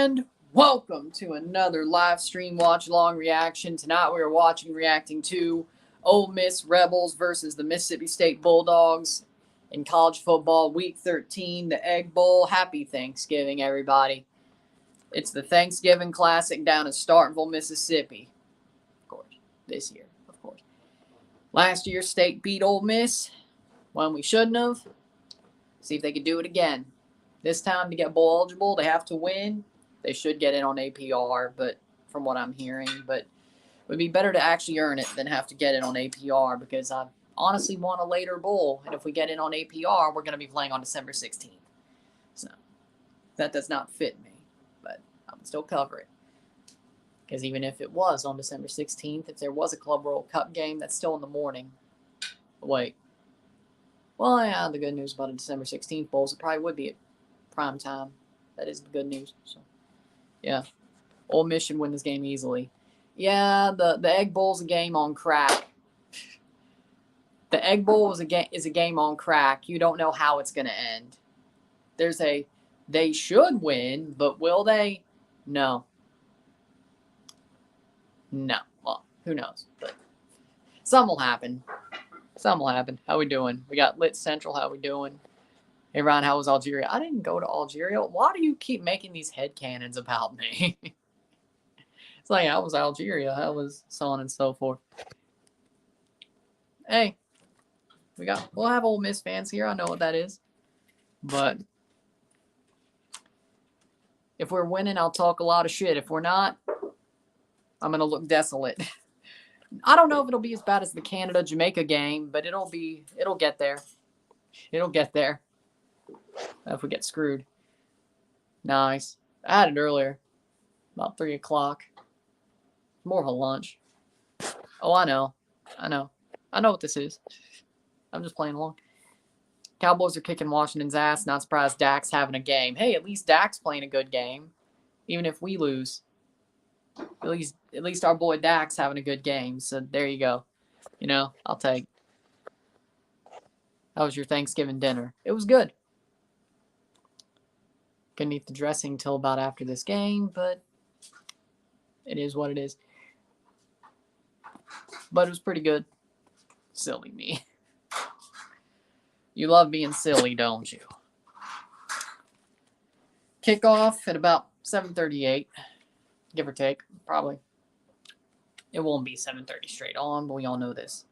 And welcome to another live stream watch along reaction. Tonight we are reacting to Ole Miss Rebels versus the Mississippi State Bulldogs in college football week 13, the Egg Bowl. Happy Thanksgiving, everybody. It's the Thanksgiving Classic down in Starkville, Mississippi. Of course, this year, of course. Last year, State beat Ole Miss when we shouldn't have. See if they could do it again. This time, to get bowl eligible, they have to win. They should get in on APR, but from what I'm hearing, but it would be better to actually earn it than have to get in on APR, because I honestly want a later bowl, and if we get in on APR, we're going to be playing on December 16th. So that does not fit me, but I would still cover it, because even if it was on December 16th, if there was a Club World Cup game, that's still in the morning. Wait. Well, yeah, the good news about a December 16th bowl is it probably would be at prime time. That is the good news. So, yeah, Ole Miss should win this game easily. Yeah, the Egg Bowl's a game on crack. The Egg Bowl is a game on crack. You don't know how it's going to end. They should win, but will they? No. No. Well, who knows? But something will happen. Something will happen. How we doing? We got Lit Central. How we doing? Hey, Ron, how was Algeria? I didn't go to Algeria. Why do you keep making these headcanons about me? It's like, how was Algeria? How was so on and so forth. Hey, we'll have Ole Miss fans here. I know what that is. But if we're winning, I'll talk a lot of shit. If we're not, I'm going to look desolate. I don't know if it'll be as bad as the Canada-Jamaica game, but it'll get there. It'll get there. If we get screwed. Nice. I had it earlier. About 3 o'clock. More of a lunch. Oh, I know. I know what this is. I'm just playing along. Cowboys are kicking Washington's ass. Not surprised Dak's having a game. Hey, at least Dak's playing a good game. Even if we lose. At least our boy Dak's having a good game. So there you go. You know, I'll take. How was your Thanksgiving dinner? It was good. Couldn't eat the dressing till about after this game, but it is what it is. But it was pretty good. Silly me. You love being silly, don't you? Kickoff at about 7:38, give or take, probably. It won't be 7:30 straight on, but we all know this.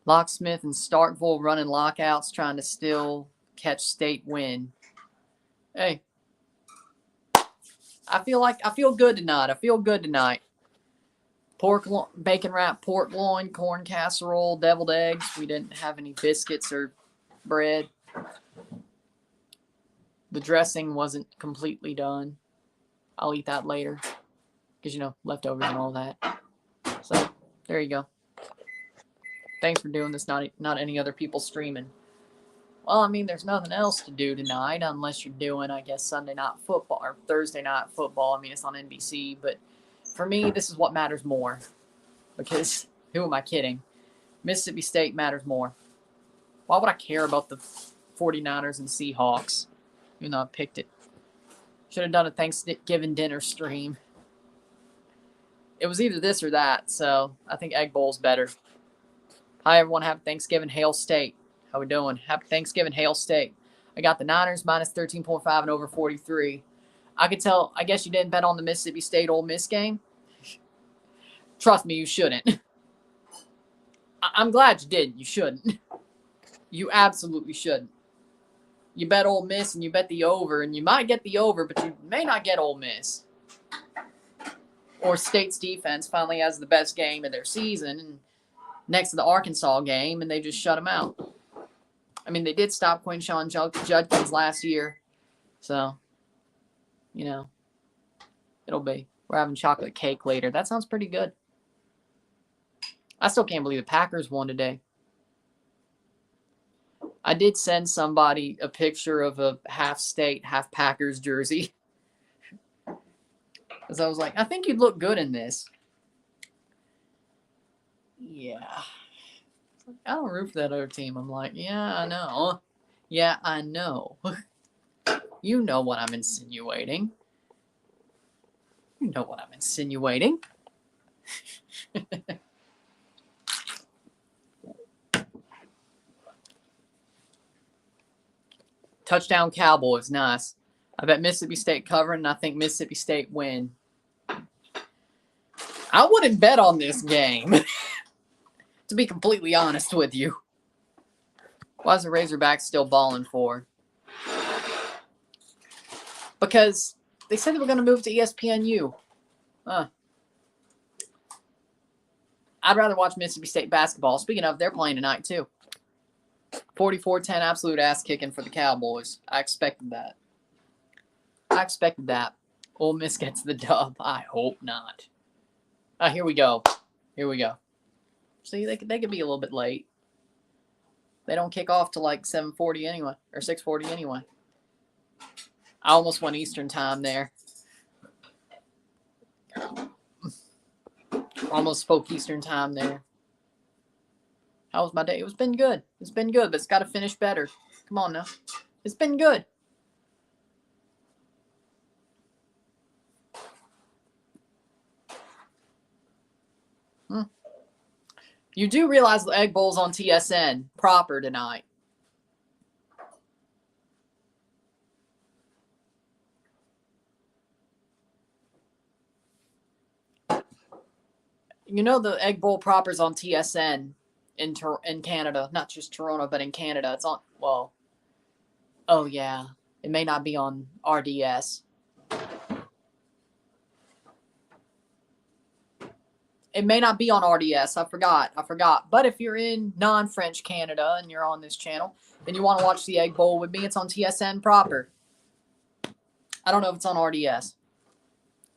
Locksmith and Starkville running lockouts, trying to still catch State win. Hey, I feel good tonight. Bacon wrap pork loin, corn casserole, deviled eggs. We didn't have any biscuits or bread. The dressing wasn't completely done. I'll eat that later, because, you know, leftovers and all that. So, there you go. Thanks for doing this, not any other people streaming. Well, I mean, there's nothing else to do tonight unless you're doing, I guess, Sunday night football or Thursday night football. I mean, it's on NBC, but for me, this is what matters more. Because, who am I kidding? Mississippi State matters more. Why would I care about the 49ers and Seahawks, even though I picked it? Should have done a Thanksgiving dinner stream. It was either this or that, so I think Egg Bowl's better. Hi, everyone. Happy Thanksgiving, Hail State. How we doing? Happy Thanksgiving, Hail State. I got the Niners minus 13.5 and over 43. I could tell, I guess you didn't bet on the Mississippi State Ole Miss game. Trust me, you shouldn't. I'm glad you didn't. You shouldn't. You absolutely shouldn't. You bet Ole Miss and you bet the over, and you might get the over, but you may not get Ole Miss. Or State's defense finally has the best game of their season, and next to the Arkansas game, and they just shut them out. I mean, they did stop Quinshon Judkins last year. So, you know, it'll be. We're having chocolate cake later. That sounds pretty good. I still can't believe the Packers won today. I did send somebody a picture of a half State, half Packers jersey. Because I was like, I think you'd look good in this. Yeah. I don't root for that other team. I'm like, yeah, I know. Yeah, I know. You know what I'm insinuating. You know what I'm insinuating. Touchdown Cowboys, nice. I bet Mississippi State covering, and I think Mississippi State win. I wouldn't bet on this game, to be completely honest with you. Why is the Razorbacks still balling for? Because they said they were going to move to ESPNU. I'd rather watch Mississippi State basketball. Speaking of, they're playing tonight too. 44-10, absolute ass kicking for the Cowboys. I expected that. Ole Miss gets the dub. I hope not. Here we go. See, they could be a little bit late. They don't kick off till like 7:40 anyway, or 6:40 anyway. I almost went Eastern time there. Almost spoke Eastern time there. How was my day? It's been good, but it's got to finish better. Come on now. It's been good. You do realize the Egg Bowl's on TSN proper tonight. You know the Egg Bowl proper's on TSN in Canada. Not just Toronto, but in Canada. It's on, well, oh yeah. It may not be on RDS. It may not be on RDS. I forgot. But if you're in non-French Canada and you're on this channel, then you want to watch the Egg Bowl with me, it's on TSN proper. I don't know if it's on RDS.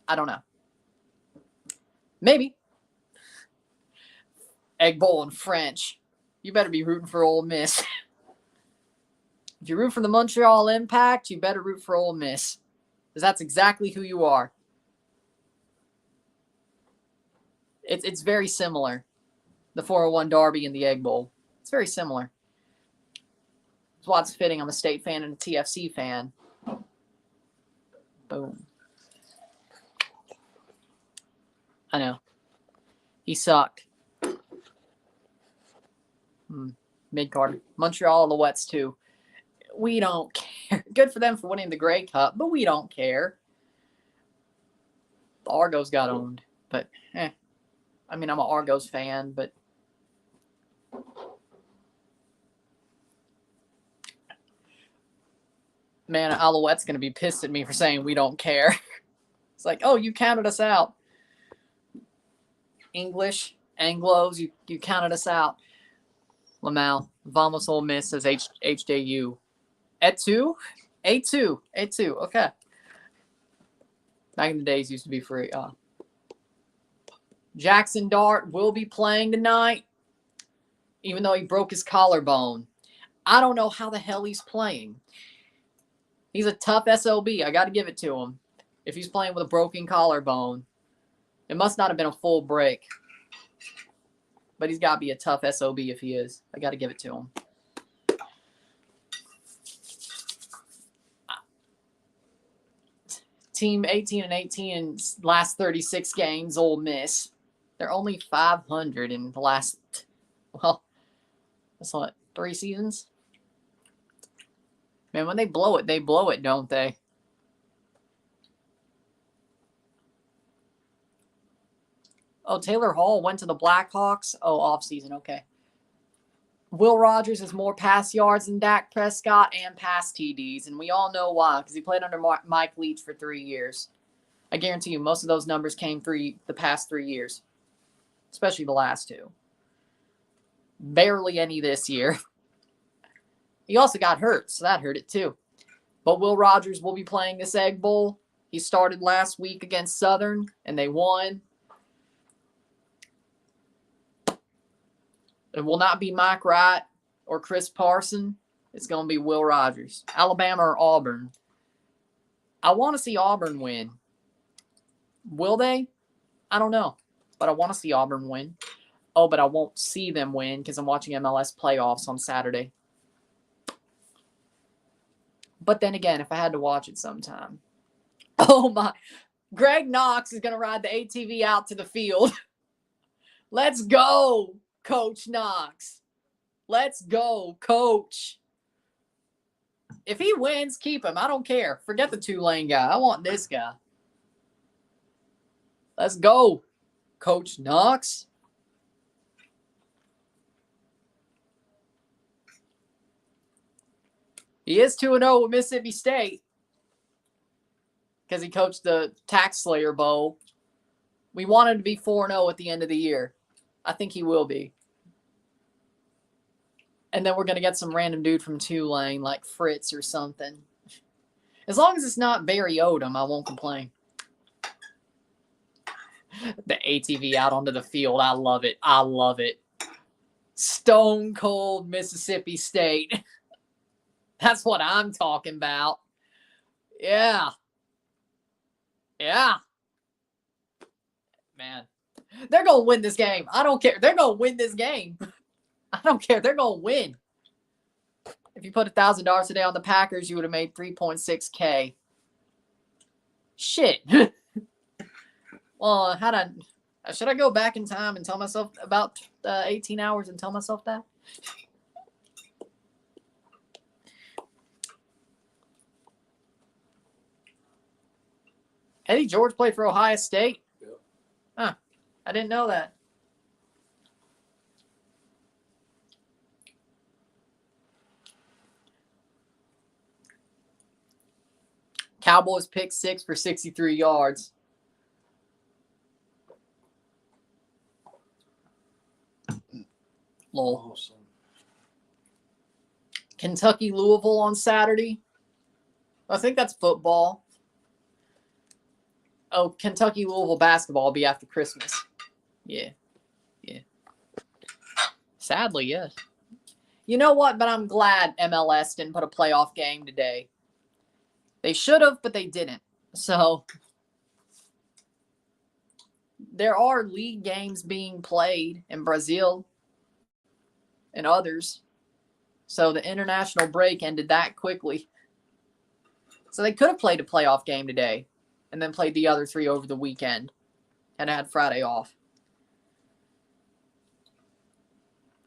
I don't know. Maybe. Egg Bowl in French. You better be rooting for Ole Miss. If you root for the Montreal Impact, you better root for Ole Miss. Because that's exactly who you are. It's very similar. The 401 Derby and the Egg Bowl. It's very similar. It's what's fitting. I'm a State fan and a TFC fan. Boom. I know. He sucked. Mid-card. Montreal Alouettes too. We don't care. Good for them for winning the Grey Cup, but we don't care. The Argos got owned, but I mean, I'm an Argos fan, but man, Alouette's going to be pissed at me for saying we don't care. It's like, oh, you counted us out. English, Anglos, you counted us out. Lamal, Vamos Ole Miss says HJU. A2? A2. Okay. Back in the days, used to be free. Jackson Dart will be playing tonight, even though he broke his collarbone. I don't know how the hell he's playing. He's a tough SOB. I got to give it to him. If he's playing with a broken collarbone, it must not have been a full break. But he's got to be a tough SOB if he is. I got to give it to him. Team 18-18 in last 36 games, Ole Miss. They're only 500 in the last, well, that's what, 3 seasons? Man, when they blow it, don't they? Oh, Taylor Hall went to the Blackhawks. Oh, offseason, okay. Will Rogers has more pass yards than Dak Prescott and pass TDs, and we all know why, because he played under Mike Leach for 3 years. I guarantee you most of those numbers came through the past 3 years, especially the last 2. Barely any this year. He also got hurt, so that hurt it too. But Will Rogers will be playing this Egg Bowl. He started last week against Southern, and they won. It will not be Mike Wright or Chris Parson. It's going to be Will Rogers. Alabama or Auburn. I want to see Auburn win. Will they? I don't know. But I want to see Auburn win. Oh, but I won't see them win because I'm watching MLS playoffs on Saturday. But then again, if I had to watch it sometime. Oh my. Greg Knox is going to ride the ATV out to the field. Let's go, Coach Knox. Let's go, Coach. If he wins, keep him. I don't care. Forget the two-lane guy. I want this guy. Let's go, Coach Knox. He is 2-0 with Mississippi State because he coached the Tax Slayer Bowl. We want him to be 4-0 at the end of the year. I think he will be. And then we're going to get some random dude from Tulane like Fritz or something. As long as it's not Barry Odom, I won't complain. The ATV out onto the field. I love it. I love it. Stone cold Mississippi State. That's what I'm talking about. Yeah. Yeah. Man. They're going to win this game. I don't care. They're going to win this game. I don't care. They're going to win. If you put $1,000 today on the Packers, you would have made $3.6K. Shit. Well, should I go back in time and tell myself about 18 hours and tell myself that? Eddie George played for Ohio State? Yeah. Huh. I didn't know that. Cowboys picked 6 for 63 yards. Lol. Awesome. Kentucky, Louisville on Saturday. I think that's football. Oh, Kentucky, Louisville basketball will be after Christmas. Yeah. Yeah. Sadly, yes. You know what? But I'm glad MLS didn't put a playoff game today. They should have, but they didn't. So there are league games being played in Brazil and others. So the international break ended that quickly. So they could have played a playoff game today and then played the other 3 over the weekend and had Friday off.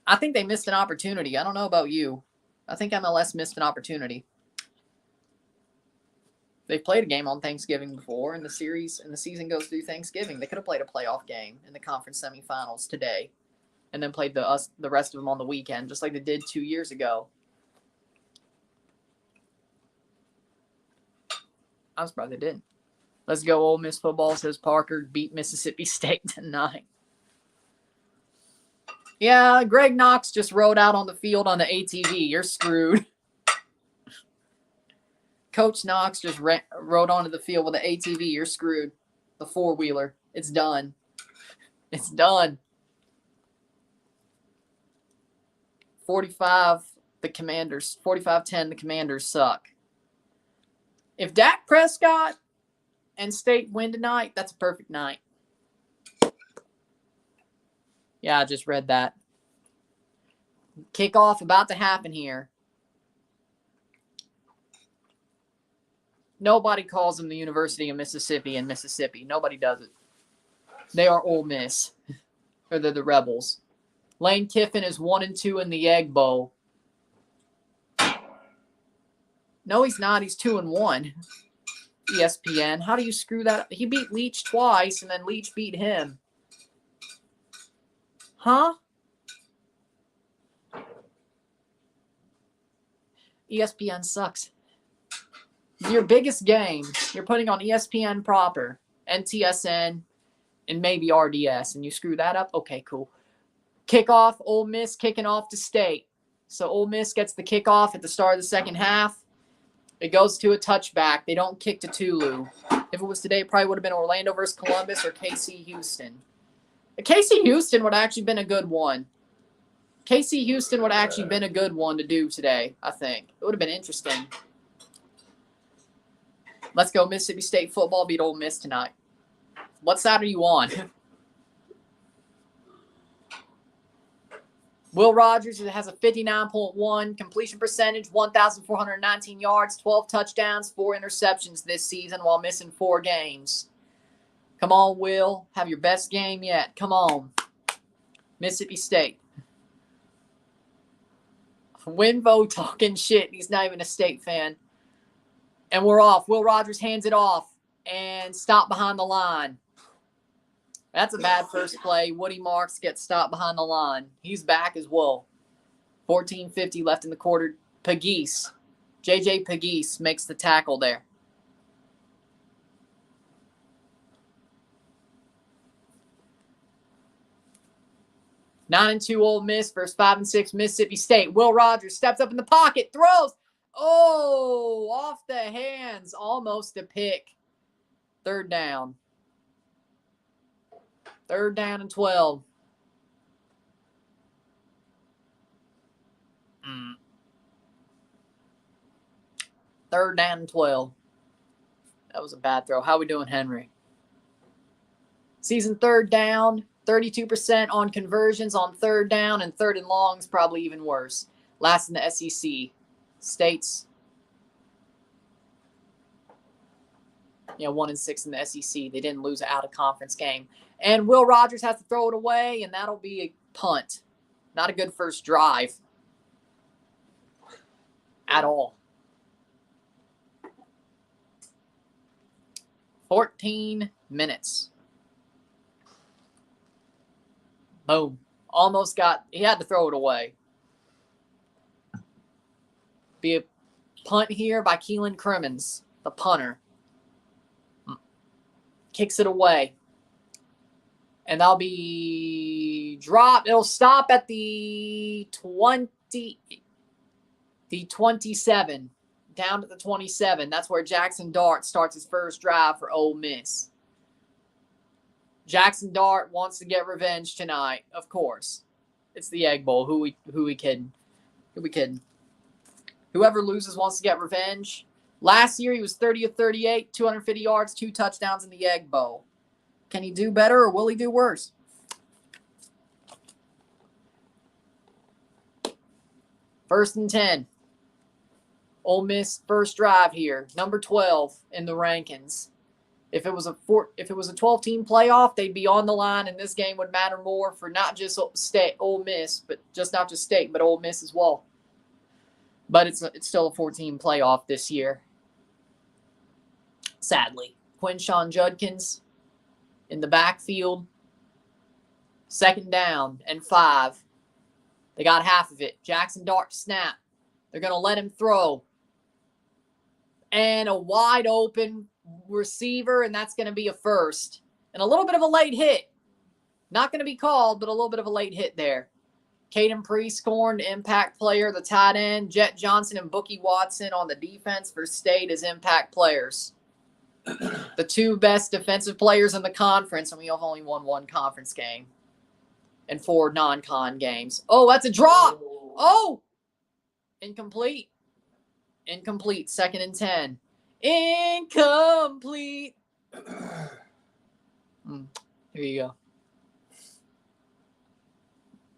I think they missed an opportunity. I don't know about you. I think MLS missed an opportunity. They've played a game on Thanksgiving before, and the season goes through Thanksgiving. They could have played a playoff game in the conference semifinals today, and then played the rest of them on the weekend, just like they did 2 years ago. I'm surprised they didn't. Let's go, Ole Miss football, says Parker. Beat Mississippi State tonight. Yeah, Greg Knox just rode out on the field on the ATV. You're screwed. Coach Knox just rode onto the field with an ATV. You're screwed. The four-wheeler. It's done. It's done. 45, the Commanders. 45-10, the Commanders suck. If Dak Prescott and State win tonight, that's a perfect night. Yeah, I just read that. Kickoff about to happen here. Nobody calls them the University of Mississippi in Mississippi. Nobody does it. They are Ole Miss. Or they're the Rebels. Lane Kiffin is 1-2 in the Egg Bowl. No, he's not. He's 2-1. ESPN. How do you screw that up? He beat Leach twice, and then Leach beat him. Huh? ESPN sucks. Your biggest game, you're putting on ESPN proper, NTSN, and maybe RDS, and you screw that up? Okay, cool. Kickoff, Ole Miss kicking off to State. So Ole Miss gets the kickoff at the start of the second half. It goes to a touchback. They don't kick to Tulu. If it was today, it probably would have been Orlando versus Columbus or KC Houston. KC Houston would have actually been a good one. KC Houston would have actually been a good one to do today, I think. It would have been interesting. Let's go Mississippi State football beat Ole Miss tonight. What side are you on? Will Rogers has a 59.1 completion percentage, 1,419 yards, 12 touchdowns, 4 interceptions this season while missing 4 games. Come on, Will. Have your best game yet. Come on. Mississippi State. Winvo talking shit. He's not even a State fan. And we're off. Will Rogers hands it off and stop behind the line. That's a bad first play. Woody Marks gets stopped behind the line. He's back as well. 14:50 left in the quarter. Pegues. J.J. Pegues makes the tackle there. Nine and 2 Ole Miss versus 5 and 6 Mississippi State. Will Rogers steps up in the pocket, throws. Oh, off the hands, almost a pick. 3rd down. 3rd down and 12. Third down and 12. That was a bad throw. How we doing, Henry? Season 3rd down, 32% on conversions on 3rd down, and 3rd and long is probably even worse. Last in the SEC. States, 1 and 6 in the SEC. They didn't lose an out-of-conference game. And Will Rogers has to throw it away, and that'll be a punt. Not a good first drive at all. 14 minutes. Boom. Almost got, he had to throw it away. Be a punt here by Keelan Crimmins, the punter. Kicks it away. And that'll be dropped. It'll stop at the 27. Down to the 27. That's where Jackson Dart starts his first drive for Ole Miss. Jackson Dart wants to get revenge tonight, of course. It's the Egg Bowl. Who we kidding? Who we kidding? Whoever loses wants to get revenge. Last year he was 30 of 38, 250 yards, 2 touchdowns in the Egg Bowl. Can he do better or will he do worse? First and 10. Ole Miss first drive here, number 12 in the rankings. If it was a 12-team playoff, they'd be on the line, and this game would matter more for not just Ole Miss, but just not just State, but Ole Miss as well. But it's still a 14 playoff this year. Sadly, Quinshawn Judkins in the backfield. 2nd down and 5. They got half of it. Jackson Dart snap. They're going to let him throw. And a wide open receiver, and that's going to be a first. And a little bit of a late hit. Not going to be called, but a little bit of a late hit there. Caden Prieskorn, impact player, the tight end. Jet Johnson and Bookie Watson on the defense for State as impact players. The 2 best defensive players in the conference, and we have only won 1 conference game. And 4 non-con games. Oh, that's a drop! Oh! Incomplete. 2nd and 10. Incomplete. Here you go.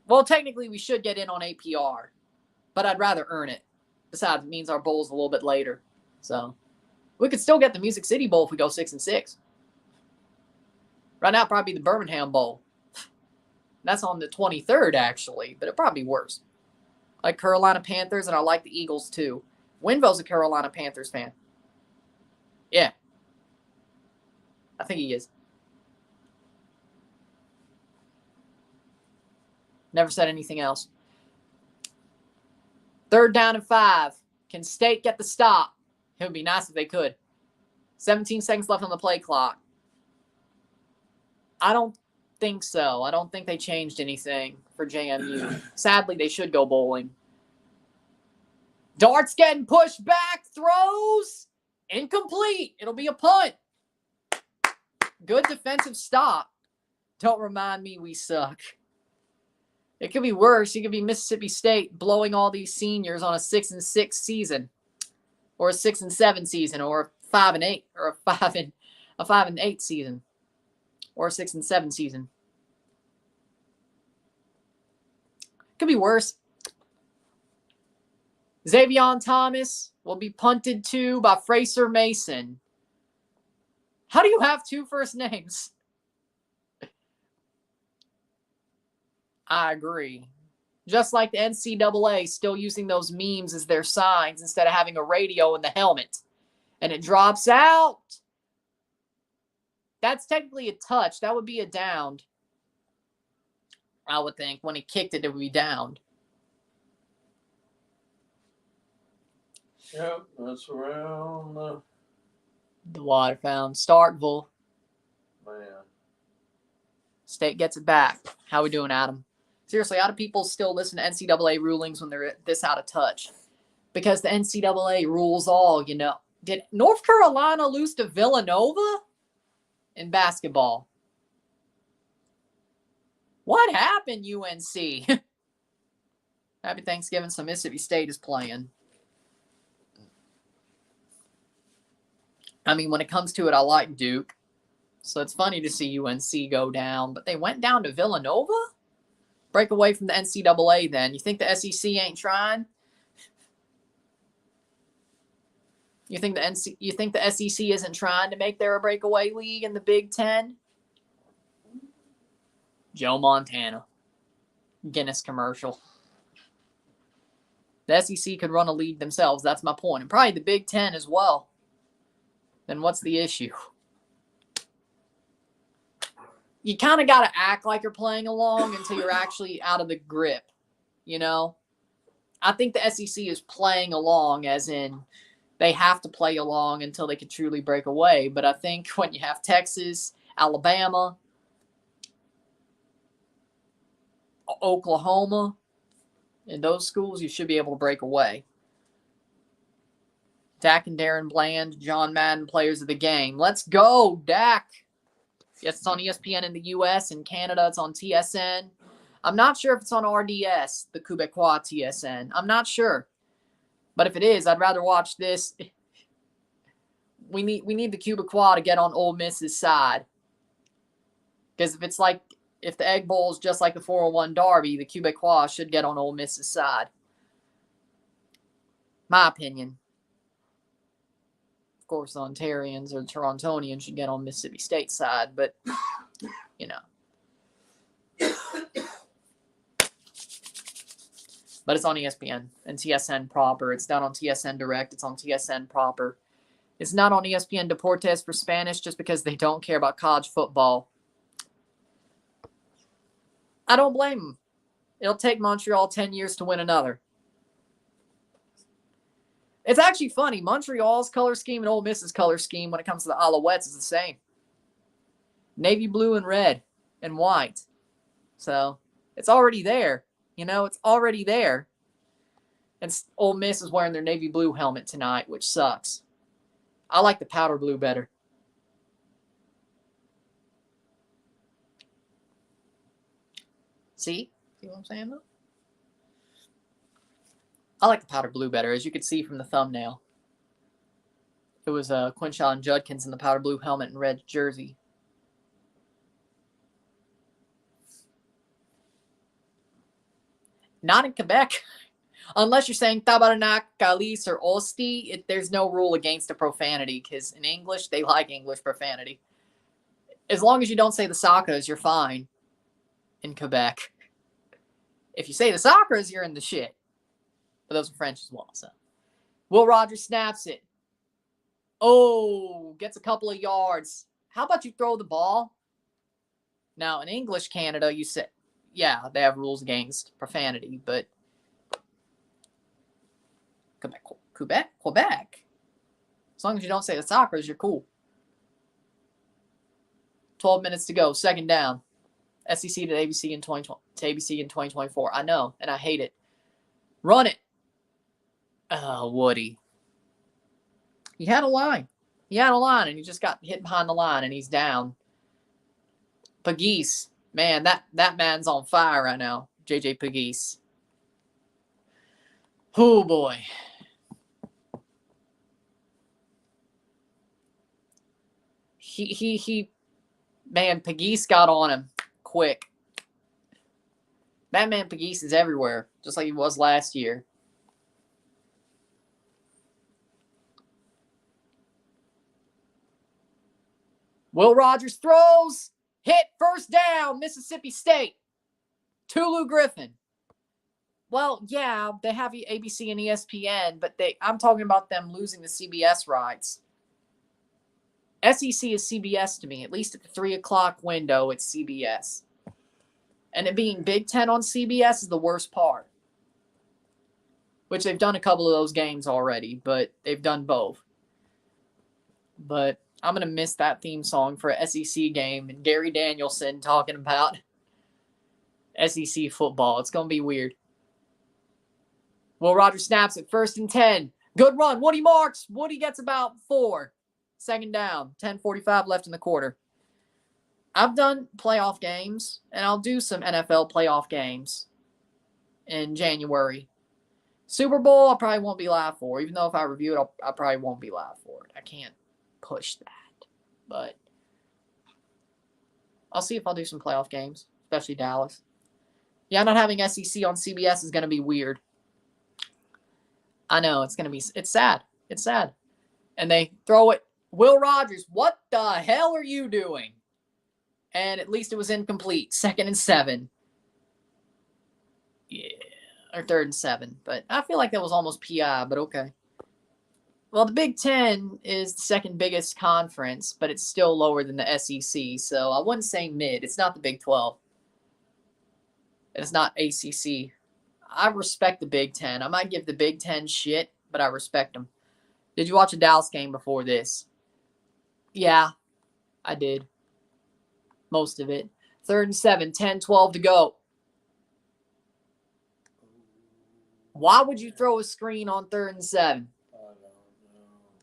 Well, technically, we should get in on APR, but I'd rather earn it. Besides, it means our bowl's a little bit later. So, we could still get the Music City Bowl if we go 6 and 6. Right now, it'd probably be the Birmingham Bowl. That's on the 23rd, actually, but it'd probably be worse. I like Carolina Panthers, and I like the Eagles, too. Winvo's a Carolina Panthers fan. Yeah. I think he is. Never said anything else. 3rd down and 5. Can State get the stop? It would be nice if they could. 17 seconds left on the play clock. I don't think so. I don't think they changed anything for JMU. Sadly, they should go bowling. Dart's getting pushed back. Throws. Incomplete. It'll be a punt. Good defensive stop. Don't remind me we suck. It could be worse. It could be Mississippi State blowing all these seniors on a 6 and 6 season, or a 6 and 7 season, or a 5 and 8, or a 5 and 8 season, or a 6 and 7 season. Could be worse. Xavion Thomas will be punted to by Fraser Mason. How do you have two first names? I agree. Just like the NCAA still using those memes as their signs instead of having a radio in the helmet. And it drops out. That's technically a touch. That would be a downed. I would think when he kicked it, it would be downed. Yep, that's around the Waterfound. Starkville. Man. State gets it back. How we doing, Adam? Seriously, how do people still listen to NCAA rulings when they're this out of touch? Because the NCAA rules all, you know. Did North Carolina lose to Villanova in basketball? What happened, UNC? Happy Thanksgiving. So Mississippi State is playing. I mean, when it comes to it, I like Duke. So it's funny to see UNC go down. But they went down to Villanova? Break away from the NCAA then. You think the SEC ain't trying? You think the SEC isn't trying to make their breakaway league in the Big Ten? Joe Montana. Guinness commercial. The SEC could run a league themselves. That's my point. And probably the Big Ten as well. Then what's the issue? You kind of got to act like you're playing along until you're actually out of the grip, you know? I think the SEC is playing along as in they have to play along until they can truly break away. But I think when you have Texas, Alabama, Oklahoma, in those schools, you should be able to break away. Dak and Darren Bland, John Madden, players of the game. Let's go, Dak. Yes, it's on ESPN in the U.S. In Canada, it's on TSN. I'm not sure if it's on RDS, the Quebecois TSN. I'm not sure. But if it is, I'd rather watch this. We need the Quebecois to get on Ole Miss's side. Because if the Egg Bowl is just like the 401 Derby, the Quebecois should get on Ole Miss's side. My opinion. Of course, the Ontarians or the Torontonians should get on Mississippi State's side, but, you know. But it's on ESPN and TSN proper. It's not on TSN Direct. It's on TSN proper. It's not on ESPN Deportes for Spanish just because they don't care about college football. I don't blame them. It'll take Montreal 10 years to win another. It's actually funny. Montreal's color scheme and Ole Miss's color scheme when it comes to the Alouettes is the same. Navy blue and red and white. So it's already there. You know, it's already there. And Ole Miss is wearing their navy blue helmet tonight, which sucks. I like the powder blue better. See what I'm saying, though? I like the powder blue better, as you could see from the thumbnail. It was Quinshaw and Judkins in the powder blue helmet and red jersey. Not in Quebec. Unless you're saying Tabarnak, Calice, or Osti, there's no rule against a profanity, because in English, they like English profanity. As long as you don't say the Sakas, you're fine in Quebec. If you say the Sakas, you're in the shit. But those are French as well. So, Will Rogers snaps it. Oh, gets a couple of yards. How about you throw the ball? Now, in English Canada, you say, yeah, they have rules against profanity, but Quebec. As long as you don't say the Sockers, you're cool. 12 minutes to go. Second down. SEC to ABC in 2024. I know, and I hate it. Run it. Oh, Woody. He had a line. And he just got hit behind the line, and he's down. Pegues. Man, that man's on fire right now. JJ Pegues. Oh, boy. Man, Pegues got on him quick. Batman Pegues is everywhere, just like he was last year. Will Rogers throws. Hit first down, Mississippi State. Tulu Griffin. Well, yeah, they have ABC and ESPN, but I'm talking about them losing the CBS rights. SEC is CBS to me. At least at the 3 o'clock window, it's CBS. And it being Big Ten on CBS is the worst part. Which they've done a couple of those games already, but they've done both. But I'm going to miss that theme song for an SEC game and Gary Danielson talking about SEC football. It's going to be weird. Will Rogers snaps it 1st and 10. Good run. Woody marks. Woody gets about 4. 2nd down. 10:45 left in the quarter. I've done playoff games, and I'll do some NFL playoff games in January. Super Bowl, I probably won't be live for. Even though if I review it, I probably won't be live for it. I can't push that. But I'll see if I'll do some playoff games, especially Dallas. Yeah, not having SEC on CBS is going to be weird. I know, it's sad. It's sad. And they throw it. Will Rogers, what the hell are you doing? And at least it was incomplete. 2nd and 7. Yeah. Or 3rd and 7. But I feel like that was almost PI, but okay. Well, the Big Ten is the 2nd biggest conference, but it's still lower than the SEC. So I wouldn't say mid. It's not the Big 12. It's not ACC. I respect the Big Ten. I might give the Big Ten shit, but I respect them. Did you watch a Dallas game before this? Yeah, I did. Most of it. 3rd and 7, 10-12 to go. Why would you throw a screen on 3rd and 7? I don't know.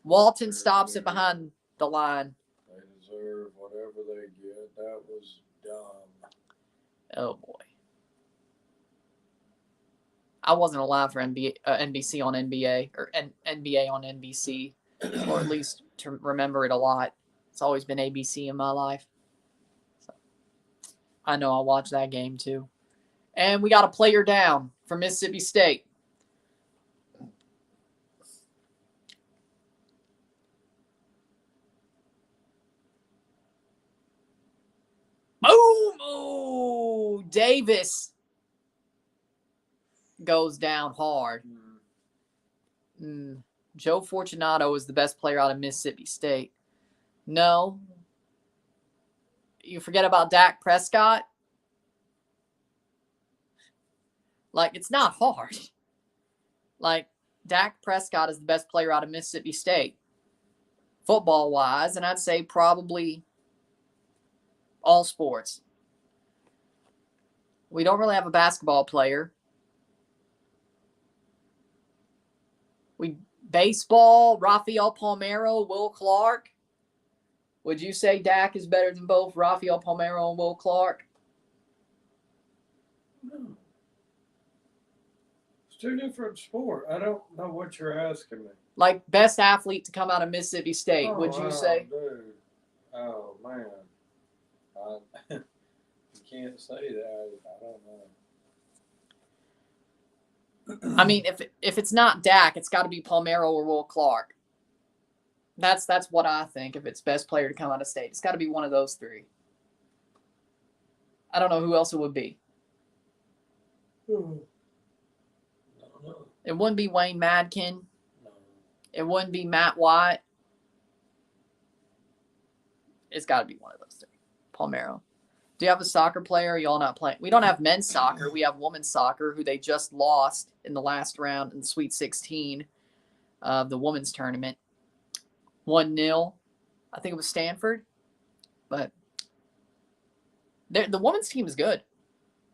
Walton stops it behind the line. They deserve whatever they get. That was dumb. Oh, boy. I wasn't alive for NBC on NBA, or NBA on NBC, or at least to remember it a lot. It's always been ABC in my life. So, I know I'll watch that game too. And we got a player down for Mississippi State. Boom! Oh, Davis goes down hard. Joe Fortunato is the best player out of Mississippi State. No. You forget about Dak Prescott? Like, it's not hard. Like, Dak Prescott is the best player out of Mississippi State. Football-wise, and I'd say probably all sports. We don't really have a basketball player. Baseball, Rafael Palmeiro, Will Clark. Would you say Dak is better than both Rafael Palmeiro and Will Clark? No. It's 2 different sports. I don't know what you're asking me. Like, best athlete to come out of Mississippi State, would you say? Dude. Oh, man. You can't say that. I don't know. I mean, if it's not Dak, it's got to be Palmeiro or Will Clark. That's what I think. If it's best player to come out of state, it's got to be one of those 3. I don't know who else it would be. I don't know. It wouldn't be Wayne Madkin. No. It wouldn't be Matt White. It's got to be one of those 3. Palmeiro. Do you have a soccer player? Are y'all not playing? We don't have men's soccer. We have women's soccer, who they just lost in the last round in the Sweet 16 of the women's tournament. 1-0. I think it was Stanford. But the women's team is good.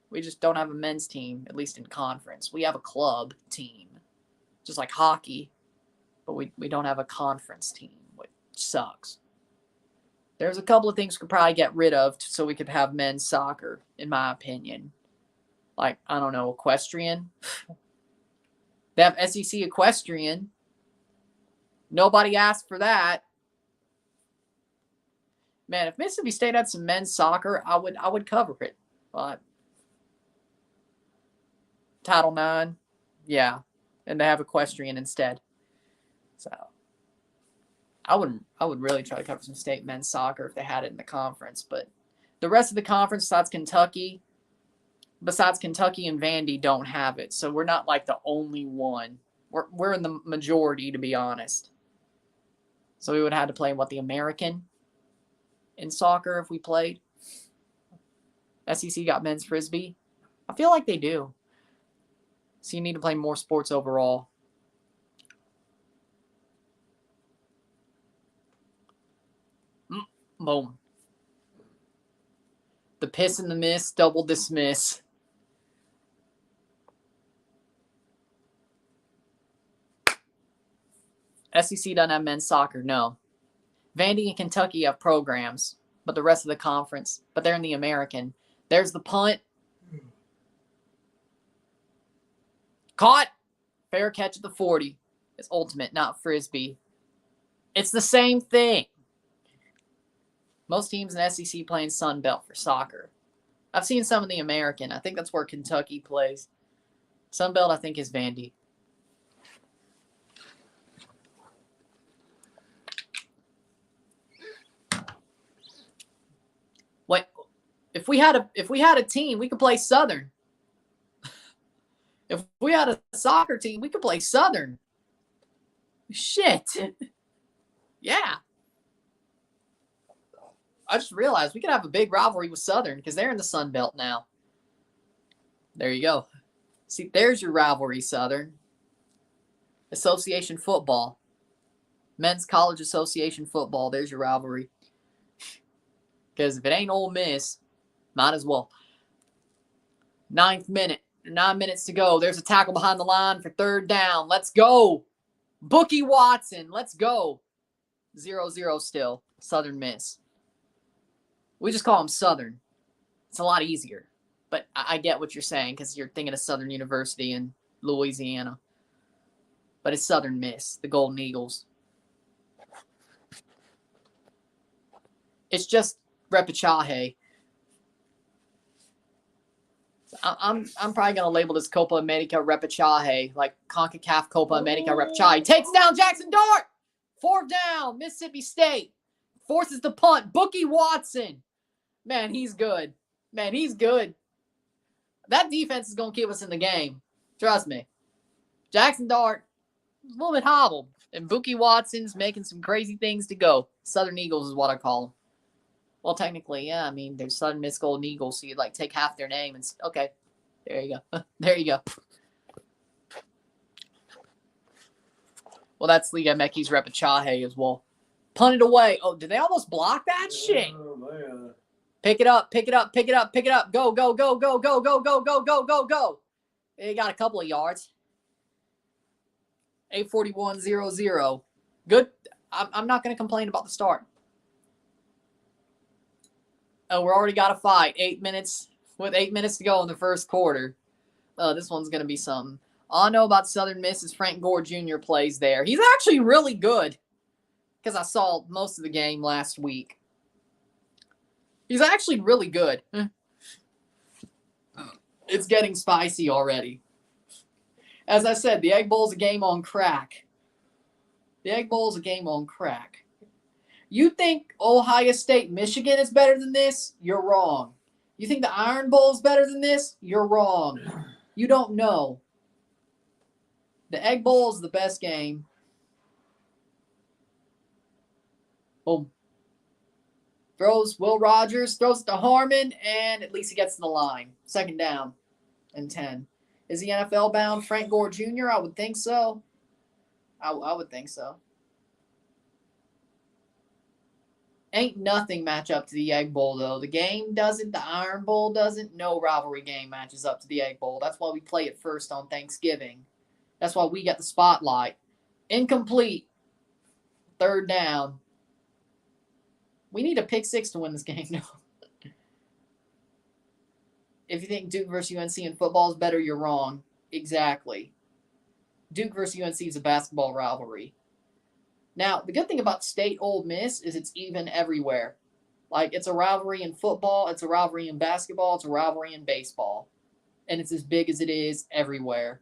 We just don't have a men's team, at least in conference. We have a club team, just like hockey. But we don't have a conference team, which sucks. There's a couple of things we could probably get rid of so we could have men's soccer, in my opinion. Like, I don't know, equestrian. They have SEC equestrian. Nobody asked for that. Man, if Mississippi State had some men's soccer, I would cover it. But Title IX. Yeah. And they have equestrian instead. So I would really try to cover some state men's soccer if they had it in the conference. But the rest of the conference, besides Kentucky and Vandy, don't have it. So we're not like the only one. We're in the majority, to be honest. So we would have to play the American in soccer if we played. SEC got men's frisbee. I feel like they do. So you need to play more sports overall. Boom. The piss and the miss, double dismiss. SEC doesn't have men's soccer, no. Vandy and Kentucky have programs, but the rest of the conference, but they're in the American. There's the punt. Caught. Fair catch at the 40. It's ultimate, not frisbee. It's the same thing. Most teams in SEC play in Sun Belt for soccer. I've seen some in the American. I think that's where Kentucky plays. Sun Belt, I think, is Vandy. Wait, if we had a team, we could play Southern. If we had a soccer team, we could play Southern. Shit. Yeah. I just realized we could have a big rivalry with Southern because they're in the Sun Belt now. There you go. See, there's your rivalry, Southern. Association football. Men's college association football. There's your rivalry. Because if it ain't Ole Miss, might as well. 9th minute. 9 minutes to go. There's a tackle behind the line for 3rd down. Let's go. Bookie Watson. Let's go. 0-0 still. Southern Miss. We just call them Southern. It's a lot easier. But I get what you're saying because you're thinking of Southern University in Louisiana. But it's Southern Miss, the Golden Eagles. It's just repechaje. I'm probably going to label this Copa America repechaje, like CONCACAF Copa America repechaje. Takes down Jackson Dart. 4th down, Mississippi State. Forces the punt. Bookie Watson. Man, he's good. Man, he's good. That defense is going to keep us in the game. Trust me. Jackson Dart, a little bit hobbled. And Bookie Watson's making some crazy things to go. Southern Eagles is what I call them. Well, technically, yeah. I mean, there's Southern Miss Golden Eagles, so you'd like take half their name and okay. There you go. There you go. Well, that's Liga MX repechaje as well. Punted away. Oh, did they almost block that shit? Oh, man. Pick it up, pick it up, pick it up, pick it up. Go, go, go, go, go, go, go, go, go, go, go. They got a couple of yards. 8:41-0-0. Good. I'm not going to complain about the start. Oh, we're already got a fight. 8 minutes. With 8 minutes to go in the first quarter. This one's going to be something. All I know about Southern Miss is Frank Gore Jr. plays there. He's actually really good. Because I saw most of the game last week. He's actually really good. It's getting spicy already. As I said, the Egg Bowl's a game on crack. The Egg Bowl's a game on crack. You think Ohio State, Michigan is better than this? You're wrong. You think the Iron Bowl is better than this? You're wrong. You don't know. The Egg Bowl is the best game. Boom. Will Rogers throws it to Harmon, and at least he gets to the line. 2nd down and 10. Is he NFL bound? Frank Gore Jr.? I would think so. I would think so. Ain't nothing match up to the Egg Bowl, though. The game doesn't. The Iron Bowl doesn't. No rivalry game matches up to the Egg Bowl. That's why we play it first on Thanksgiving. That's why we get the spotlight. Incomplete. 3rd down. We need a pick 6 to win this game. No. If you think Duke versus UNC in football is better, you're wrong. Exactly. Duke versus UNC is a basketball rivalry. Now, the good thing about State Ole Miss is it's even everywhere. Like, it's a rivalry in football, it's a rivalry in basketball, it's a rivalry in baseball. and it's as big as it is everywhere.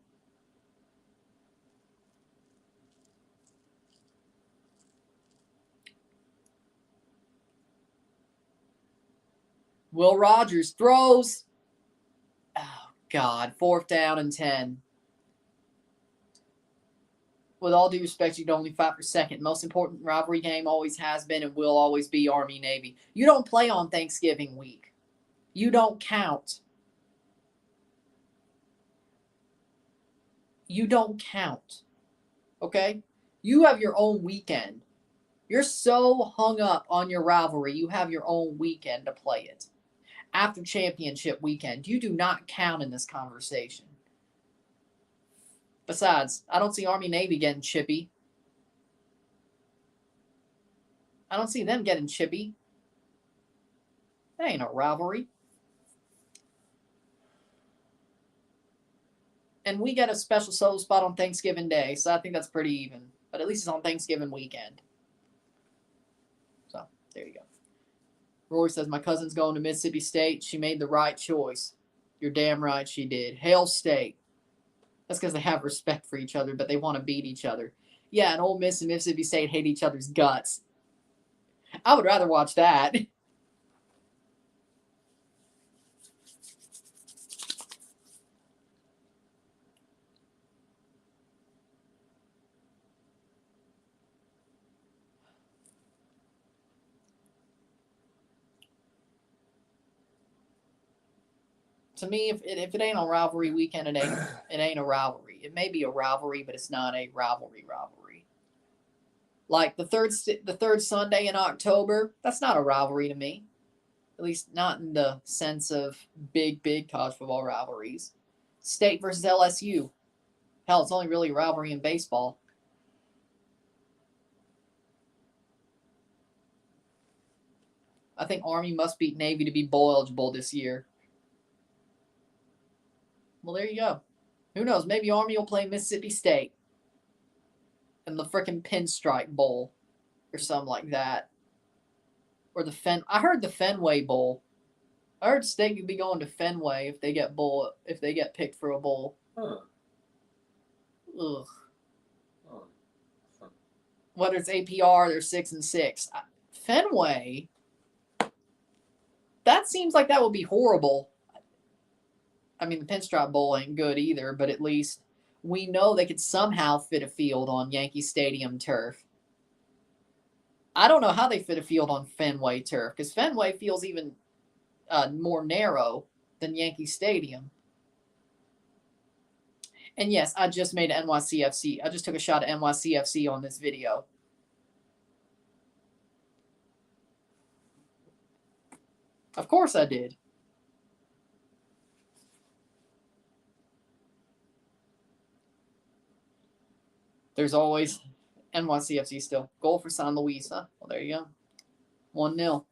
Will Rogers throws. Oh, God. 4th down and 10. With all due respect, you can only fight for second. Most important rivalry game always has been and will always be Army-Navy. You don't play on Thanksgiving week. You don't count. You don't count. Okay? You have your own weekend. You're so hung up on your rivalry, you have your own weekend to play it. After championship weekend, you do not count in this conversation. Besides, I don't see Army-Navy getting chippy. I don't see them getting chippy. That ain't a rivalry. And we get a special solo spot on Thanksgiving Day, so I think that's pretty even. But at least it's on Thanksgiving weekend. So, there you go. Rory says, my cousin's going to Mississippi State. She made the right choice. You're damn right she did. Hail State. That's because they have respect for each other, but they want to beat each other. Yeah, and Ole Miss and Mississippi State hate each other's guts. I would rather watch that. To me, if it ain't on rivalry weekend, it ain't a rivalry. It may be a rivalry, but it's not a rivalry. Like the third Sunday in October, that's not a rivalry to me. At least not in the sense of big college football rivalries. State versus LSU. Hell, it's only really a rivalry in baseball. I think Army must beat Navy to be bowl eligible this year. Well, there you go. Who knows? Maybe Army will play Mississippi State in the frickin' Pinstripe Bowl or something like that. Or I heard the Fenway Bowl. I heard State could be going to Fenway if they get picked for a bowl. Huh. Ugh. Oh. Huh. Whether it's APR, they're 6-6. Fenway. That seems like that would be horrible. I mean, the Pinstripe Bowl ain't good either, but at least we know they could somehow fit a field on Yankee Stadium turf. I don't know how they fit a field on Fenway turf, because Fenway feels even more narrow than Yankee Stadium. And yes, I just made NYCFC. I just took a shot at NYCFC on this video. Of course I did. There's always NYCFC still. Goal for San Luis, huh? Well, there you go. 1-0.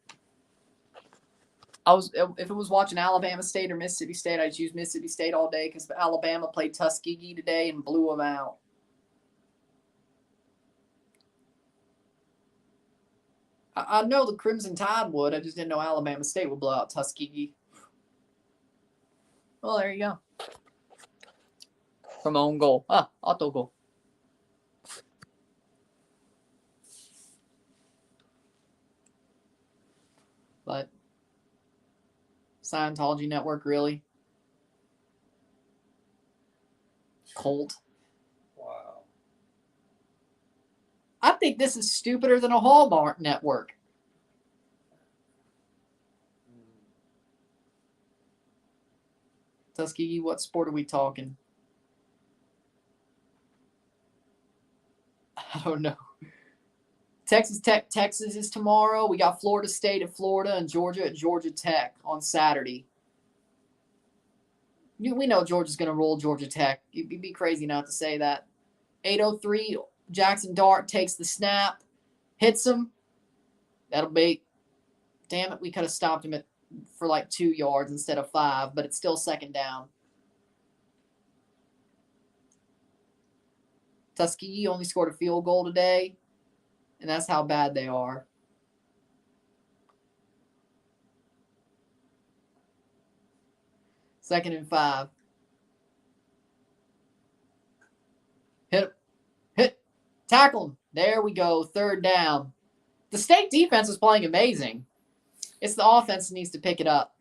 If it was watching Alabama State or Mississippi State, I'd choose Mississippi State all day because Alabama played Tuskegee today and blew them out. I know the Crimson Tide would. I just didn't know Alabama State would blow out Tuskegee. Well, there you go. From own goal. Auto goal. But Scientology Network, really? Cult. Wow. I think this is stupider than a Hallmark network. Tuskegee, what sport are we talking? I don't know. Texas Tech, Texas is tomorrow. We got Florida State at Florida and Georgia at Georgia Tech on Saturday. We know Georgia's going to roll Georgia Tech. You'd be crazy not to say that. 8:03, Jackson Dart takes the snap, hits him. That'll be, damn it, we could have stopped him for like 2 yards instead of 5, but it's still second down. Tuskegee only scored a field goal today, and that's how bad they are. Second and 5. Tackle him. There we go. 3rd down. The state defense is playing amazing. It's the offense that needs to pick it up.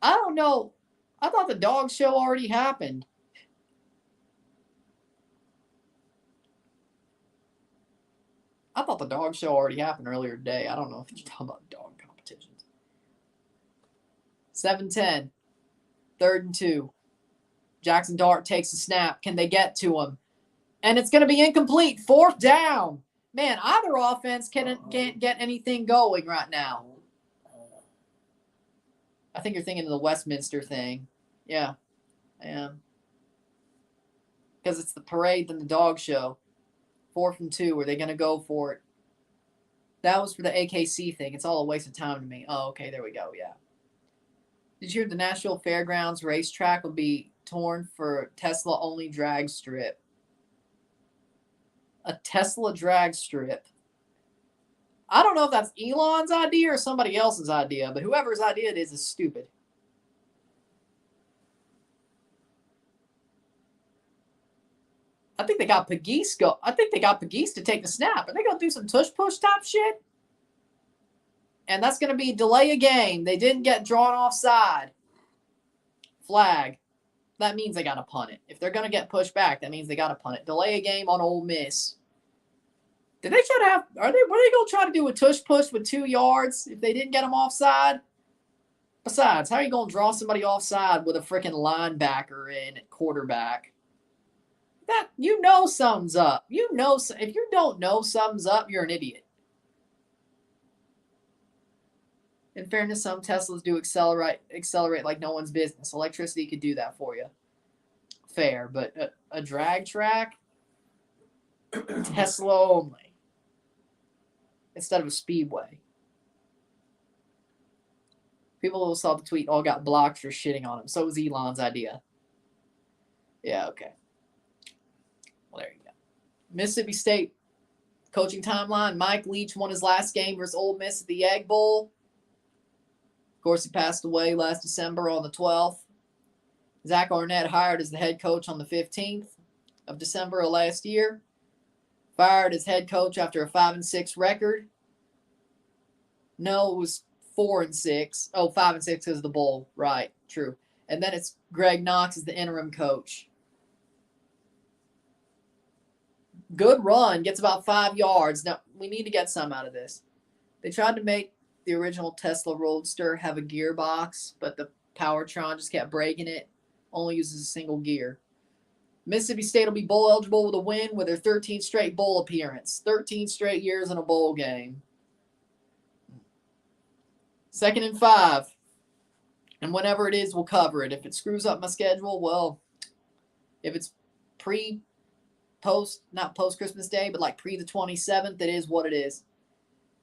I don't know. I thought the dog show already happened. I thought the dog show already happened earlier today. I don't know if you're talking about dog competitions. 7-10. 3rd and 2. Jackson Dart takes a snap. Can they get to him? And it's going to be incomplete. 4th down. Man, either offense can't get anything going right now. I think you're thinking of the Westminster thing. Yeah, I am. Because it's the parade than the dog show. 4th and 2. Are they going to go for it? That was for the AKC thing. It's all a waste of time to me. Oh, okay, there we go. Yeah. Did you hear the Nashville Fairgrounds racetrack will be torn for Tesla-only drag strip? A Tesla drag strip. I don't know if that's Elon's idea or somebody else's idea, but whoever's idea it is stupid. I think they got Pagese to take the snap. Are they going to do some tush-push type shit? And that's going to be delay a game. They didn't get drawn offside. Flag. That means they got to punt it. If they're going to get pushed back, that means they got to punt it. Delay a game on Ole Miss. Did they try to have? Were they going to try to do a tush push with 2 yards if they didn't get them offside? Besides, how are you going to draw somebody offside with a freaking linebacker in at quarterback? That something's up. If you don't know something's up, you're an idiot. In fairness, some Teslas do accelerate like no one's business. Electricity could do that for you. Fair, but a drag track, Tesla only, instead of a speedway. People who saw the tweet all got blocked for shitting on him. So was Elon's idea. Yeah, okay. Well, there you go. Mississippi State coaching timeline. Mike Leach won his last game versus Ole Miss at the Egg Bowl. Of course, he passed away last December on the 12th. Zach Arnett hired as the head coach on the 15th of December of last year. Fired as head coach after a 5-6 record. No, it was 4-6. Oh, 5-6 because of the bowl. Right, true. And then it's Greg Knox as the interim coach. Good run. Gets about 5 yards. Now, we need to get some out of this. They tried to make the original Tesla Roadster have a gearbox, but the Powertron just kept breaking it. Only uses a single gear. Mississippi State will be bowl eligible with a win with their 13th straight bowl appearance. 13 straight years in a bowl game. 2nd and 5. And whenever it is, we'll cover it. If it screws up my schedule, well, if it's not post-Christmas Day, but like pre the 27th, it is what it is.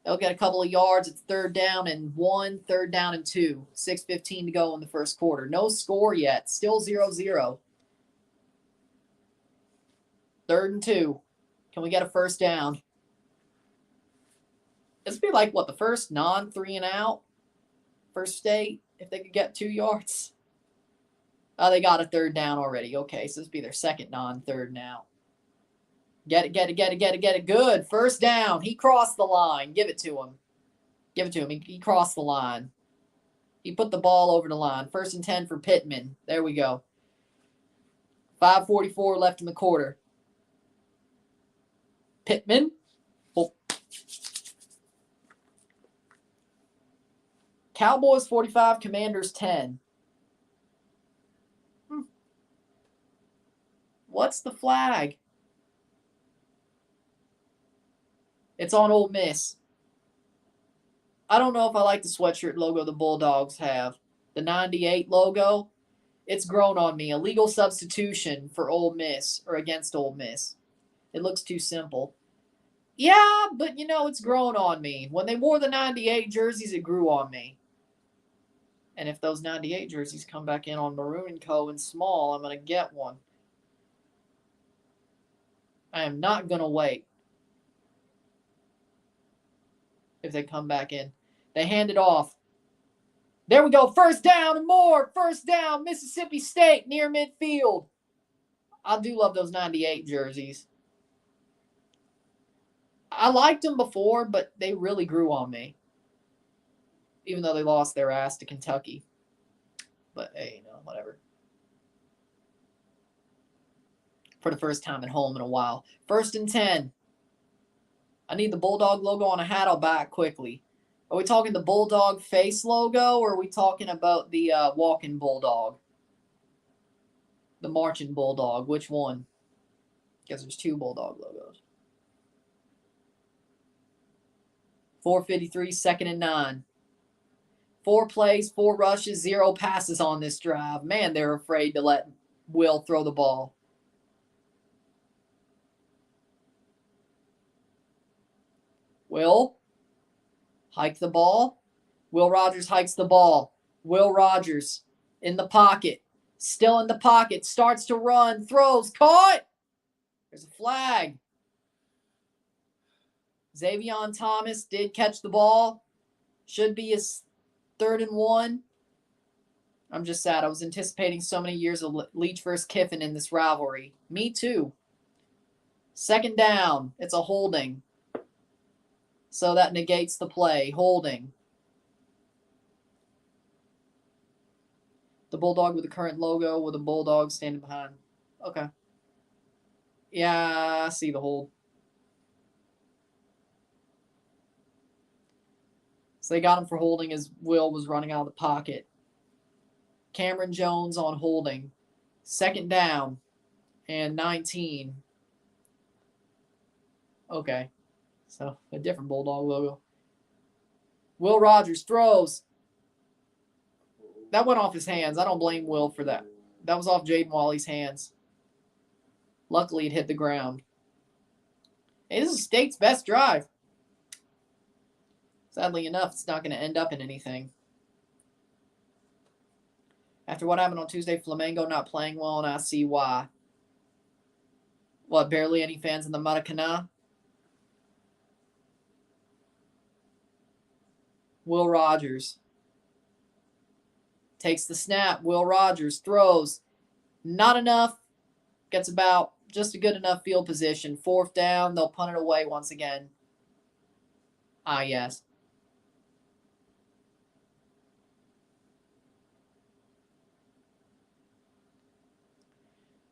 They'll get a couple of yards. It's 3rd down and 1, 3rd down and 2. 6:15 to go in the first quarter. No score yet. Still 0-0. 3rd and 2. Can we get a first down? This would be like, what, the first non-3 and out? First state, if they could get 2 yards. Oh, they got a 3rd down already. Okay, so this would be their second non-3rd and out. Get it. Good. First down. He crossed the line. Give it to him. He crossed the line. He put the ball over the line. 1st and 10 for Pittman. There we go. 5:44 left in the quarter. Pittman. Oh. Cowboys 45, Commanders 10. What's the flag? It's on Ole Miss. I don't know if I like the sweatshirt logo the Bulldogs have. The 98 logo, it's grown on me. Illegal substitution for Ole Miss or against Ole Miss. It looks too simple. Yeah, but it's grown on me. When they wore the 98 jerseys, it grew on me. And if those 98 jerseys come back in on Maroon and Co. and small, I'm going to get one. I am not going to wait. If they come back in. They hand it off. There we go. 1st down and more. 1st down, Mississippi State near midfield. I do love those 98 jerseys. I liked them before, but they really grew on me. Even though they lost their ass to Kentucky. But hey, whatever. For the first time at home in a while. 1st and 10. I need the Bulldog logo on a hat. I'll buy it quickly. Are we talking the Bulldog face logo, or are we talking about the walking Bulldog? The marching Bulldog. Which one? Because there's 2 Bulldog logos. 4:53, 2nd and 9. 4 plays, 4 rushes, 0 passes on this drive. Man, they're afraid to let Will throw the ball. Will hike the ball. Will Rogers hikes the ball. Will Rogers in the pocket. Still in the pocket. Starts to run. Throws. Caught. There's a flag. Xavion Thomas did catch the ball. Should be his 3rd and 1. I'm just sad. I was anticipating so many years of Leach versus Kiffin in this rivalry. Me too. 2nd down. It's a holding. So that negates the play. Holding. The Bulldog with the current logo with a Bulldog standing behind. Okay. Yeah, I see the hold. So they got him for holding as Will was running out of the pocket. Cameron Jones on holding. 2nd down and 19. Okay. So a different Bulldog logo. Will Rogers throws. That went off his hands. I don't blame Will for that. That was off Jaden Wally's hands. Luckily, it hit the ground. Hey, this is State's best drive. Sadly enough, it's not going to end up in anything. After what happened on Tuesday, Flamengo not playing well, and I see why. What, barely any fans in the Maracanã? Will Rogers takes the snap. Will Rogers throws. Not enough. Gets about just a good enough field position. 4th down. They'll punt it away once again. Ah, yes.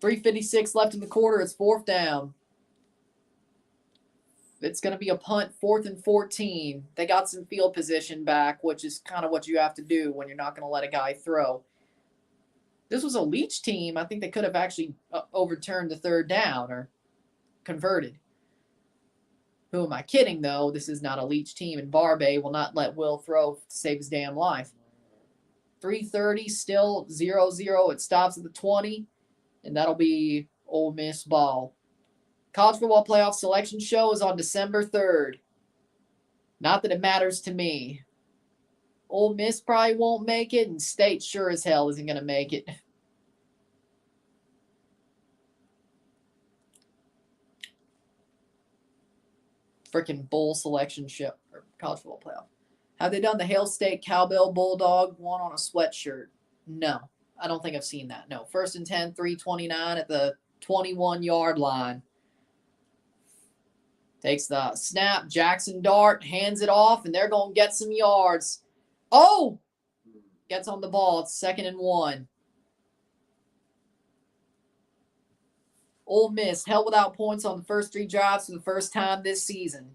.356 left in the quarter. It's 4th down. It's going to be a punt, 4th and 14. They got some field position back, which is kind of what you have to do when you're not going to let a guy throw. This was a Leach team. I think they could have actually overturned the 3rd down or converted. Who am I kidding, though? This is not a Leach team, and Barbe will not let Will throw to save his damn life. 3:30, still 0-0. It stops at the 20, and that'll be Ole Miss ball. College Football Playoff Selection Show is on December 3rd. Not that it matters to me. Ole Miss probably won't make it, and State sure as hell isn't going to make it. Freaking bowl selection show, or College Football Playoff. Have they done the Hail State Cowbell Bulldog one on a sweatshirt? No, I don't think I've seen that. No, 1st and 10, 3:29 at the 21-yard line. Takes the snap. Jackson Dart hands it off, and they're going to get some yards. Oh! Gets on the ball. It's 2nd and 1. Ole Miss held without points on the first 3 drives for the first time this season.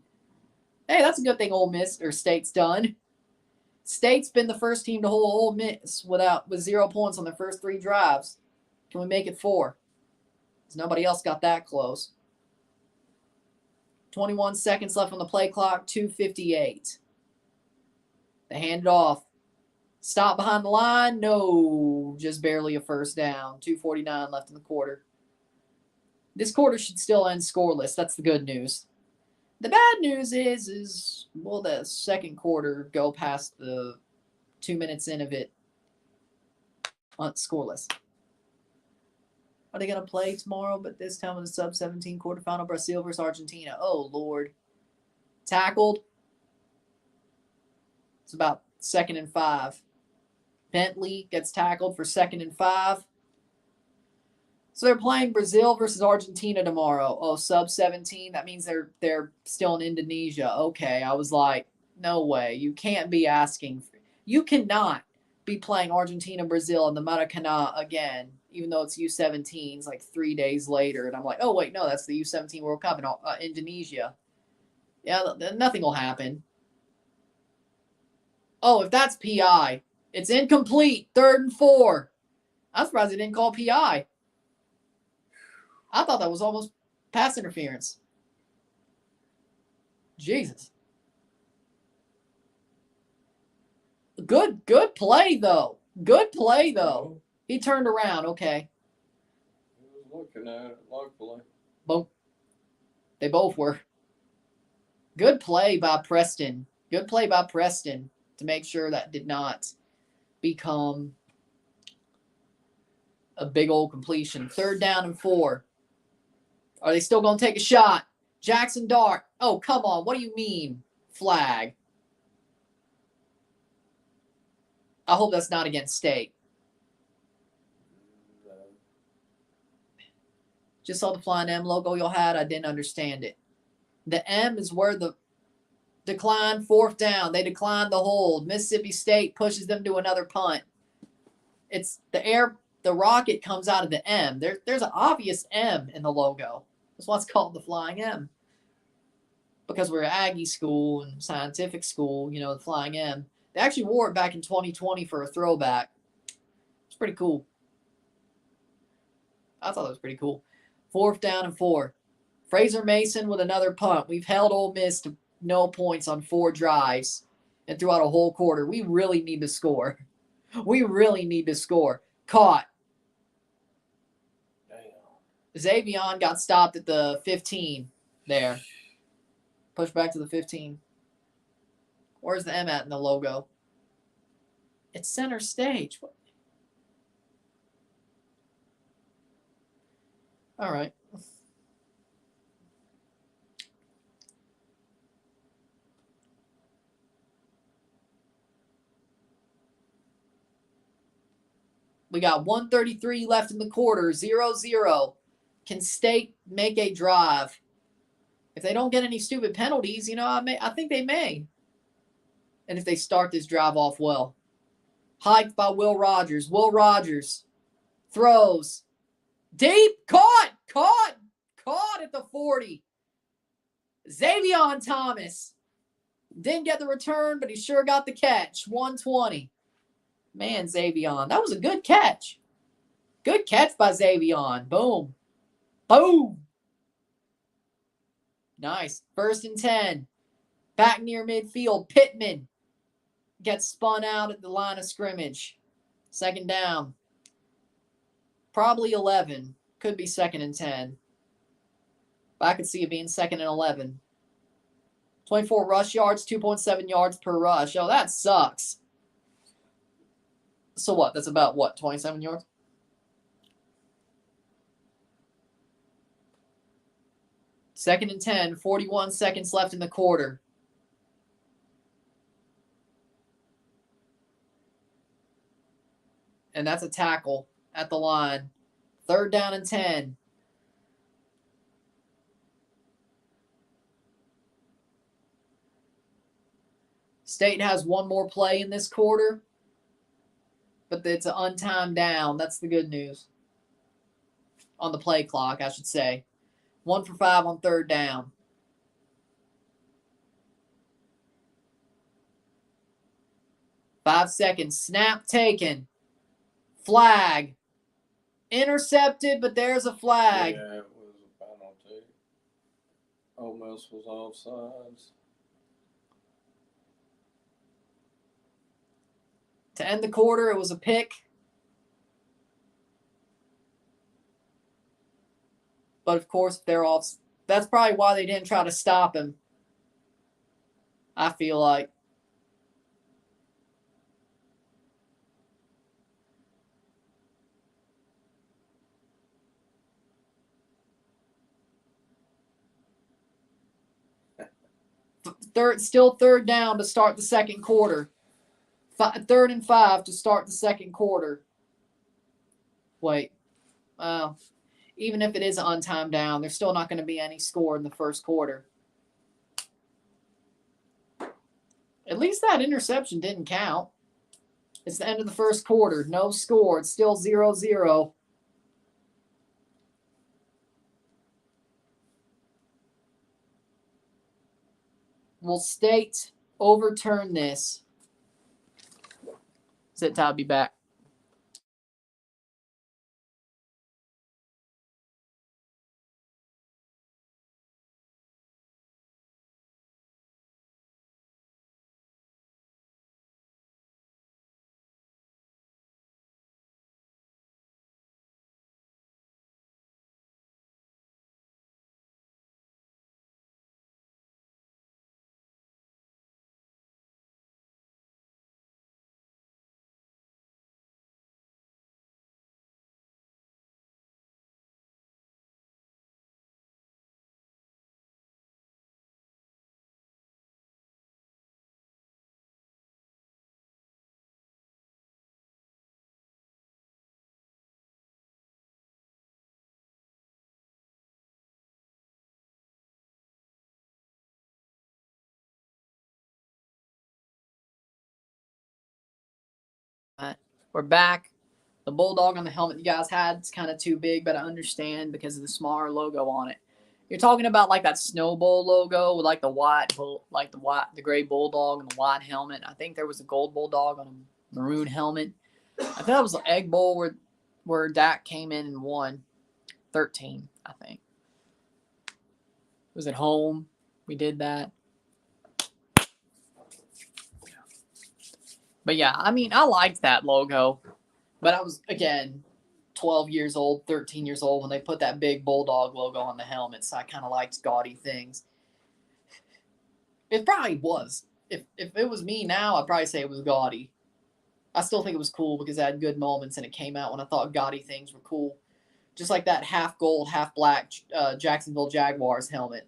Hey, that's a good thing Ole Miss or State's done. State's been the first team to hold Ole Miss with 0 points on their first 3 drives. Can we make it 4? Because nobody else got that close. 21 seconds left on the play clock, 2:58. They hand it off. Stop behind the line. No, just barely a 1st down. 2:49 left in the quarter. This quarter should still end scoreless. That's the good news. The bad news is will the second quarter go past the 2 minutes in of it scoreless? Are they going to play tomorrow, but this time in the sub-17 quarterfinal, Brazil versus Argentina? Oh, Lord. Tackled. It's about 2nd and 5. Bentley gets tackled for 2nd and 5. So they're playing Brazil versus Argentina tomorrow. Oh, sub 17. That means they're still in Indonesia. Okay, I was like, no way. You can't be asking. You cannot be playing Argentina Brazil in the Maracanã again, even though it's U17s like 3 days later. And I'm like, oh wait, no, that's the U17 World Cup in Indonesia. Yeah, nothing will happen. Oh, if that's PI, it's incomplete. 3rd and 4. I'm surprised they didn't call PI. I thought that was almost pass interference. Jesus. Good play, though. Good play, though. He turned around. Okay. He was looking at it, luckily. Boom. They both were. Good play by Preston. Good play by Preston to make sure that did not become a big old completion. 3rd down and 4. Are they still going to take a shot? Jackson Dart. Oh, come on. What do you mean? Flag. I hope that's not against State. Just saw the Flying M logo y'all had. I didn't understand it. The M is where the decline 4th down. They declined the hold. Mississippi State pushes them to another punt. It's the rocket comes out of the M. There's an obvious M in the logo. That's why it's called the Flying M. Because we're Aggie school and scientific school, you know, the Flying M. They actually wore it back in 2020 for a throwback. It's pretty cool. I thought that was pretty cool. 4th down and 4. Fraser Mason with another punt. We've held Ole Miss to no points on 4 drives and throughout a whole quarter. We really need to score. We really need to score. Caught. Xavion got stopped at the 15 there. Push back to the 15. Where's the M at in the logo? It's center stage. All right. We got 1:33 left in the quarter. 0-0. Can State make a drive? If they don't get any stupid penalties, you know, I think they may. And if they start this drive off well. Hiked by Will Rogers. Will Rogers throws. Deep. Caught at the 40. Xavion Thomas. Didn't get the return, but he sure got the catch. 120. Man, Xavion. That was a good catch. Good catch by Xavion. Boom. Boom. Nice. 1st and 10. Back near midfield. Pittman gets spun out at the line of scrimmage. 2nd down. Probably 11. Could be 2nd and 10. But I could see it being 2nd and 11. 24 rush yards, 2.7 yards per rush. Oh, that sucks. So what? That's about what? 27 yards? Second and 10, 41 seconds left in the quarter. And that's a tackle at the line. 3rd down and 10. State has one more play in this quarter, but it's an untimed down. That's the good news. On the play clock, I should say. 1 for 5 on 3rd down. Five seconds. Snap taken. Flag. Intercepted, but there's a flag. Yeah, it was a penalty. Ole Miss was offsides. To end the quarter, it was a pick. But of course, if they're off, that's probably why they didn't try to stop him. I feel like. Still 3rd down to start the 2nd quarter. 3rd and 5 to start the 2nd quarter. Wait. even if it is an untimed down, there's still not going to be any score in the first quarter. At least that interception didn't count. It's the end of the first quarter. No score. It's still 0-0. Will State overturn this? Sit tight, I'll be back. We're back. The bulldog on the helmet you guys had is kind of too big, but I understand because of the smaller logo on it. You're talking about like that Snowball logo with like the the gray bulldog and the white helmet. I think there was a gold bulldog on a maroon helmet. I think that was the Egg Bowl where Dak came in and won 13, I think. It was at home. We did that. But yeah, I mean, I liked that logo. But I was, again, 12 years old, 13 years old when they put that big bulldog logo on the helmet. So I kind of liked gaudy things. It probably was. If it was me now, I'd probably say it was gaudy. I still think it was cool because it had good moments and it came out when I thought gaudy things were cool. Just like that half gold, half black Jacksonville Jaguars helmet.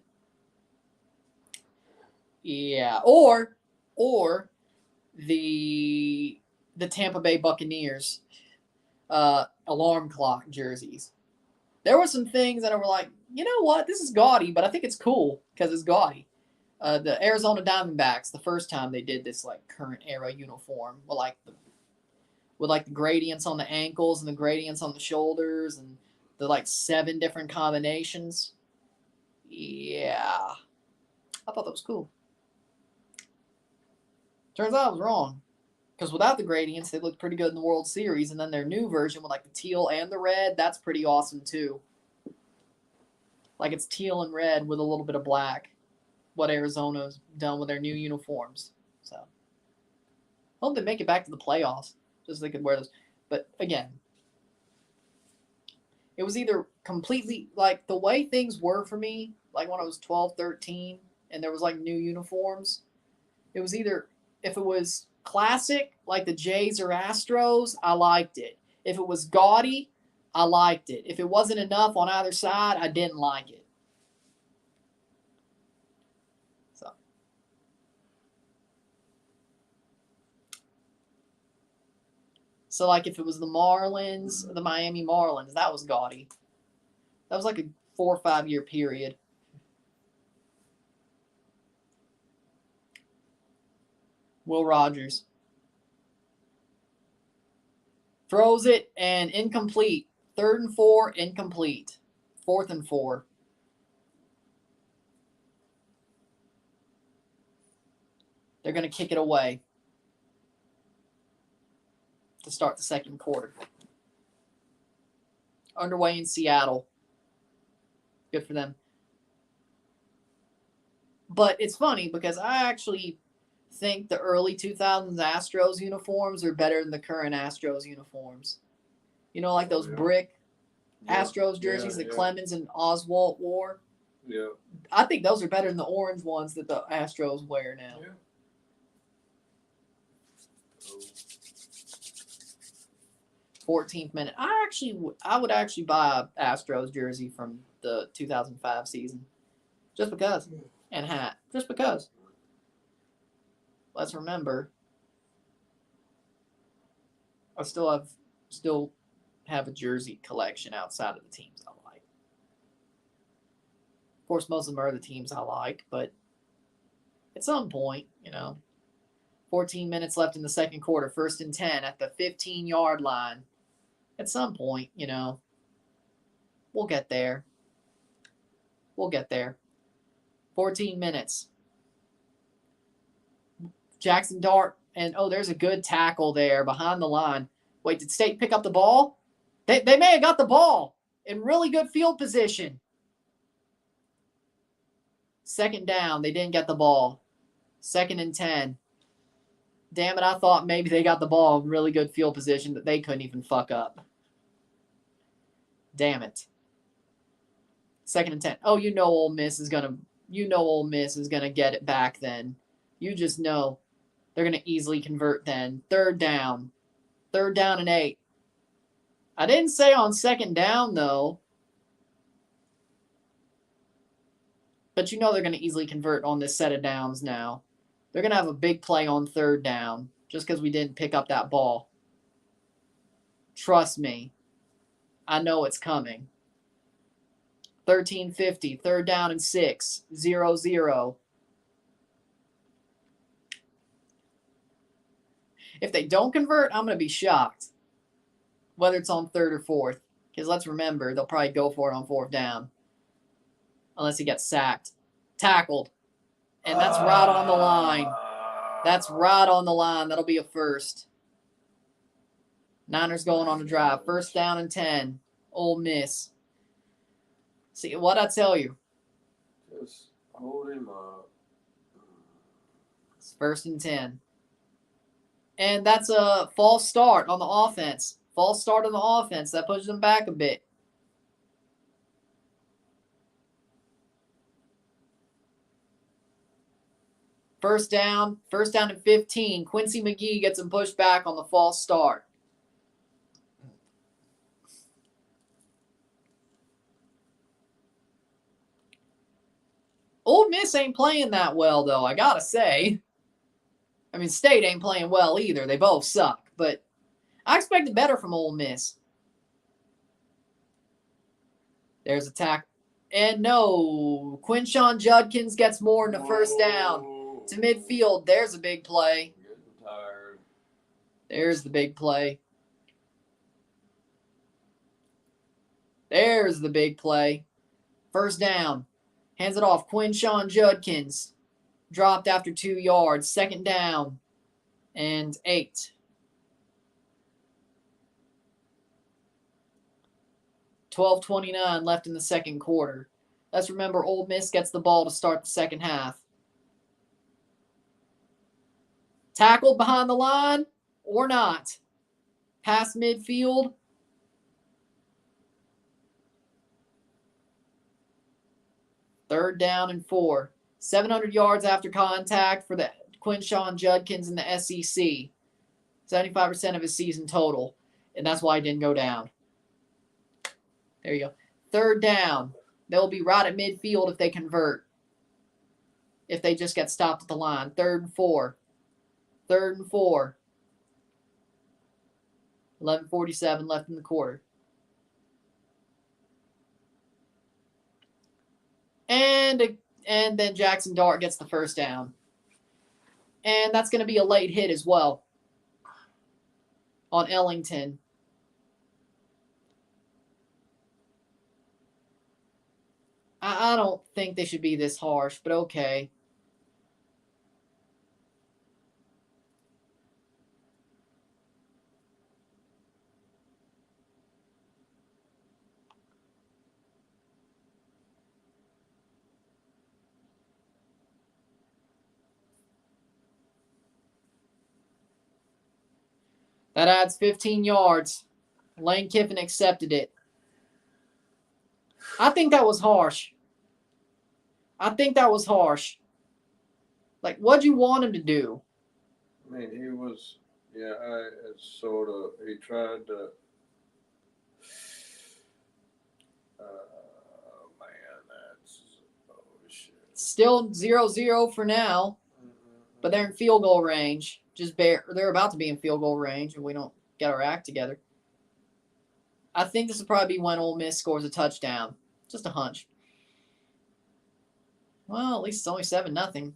Yeah. Or the Tampa Bay Buccaneers alarm clock jerseys. There were some things that I were like, you know what, this is gaudy, but I think it's cool because it's gaudy. The Arizona Diamondbacks, the first time they did this like current era uniform with like the gradients on the ankles and the gradients on the shoulders and the like 7 different combinations. Yeah, I thought that was cool. Turns out I was wrong. Because without the gradients, they looked pretty good in the World Series. And then their new version with like the teal and the red, that's pretty awesome too. Like it's teal and red with a little bit of black. What Arizona's done with their new uniforms. So, hope they make it back to the playoffs. Just so they could wear those. But again, it was either completely, like the way things were for me, like when I was 12, 13, and there was like new uniforms, it was either, if it was classic, like the Jays or Astros, I liked it. If it was gaudy, I liked it. If it wasn't enough on either side, I didn't like it. So like if it was the Marlins, the Miami Marlins, that was gaudy. That was like a 4 or 5 year period. Will Rogers throws it and incomplete. 3rd and 4, incomplete. 4th and 4. They're going to kick it away to start the second quarter. Underway in Seattle. Good for them. But it's funny because I actually think the early 2000s Astros uniforms are better than the current Astros uniforms. You know, like those brick Astros jerseys that Clemens and Oswalt wore? Yeah. I think those are better than the orange ones that the Astros wear now. Yeah. 14th minute. I would actually buy a Astros jersey from the 2005 season. Just because. And hat. Just because. Let's remember, I still have a jersey collection outside of the teams I like. course, most of them are the teams I like, but at some point, 14 minutes left in the second quarter, 1st and 10 at the 15-yard line. At some point, we'll get there. We'll get there. 14 minutes. Jackson Dart, and there's a good tackle there behind the line. Wait, did State pick up the ball? They may have got the ball in really good field position. 2nd down, they didn't get the ball. 2nd and 10. Damn it, I thought maybe they got the ball in really good field position that they couldn't even fuck up. Damn it. 2nd and 10. Oh, Ole Miss is gonna get it back then. You just know they're gonna easily convert then. 3rd down. 3rd down and 8. I didn't say on 2nd down though. But they're going to easily convert on this set of downs now. They're going to have a big play on 3rd down just because we didn't pick up that ball. Trust me. I know it's coming. 13:50, 3rd down and 6, 0-0. If they don't convert, I'm going to be shocked. Whether it's on 3rd or 4th. Because let's remember, they'll probably go for it on 4th down. Unless he gets sacked. Tackled. And that's right on the line. That's right on the line. That'll be a first. Niners going on a drive. 1st down and 10. Ole Miss. See, what'd I tell you? Just hold him up. It's 1st and 10. And that's a false start on the offense. False start on the offense. That pushes them back a bit. First down and 15. Quincy McGee gets him pushed back on the false start. Ole Miss ain't playing that well, though, I gotta say. I mean, State ain't playing well either. They both suck, but I expected better from Ole Miss. There's a tackle. And no, Quinshon Judkins gets more in the 1st down. To midfield, there's a big play. Getting tired. There's the big play. There's the big play. 1st down. Hands it off. Quinshon Judkins. Dropped after 2 yards. 2nd down and 8. 12:29 left in the second quarter. Let's remember Ole Miss gets the ball to start the second half. Tackled behind the line or not. Past midfield. Third down and 4. 700 yards after contact for the Quinshon Judkins in the SEC. 75% of his season total. And that's why he didn't go down. There you go. 3rd down. They'll be right at midfield if they convert. If they just get stopped at the line. 3rd and 4. 3rd and 4. 11:47 left in the quarter. And then Jackson Dart gets the 1st down. And that's going to be a late hit as well on Ellington. I don't think they should be this harsh, but okay. That adds 15 yards. Lane Kiffin accepted it. I think that was harsh. Like, what'd you want him to do? I mean, he was, he tried to, shit. Still 0-0 for now, but they're in field goal range. They're about to be in field goal range, and we don't get our act together. I think this will probably be when Ole Miss scores a touchdown. Just a hunch. Well, at least it's only 7-0.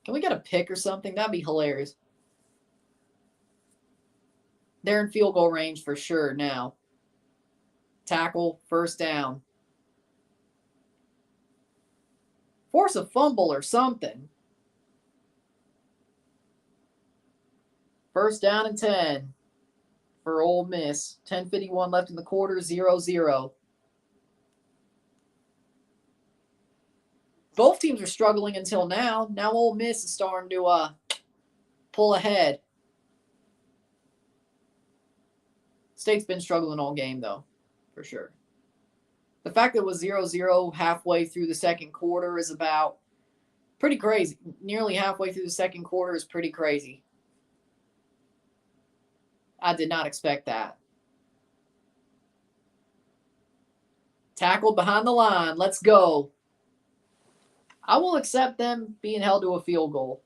Can we get a pick or something? That'd be hilarious. They're in field goal range for sure now. Tackle, first down. Force a fumble or something. First down and 10 for Ole Miss. 10:51 left in the quarter, 0-0. Both teams are struggling until now. Now Ole Miss is starting to pull ahead. State's been struggling all game, though, for sure. The fact that it was 0-0 halfway through the second quarter is about pretty crazy. Nearly halfway through the second quarter is pretty crazy. I did not expect that. Tackled behind the line. Let's go. I will accept them being held to a field goal.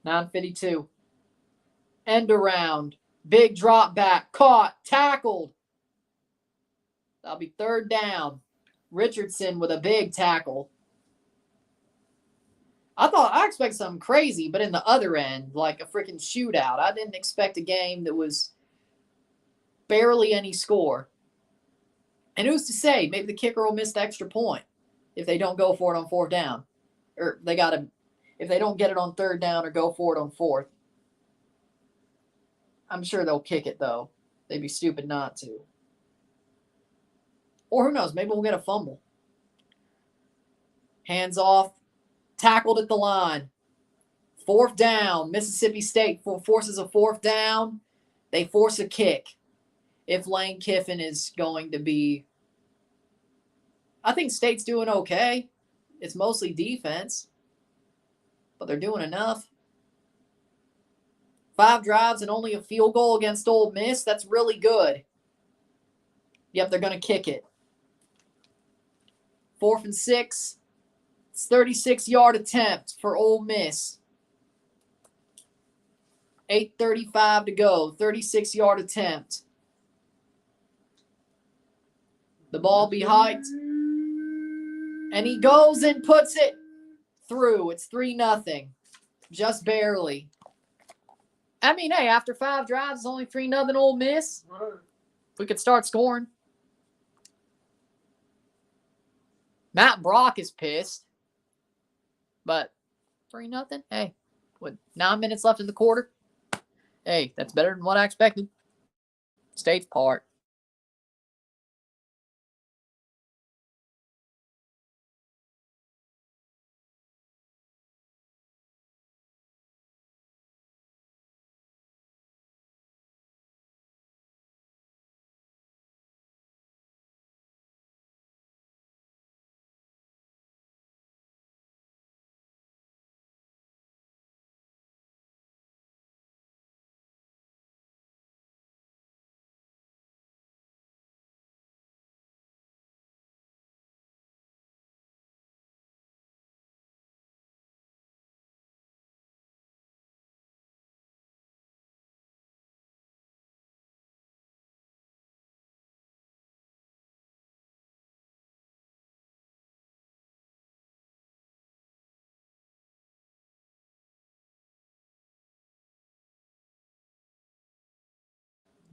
(9:52). End around. Big drop back. Caught. Tackled. That'll be third down. Richardson with a big tackle. I expected something crazy, but in the other end, like a freaking shootout. I didn't expect a game that was barely any score. And who's to say? Maybe the kicker will miss the extra point if they don't go for it on fourth down. Or if they don't get it on third down or go for it on fourth. I'm sure they'll kick it, though. They'd be stupid not to. Or who knows? Maybe we'll get a fumble. Hands off. Tackled at the line. Fourth down. Mississippi State forces a fourth down. They force a kick. If Lane Kiffin is going to be... I think State's doing okay. It's mostly defense. But they're doing enough. 5 drives and only a field goal against Ole Miss. That's really good. Yep, they're going to kick it. 4th and 6. It's 36-yard attempt for Ole Miss. 8:35 to go. 36-yard attempt. The ball be hiked. And he goes and puts it through. It's 3-0. Just barely. I mean, hey, after 5 drives, it's only 3-0 Ole Miss. We could start scoring. Matt Brock is pissed. But 3-0? Hey, with 9 minutes left in the quarter? Hey, that's better than what I expected. State's part.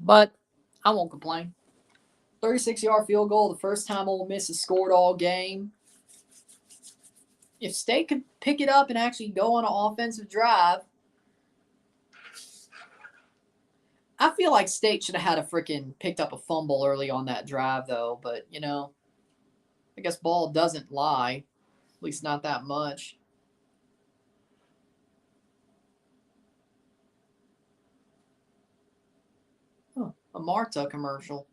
But I won't complain. 36-yard field goal, the first time Ole Miss has scored all game. If State could pick it up and actually go on an offensive drive, I feel like State should have had picked up a fumble early on that drive, though. But, I guess ball doesn't lie. At least not that much. A Marta commercial.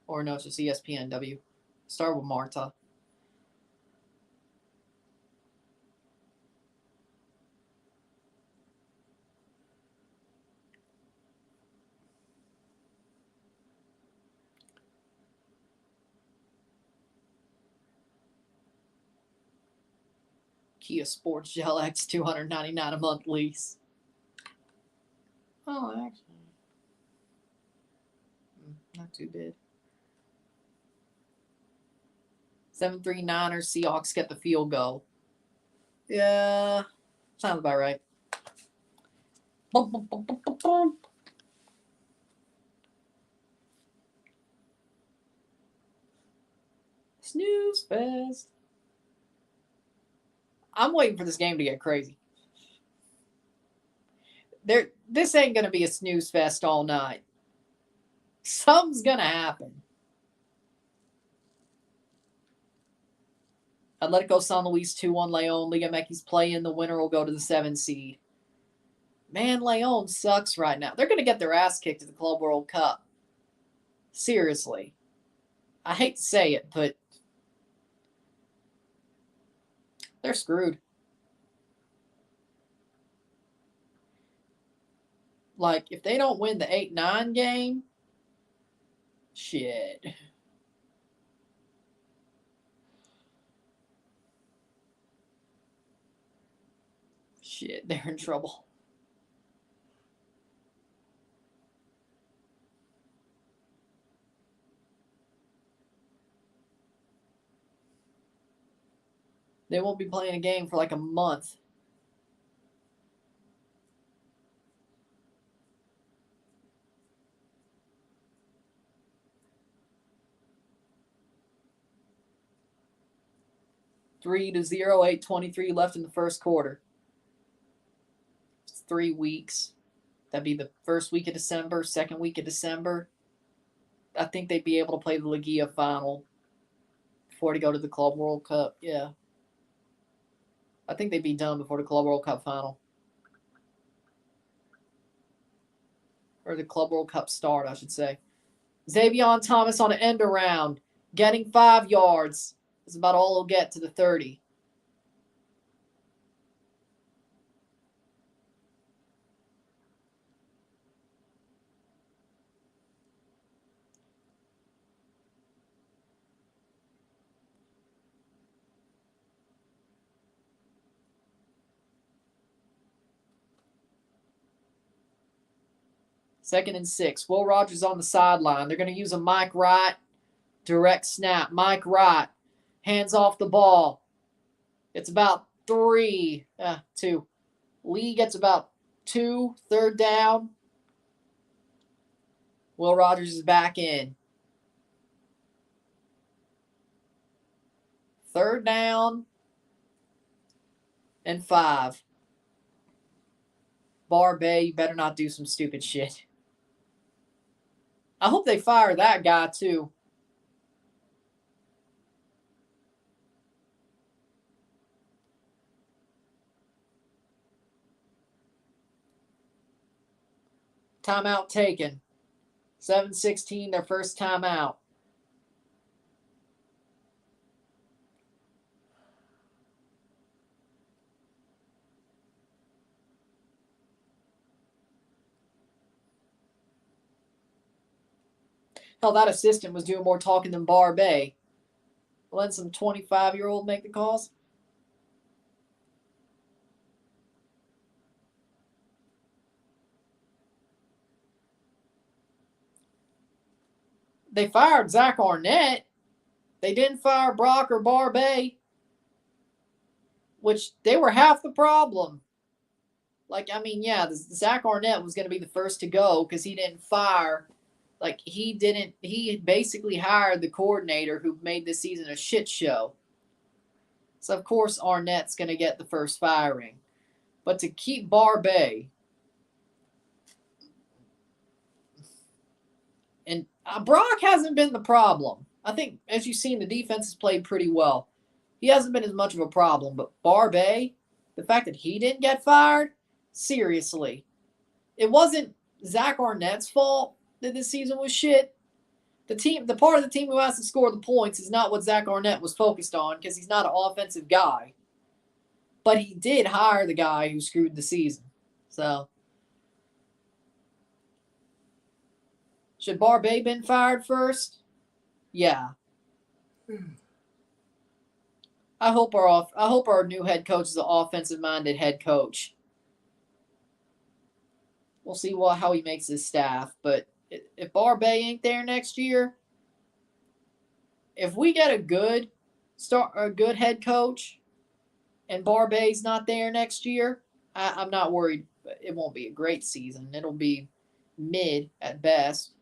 Or no, it's just ESPNW. Start with Marta. Kia Sports Gel X, $299 a month lease. Oh, actually, not too bad. 7-3 Seahawks get the field goal. Yeah, sounds about right. Boom, boom, boom, boom, boom, boom. Snooze fest. I'm waiting for this game to get crazy. This ain't going to be a snooze fest all night. Something's going to happen. Atletico San Luis 2-1 Leon. Liga MX play in. The winner will go to the 7 seed. Man, Leon sucks right now. They're going to get their ass kicked at the Club World Cup. Seriously. I hate to say it, but they're screwed. Like, if they don't win the 8-9 game, shit. Shit, they're in trouble. They won't be playing a game for like a month. Three to 0, 8:23 left in the first quarter. It's 3 weeks. That'd be the first week of December, second week of December. I think they'd be able to play the Ligia final before they go to the Club World Cup. Yeah. I think they'd be done before the Club World Cup final. Or the Club World Cup start, I should say. Xavion Thomas on an end around, getting 5 yards. That's about all he'll get to the 30. Second and 6. Will Rogers on the sideline. They're going to use a Mike Wright. Direct snap. Mike Wright. Hands off the ball. It's about 2. Lee gets about 2. Third down. Will Rogers is back in. Third down and 5. Barbay, you better not do some stupid shit. I hope they fire that guy, too. Timeout taken. 7:16, their first timeout. Hell, that assistant was doing more talking than Barbay. Let some 25-year-old make the calls. They fired Zach Arnett. They didn't fire Brock or Barbay, which they were half the problem. Like, I mean, yeah, Zach Arnett was going to be the first to go because he didn't fire. Like, he basically hired the coordinator who made this season a shit show. So, of course, Arnett's going to get the first firing. But to keep Barbay, and Brock hasn't been the problem. I think, as you've seen, the defense has played pretty well. He hasn't been as much of a problem. But Barbay, the fact that he didn't get fired, seriously. It wasn't Zach Arnett's fault that this season was shit. The part of the team who has to score the points is not what Zach Arnett was focused on because he's not an offensive guy. But he did hire the guy who screwed the season. So, should Barbay been fired first? Yeah. I hope our new head coach is an offensive-minded head coach. We'll see how he makes his staff. But if Barbay ain't there next year, if we get a good head coach, and Barbay's not there next year, I'm not worried. It won't be a great season. It'll be mid at best.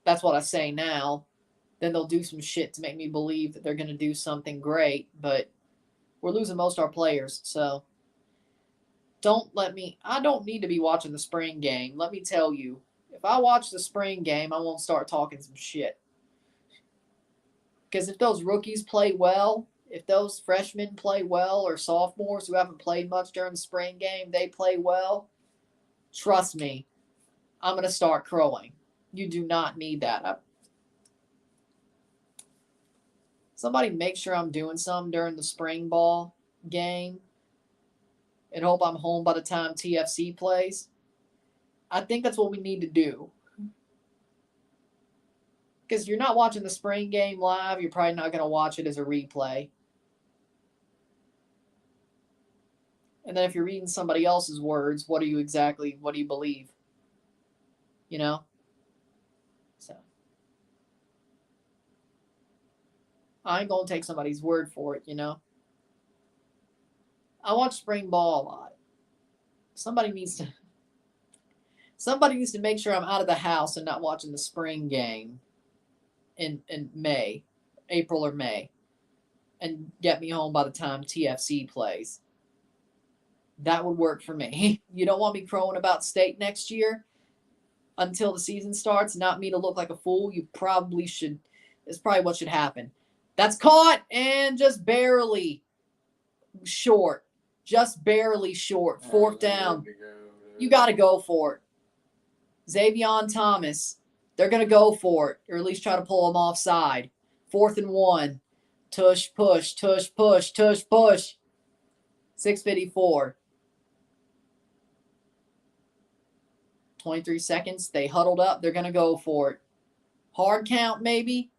That's what I say now. Then they'll do some shit to make me believe that they're going to do something great. But we're losing most of our players, so I don't need to be watching the spring game. Let me tell you, if I watch the spring game, I won't start talking some shit. Because if those rookies play well, if those freshmen play well, or sophomores who haven't played much during the spring game, they play well, trust me, I'm going to start crowing. You do not need that. Somebody make sure I'm doing something during the spring ball game and hope I'm home by the time TFC plays. I think that's what we need to do. Because you're not watching the spring game live, you're probably not going to watch it as a replay. And then if you're reading somebody else's words, what do you believe? You know? So I ain't going to take somebody's word for it, you know? I watch spring ball a lot. Somebody needs to make sure I'm out of the house and not watching the spring game in May, April or May, and get me home by the time TFC plays. That would work for me. You don't want me crowing about state next year until the season starts, not me to look like a fool. You probably should. It's probably what should happen. That's caught and just barely short. Just barely short. Fourth down. You got to go for it. Zenon Thomas, they're going to go for it, or at least try to pull him offside. 4th and 1. Tush, push, tush, push, tush, push. 6:54. 23 seconds. They huddled up. They're going to go for it. Hard count, maybe.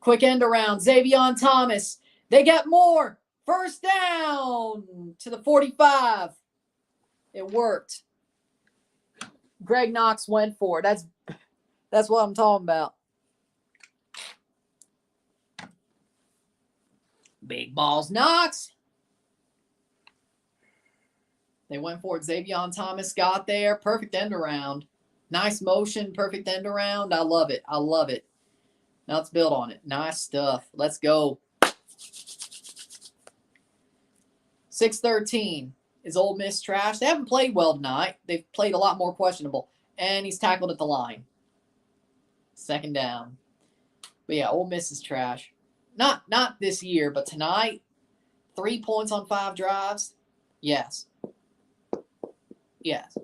Quick end around. Zenon Thomas. They get more. First down to the 45. It worked. Greg Knox went for it. That's what I'm talking about. Big balls, Knox. They went for it. Zenon Thomas got there. Perfect end around. Nice motion. Perfect end around. I love it. I love it. Now let's build on it. Nice stuff. Let's go. 6:13. Is Ole Miss trash? They haven't played well tonight. They've played a lot more questionable. And he's tackled at the line. 2nd down. But yeah, Ole Miss is trash. Not this year, but tonight, 3 points on 5 drives. Yes. Yes.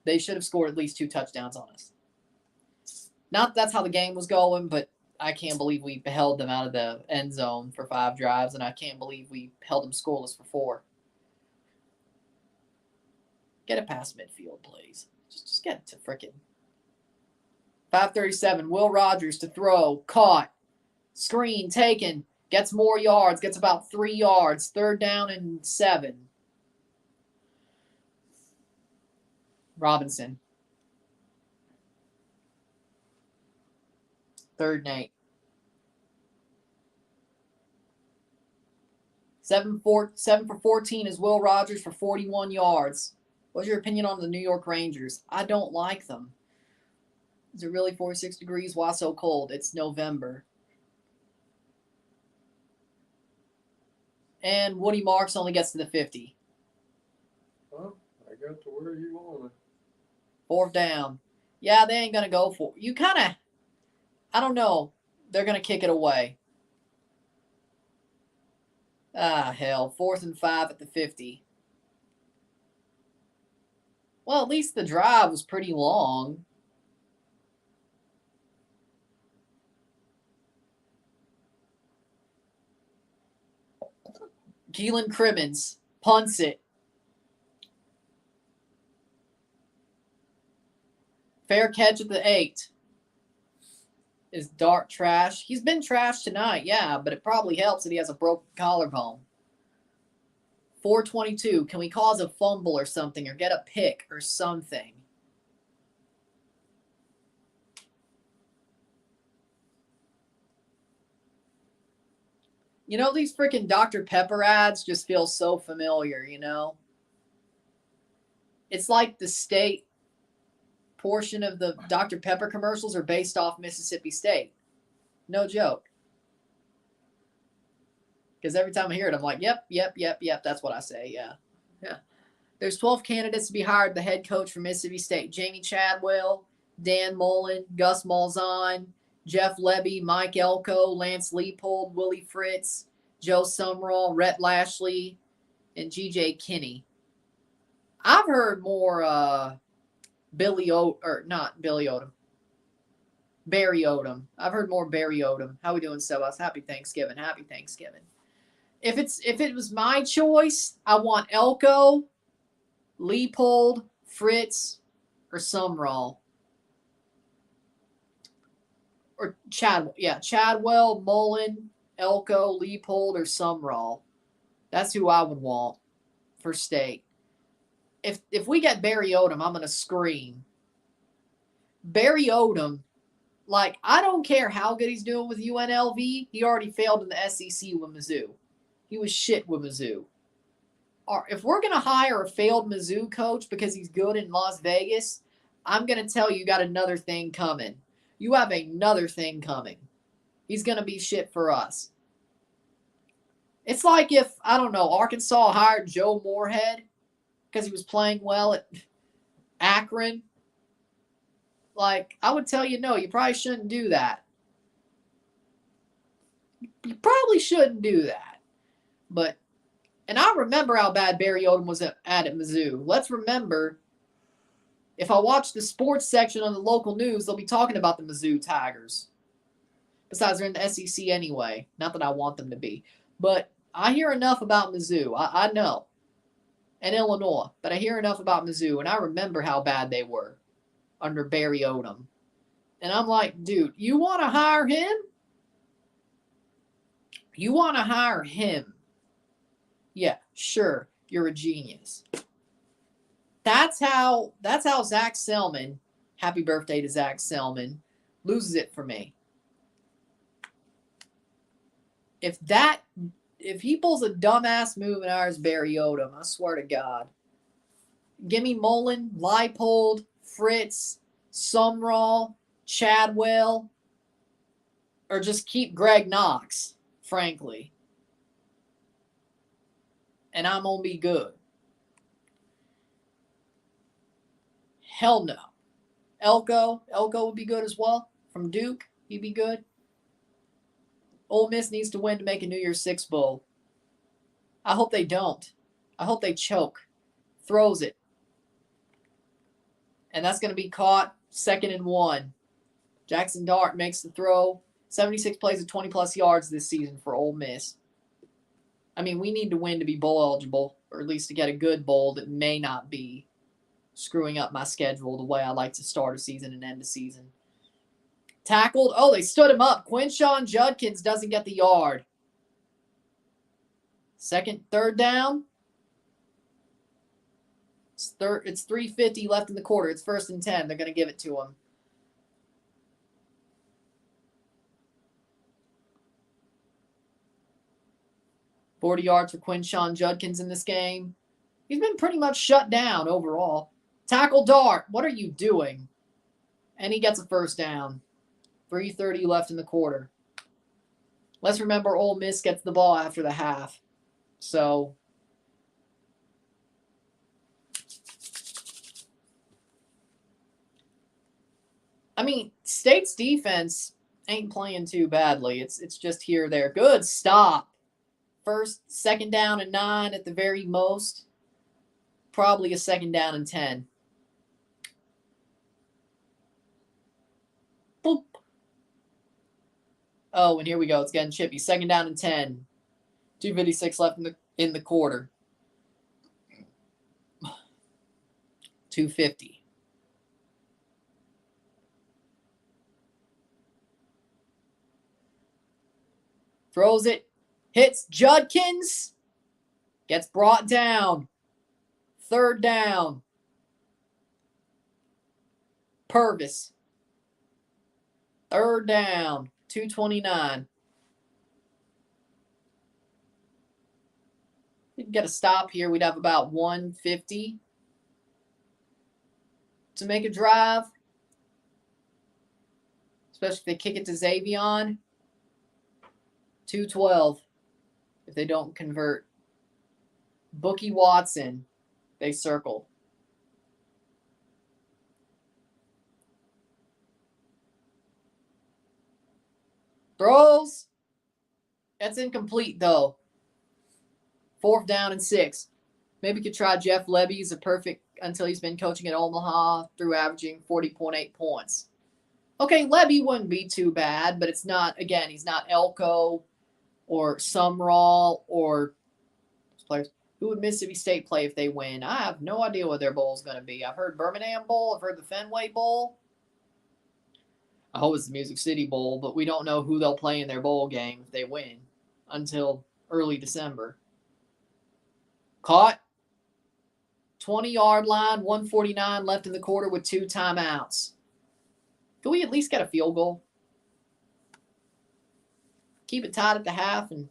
They should have scored at least 2 touchdowns on us. Not that's how the game was going, but I can't believe we held them out of the end zone for 5 drives, and I can't believe we held them scoreless for 4. Get it past midfield, please. Just get it to frickin' 5:37. Will Rogers to throw. Caught. Screen taken. Gets more yards. Gets about 3 yards. 3rd down and 7. Robinson. 3rd and 8. 7 for 14 is Will Rogers for 41 yards. What's your opinion on the New York Rangers? I don't like them. Is it really 46 degrees? Why so cold? It's November. And Woody Marks only gets to the 50. Well, I got to where you want it. 4th down. Yeah, they ain't going to go for it. You kind of, I don't know. They're going to kick it away. Ah, hell. 4th and 5 at the 50. Well, at least the drive was pretty long. Keelan Crimmins punts it. Fair catch at the 8. Is Dart trash? He's been trash tonight, yeah, but it probably helps that he has a broken collarbone. 422. Can we cause a fumble or something or get a pick or something? You know, these freaking Dr. Pepper ads just feel so familiar, you know? It's like the state portion of the Dr. Pepper commercials are based off Mississippi State. No joke. Because every time I hear it, I'm like, yep, that's what I say, yeah. There's 12 candidates to be hired, the head coach for Mississippi State. Jamie Chadwell, Dan Mullen, Gus Malzahn, Jeff Lebby, Mike Elko, Lance Leopold, Willie Fritz, Joe Sumrall, Rhett Lashley, and G.J. Kinney. I've heard more Barry Odom. I've heard more Barry Odom. How we doing, Sebas? Happy Thanksgiving. Happy Thanksgiving. If it was my choice, I want Elko, Leopold, Fritz, or Sumrall. Or Chadwell. Yeah, Chadwell, Mullen, Elko, Leopold, or Sumrall. That's who I would want for state. If we get Barry Odom, I'm going to scream. Barry Odom, like, I don't care how good he's doing with UNLV. He already failed in the SEC with Mizzou. He was shit with Mizzou. If we're going to hire a failed Mizzou coach because he's good in Las Vegas, I'm going to tell you, you got another thing coming. You have another thing coming. He's going to be shit for us. It's like if, I don't know, Arkansas hired Joe Moorhead because he was playing well at Akron. Like, I would tell you, no, you probably shouldn't do that. You probably shouldn't do that. But, and I remember how bad Barry Odom was at Mizzou. Let's remember, if I watch the sports section on the local news, they'll be talking about the Mizzou Tigers. Besides, they're in the SEC anyway. Not that I want them to be. But I hear enough about Mizzou. I know. And Illinois. But I hear enough about Mizzou. And I remember how bad they were under Barry Odom. And I'm like, dude, you want to hire him? You want to hire him? Yeah, sure. You're a genius. That's how Zach Selman, happy birthday to Zach Selman, loses it for me. If he pulls a dumbass move and hires Barry Odom, I swear to God. Give me Mullen, Leipold, Fritz, Sumrall, Chadwell, or just keep Greg Knox, frankly. And I'm going to be good. Hell no. Elko would be good as well. From Duke, he'd be good. Ole Miss needs to win to make a New Year's Six bowl. I hope they don't. I hope they choke. Throws it. And that's going to be caught 2nd and 1. Jackson Dart makes the throw. 76 plays of 20-plus yards this season for Ole Miss. I mean, we need to win to be bowl eligible, or at least to get a good bowl that may not be screwing up my schedule the way I like to start a season and end a season. Tackled. Oh, they stood him up. Quinshawn Judkins doesn't get the yard. Third down. It's 3:50 left in the quarter. It's 1st and 10. They're going to give it to him. $40 yards for Quinshawn Judkins in this game. He's been pretty much shut down overall. Tackle Dart. What are you doing? And he gets a 1st down. 3:30 left in the quarter. Let's remember Ole Miss gets the ball after the half. So, I mean, State's defense ain't playing too badly. It's just here or there. Good stop. 2nd down and 9 at the very most. Probably a 2nd down and 10. Boop. Oh, and here we go. It's getting chippy. 2nd down and 10. 2:56 left in the quarter. 2:50. Throws it. Hits Judkins. Gets brought down. 3rd down. Purvis. 3rd down. 2:29. We can get a stop here. We'd have about 150 to make a drive. Especially if they kick it to Xavion. 2:12 if they don't convert. Bookie Watson, they circle. Throws. That's incomplete, though. 4th down and 6. Maybe could try Jeff Lebby. He's a perfect until he's been coaching at Omaha through averaging 40.8 points. Okay, Lebby wouldn't be too bad, but it's not, again, he's not Elko or Sumrall or players. Who would Mississippi State play if they win? I have no idea what their bowl is going to be. I've heard Birmingham Bowl. I've heard the Fenway Bowl. I hope it's the Music City Bowl, but we don't know who they'll play in their bowl game if they win until early December. Caught. 20-yard line, 1:49 left in the quarter with 2 timeouts. Can we at least get a field goal? Keep it tied at the half and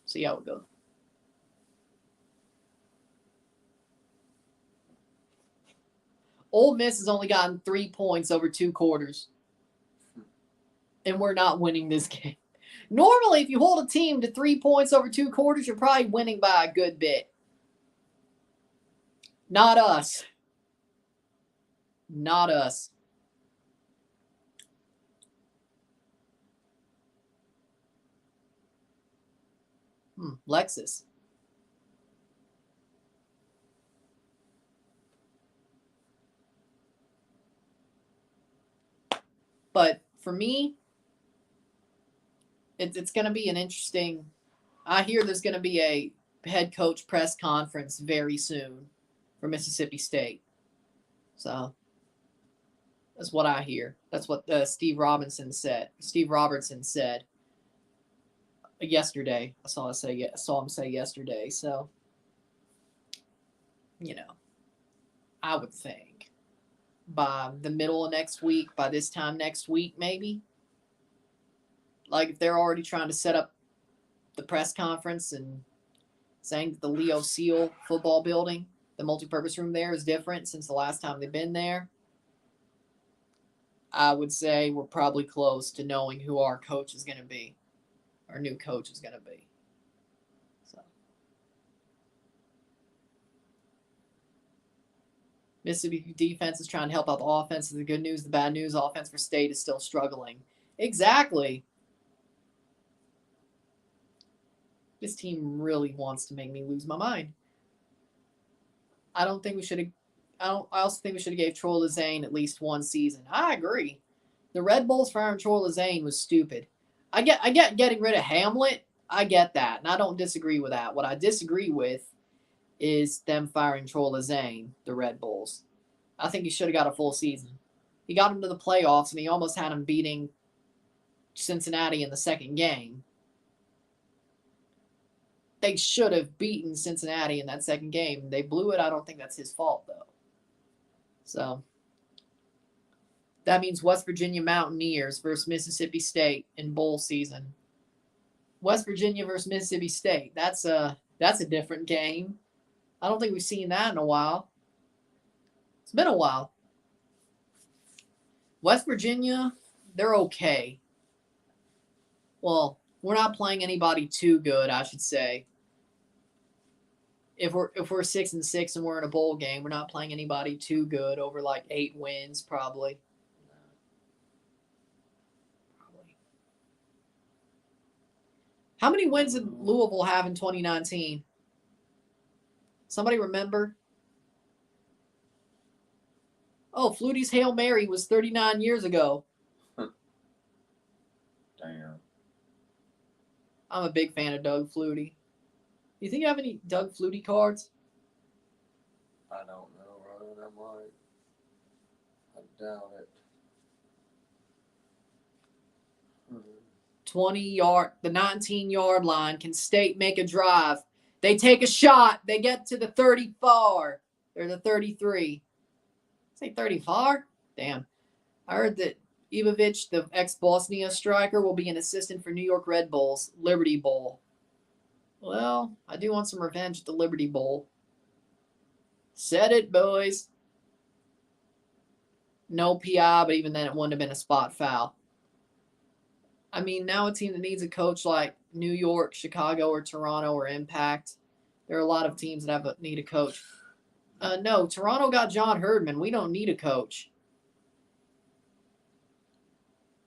see how it goes. Ole Miss has only gotten 3 points over 2 quarters. And we're not winning this game. Normally, if you hold a team to 3 points over 2 quarters, you're probably winning by a good bit. Not us. Not us. Lexus. But for me, it's going to be an interesting. I hear there's going to be a head coach press conference very soon for Mississippi State. So that's what I hear. That's what Steve Robertson said yesterday. I saw him say yesterday. So, I would think by the middle of next week, by this time next week, maybe. Like if they're already trying to set up the press conference and saying that the Leo Seal football building, the multipurpose room there is different since the last time they've been there, I would say we're probably close to knowing who our coach is going to be. Our new coach is going to be. So, Mississippi defense is trying to help out the offense. The good news, the bad news, offense for State is still struggling. Exactly. This team really wants to make me lose my mind. I also think we should have gave Troy Lezane at least one season. I agree. The Red Bulls firing Troy Lezane was stupid. I get getting rid of Hamlet. I get that, and I don't disagree with that. What I disagree with is them firing Troy Lezane, the Red Bulls. I think he should have got a full season. He got him to the playoffs, and he almost had him beating Cincinnati in the second game. They should have beaten Cincinnati in that second game. They blew it. I don't think that's his fault, though. So that means West Virginia Mountaineers versus Mississippi State in bowl season. West Virginia versus Mississippi State. That's a different game. I don't think we've seen that in a while. It's been a while. West Virginia, they're okay. Well, we're not playing anybody too good, I should say. If we're 6-6 and we're in a bowl game, we're not playing anybody too good over like 8 wins, probably. How many wins did Louisville have in 2019? Somebody remember? Oh, Flutie's Hail Mary was 39 years ago. Damn. I'm a big fan of Doug Flutie. Do you think you have any Doug Flutie cards? I don't know, Ryan. I might. I doubt it. 20-yard, the 19-yard line. Can State make a drive? They take a shot. They get to the 34. Or the 33. Say 34? Damn. I heard that Ibovic, the ex-Bosnia striker, will be an assistant for New York Red Bulls Liberty Bowl. Well, I do want some revenge at the Liberty Bowl. Said it, boys. No PI, but even then it wouldn't have been a spot foul. I mean, now a team that needs a coach like New York, Chicago, or Toronto or Impact. There are a lot of teams that need a coach. No, Toronto got John Herdman. We don't need a coach.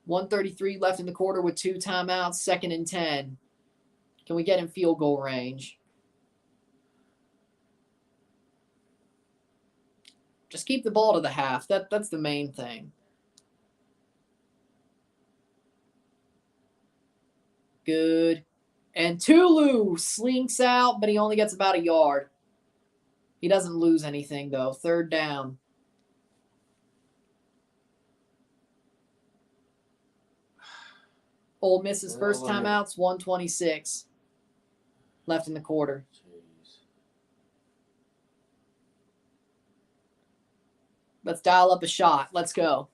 1:33 left in the quarter with 2 timeouts, 2nd and 10. Can we get in field goal range? Just keep the ball to the half. That's the main thing. Good. And Tulu slinks out, but he only gets about a yard. He doesn't lose anything, though. 3rd down. Ole Miss's first timeouts, 1:26 left in the quarter. Jeez. Let's dial up a shot. Let's go.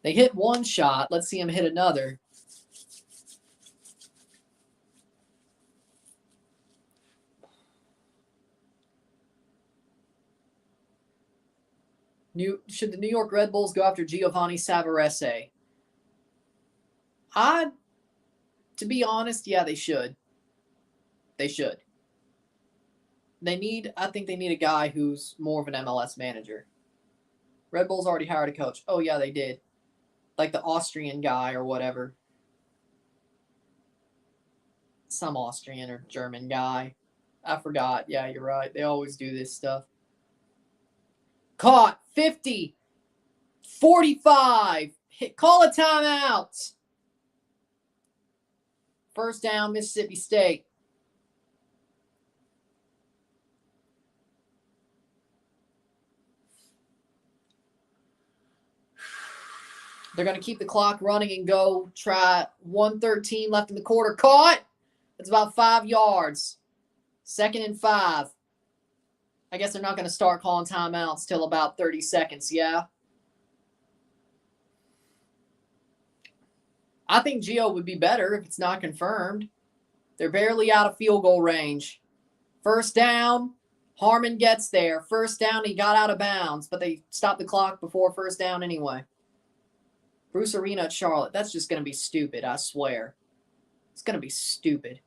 They hit one shot. Let's see them hit another. Should the New York Red Bulls go after Giovanni Savarese? To be honest, yeah, they should. They should. I think they need a guy who's more of an MLS manager. Red Bulls already hired a coach. Oh, yeah, they did. Like the Austrian guy or whatever. Some Austrian or German guy. I forgot. Yeah, you're right. They always do this stuff. Caught. 50. 45. Call a timeout. 1st down, Mississippi State. They're going to keep the clock running and go try 1:13 left in the quarter. Caught. It's about 5 yards. 2nd and 5. I guess they're not going to start calling timeouts till about 30 seconds, yeah? I think Gio would be better if it's not confirmed. They're barely out of field goal range. 1st down. Harmon gets there. 1st down, he got out of bounds, but they stopped the clock before 1st down anyway. Bruce Arena at Charlotte. That's just going to be stupid, I swear. It's going to be stupid.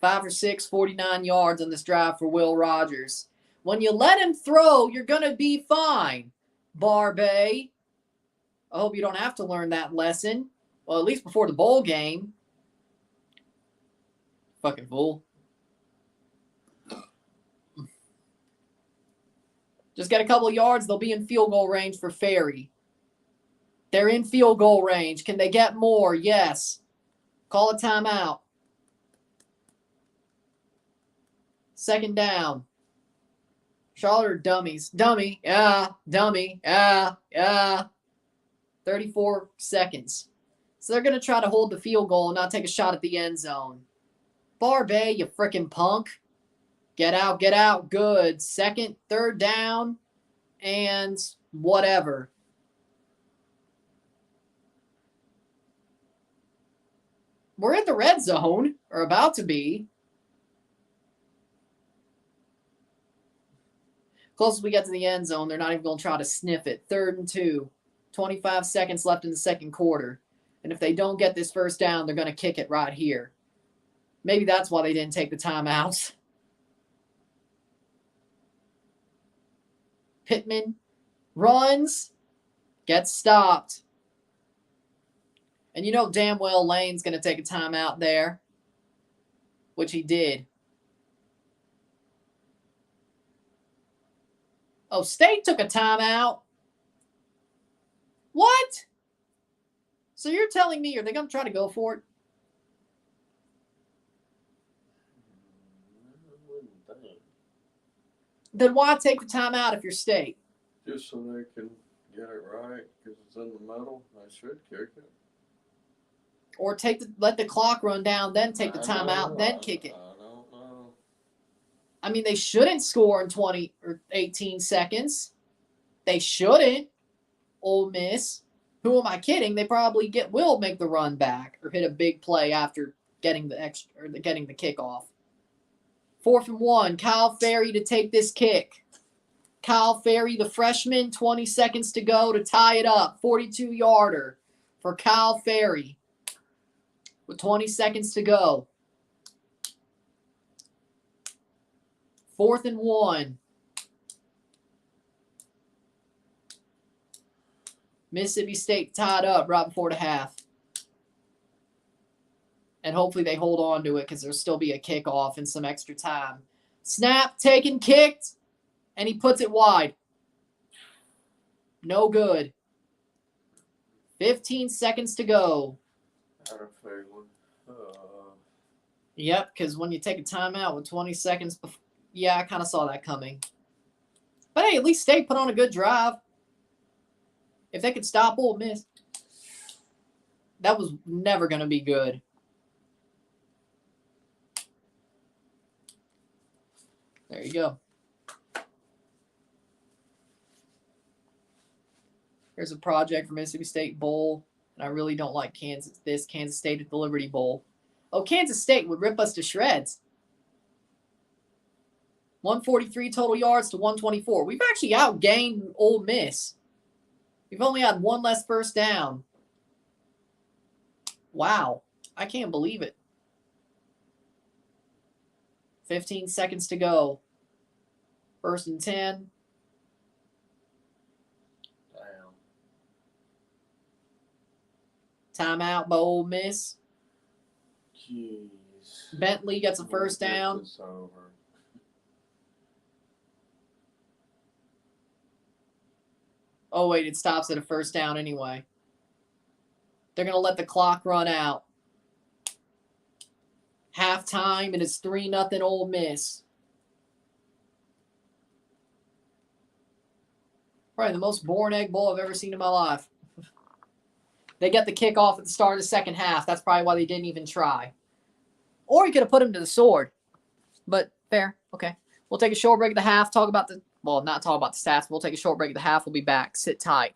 5 or 6, 49 yards on this drive for Will Rogers. When you let him throw, you're going to be fine, Barbet. I hope you don't have to learn that lesson. Well, at least before the bowl game. Fucking fool. Just get a couple of yards, they'll be in field goal range for Ferry. They're in field goal range. Can they get more? Yes. Call a timeout. 2nd down. Charlotte are dummies. Dummy. Yeah. Dummy. Yeah. Yeah. 34 seconds. So they're going to try to hold the field goal and not take a shot at the end zone. Barbet, you frickin' punk. Get out, get out. Good. 2nd, 3rd down, and whatever. We're in the red zone, or about to be. Close as we get to the end zone, they're not even going to try to sniff it. 3rd and 2. 25 seconds left in the 2nd quarter. And if they don't get this 1st down, they're going to kick it right here. Maybe that's why they didn't take the timeouts. Pittman runs, gets stopped. And you know damn well Lane's going to take a timeout there, which he did. Oh, State took a timeout. What? So you're telling me, are they going to try to go for it? Then why take the timeout if you're state? Just so they can get it right, because it's in the middle. They should kick it. Or let the clock run down, then take the timeout, then kick it. I don't know. I mean, they shouldn't score in 20 or 18 seconds. They shouldn't. Ole Miss. Who am I kidding? They probably will make the run back or hit a big play after getting the kickoff. 4th and 1. Kyle Ferry to take this kick. Kyle Ferry, the freshman, 20 seconds to go to tie it up. 42-yarder for Kyle Ferry with 20 seconds to go. 4th and 1. Mississippi State tied up right before the half. And hopefully they hold on to it because there'll still be a kickoff and some extra time. Snap, taken, kicked, and he puts it wide. No good. 15 seconds to go. Yep, because when you take a timeout with 20 seconds before, yeah, I kind of saw that coming. But hey, at least State put on a good drive. If they could stop Ole Miss, that was never going to be good. There you go. Here's a project for Mississippi State Bowl, and I really don't like Kansas State at the Liberty Bowl. Oh, Kansas State would rip us to shreds. 143 total yards to 124. We've actually outgained Ole Miss. We've only had one less first down. Wow. I can't believe it. 15 seconds to go. 1st and 10. Damn. Timeout by Ole Miss. Jeez. Bentley gets a first down. Oh, wait, it stops at a first down anyway. They're going to let the clock run out. Halftime, and it's 3-0 Ole Miss. Probably the most boring Egg Bowl I've ever seen in my life. They get the kickoff at the start of the second half. That's probably why they didn't even try. Or you could have put him to the sword. But fair. Okay. We'll take a short break at the half. Not talk about the stats. We'll take a short break at the half. We'll be back. Sit tight.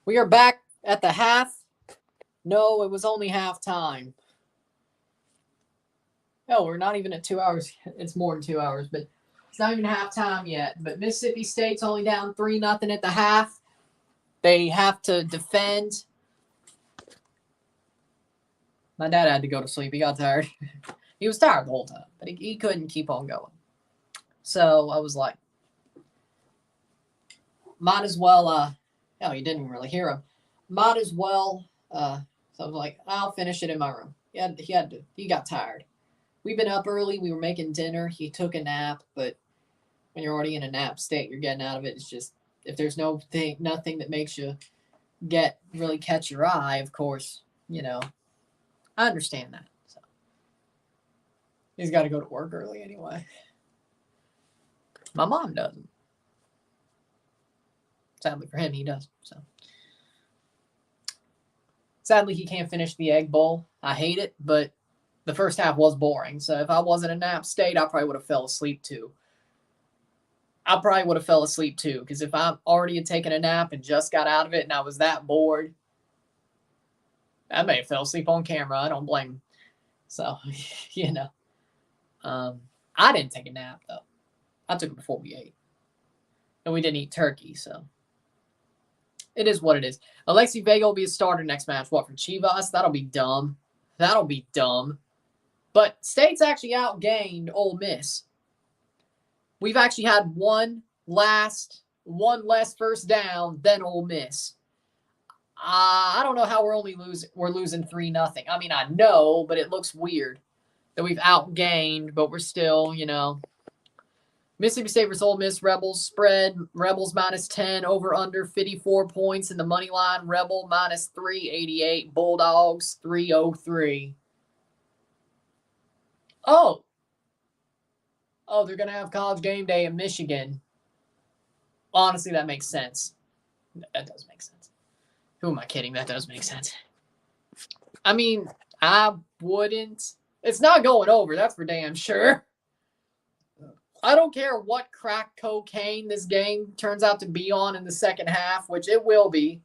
We are back at the half. No, it was only halftime. Oh, we're not even at 2 hours. It's more than 2 hours, but it's not even halftime yet. But Mississippi State's only down 3-0 at the half. They have to defend. My dad had to go to sleep. He got tired. He was tired the whole time, but he couldn't keep on going. So I was like, might as well, you didn't really hear him. Might as well, so I was like, I'll finish it in my room. He got tired. We've been up early. We were making dinner. He took a nap, but when you're already in a nap state, you're getting out of it. It's just, if there's nothing that makes you really catch your eye, of course, I understand that. So he's got to go to work early anyway. My mom doesn't. Sadly for him, he does. So sadly, he can't finish the Egg Bowl. I hate it, but the first half was boring. So if I wasn't in nap state, I probably would have fell asleep too. Because if I already had taken a nap and just got out of it and I was that bored, I may have fell asleep on camera. I don't blame him. So, I didn't take a nap, though. I took it before we ate. And we didn't eat turkey, so. It is what it is. Alexi Vega will be a starter next match. What, for Chivas? That'll be dumb. But State's actually outgained Ole Miss. We've actually had one less first down than Ole Miss. I don't know how we're losing 3-0. I mean, I know, but it looks weird that we've outgained, but we're still, Mississippi State versus Ole Miss, Rebels spread. Rebels -10, over under 54 points in the money line. Rebel -388. Bulldogs 303. Oh, they're going to have college game day in Michigan. Honestly, that makes sense. That does make sense. Who am I kidding? That does make sense. I mean, I wouldn't. It's not going over. That's for damn sure. I don't care what crack cocaine this game turns out to be on in the second half, which it will be.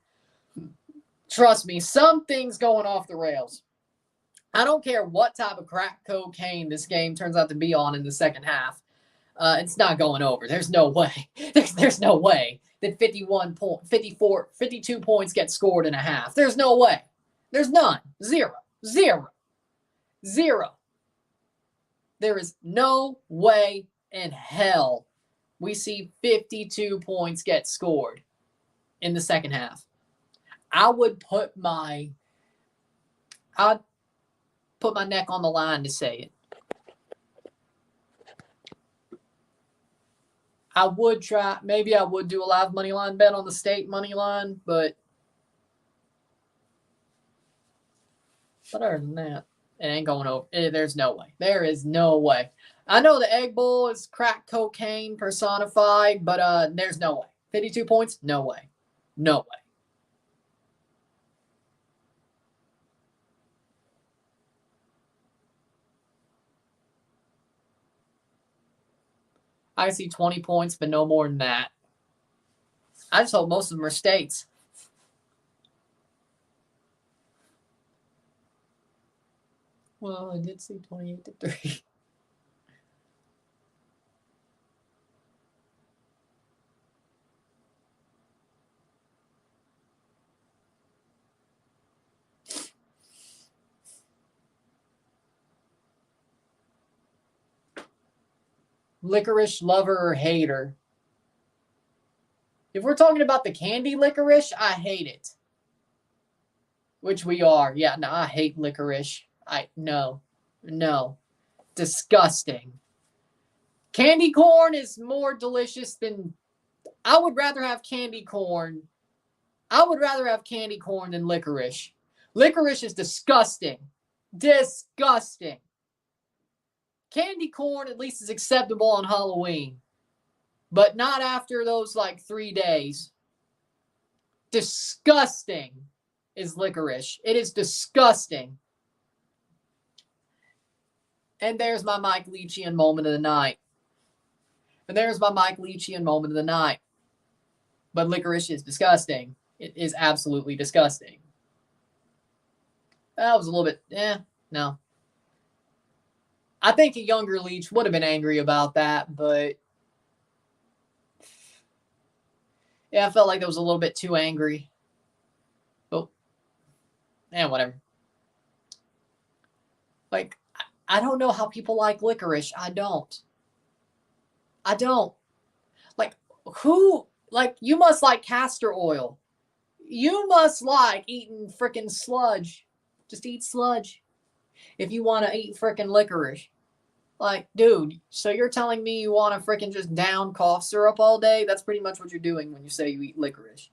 Trust me, something's going off the rails. I don't care what type of crack cocaine this game turns out to be on in the second half. It's not going over. There's no way. There's no way that 52 points get scored in a half. There's no way. There's none. Zero. There is no way in hell we see 52 points get scored in the second half. I'd put my neck on the line to say it. I would try, maybe I would do a live money line bet on the State money line, but other than that, it ain't going over. There's no way. There is no way. I know the Egg Bowl is crack cocaine personified, but there's no way. 52 points? No way. No way. I see 20 points, but no more than that. I just hope most of them are States. Well, I did see 28-3. Licorice lover or hater. If we're talking about the candy licorice, I hate it. Which we are. Yeah, no, I hate licorice. No. Disgusting. Candy corn is more delicious than... I would rather have candy corn. I would rather have candy corn than licorice. Licorice is disgusting. Disgusting. Candy corn at least is acceptable on Halloween. But not after those 3 days. Disgusting is licorice. It is disgusting. And there's my Mike Leachian moment of the night. But licorice is disgusting. It is absolutely disgusting. That was a little bit, no. I think a younger Leach would have been angry about that, but yeah, I felt like that was a little bit too angry. But, whatever. Like, I don't know how people like licorice. I don't. Like, who, like, you must like castor oil. You must like eating freaking sludge. Just eat sludge if you want to eat freaking licorice. Like, dude, so you're telling me you want to freaking just down cough syrup all day? That's pretty much what you're doing when you say you eat licorice.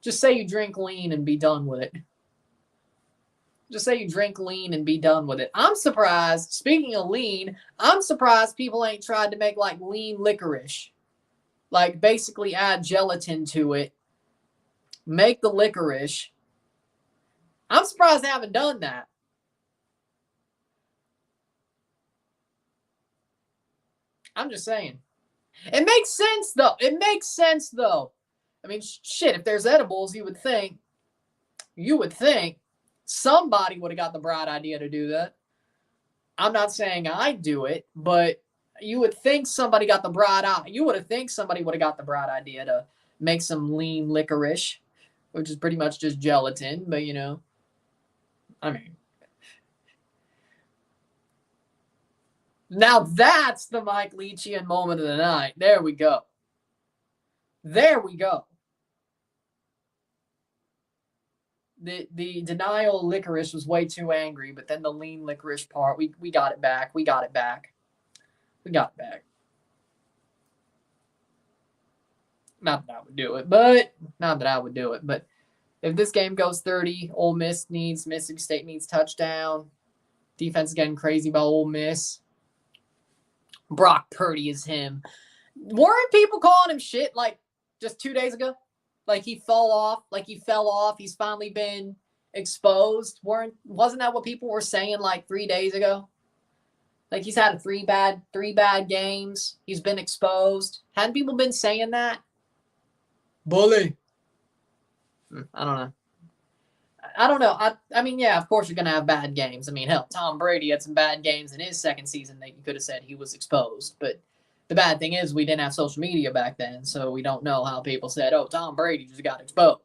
Just say you drink lean and be done with it. Just say you drink lean and be done with it. I'm surprised, speaking of lean, I'm surprised people ain't tried to make like lean licorice. Like basically add gelatin to it. Make the licorice. I'm surprised they haven't done that. I'm just saying. It makes sense, though. I mean, shit, if there's edibles, you would think somebody would have got the bright idea to do that. I'm not saying I'd do it, but you would think somebody got the bright idea. You would have think somebody would have got the bright idea to make some lean licorice, which is pretty much just gelatin, but you know, I mean, now that's the Mike Leachian moment of the night. There we go. The denial licorice was way too angry, but then the lean licorice part, we got it back. We got it back. Not that I would do it, but if this game goes 30, Ole Miss needs, Mississippi State needs touchdown. Defense is getting crazy about Ole Miss. Brock Purdy is him. Weren't people calling him shit like just 2 days ago? Like he fell off. He's finally been exposed. Wasn't that what people were saying like 3 days ago? Like he's had three bad games. He's been exposed. Hadn't people been saying that? Bully. I don't know. I mean, yeah, of course you're going to have bad games. I mean, hell, Tom Brady had some bad games in his second season that you could have said he was exposed. But the bad thing is we didn't have social media back then, so we don't know how people said, oh, Tom Brady just got exposed.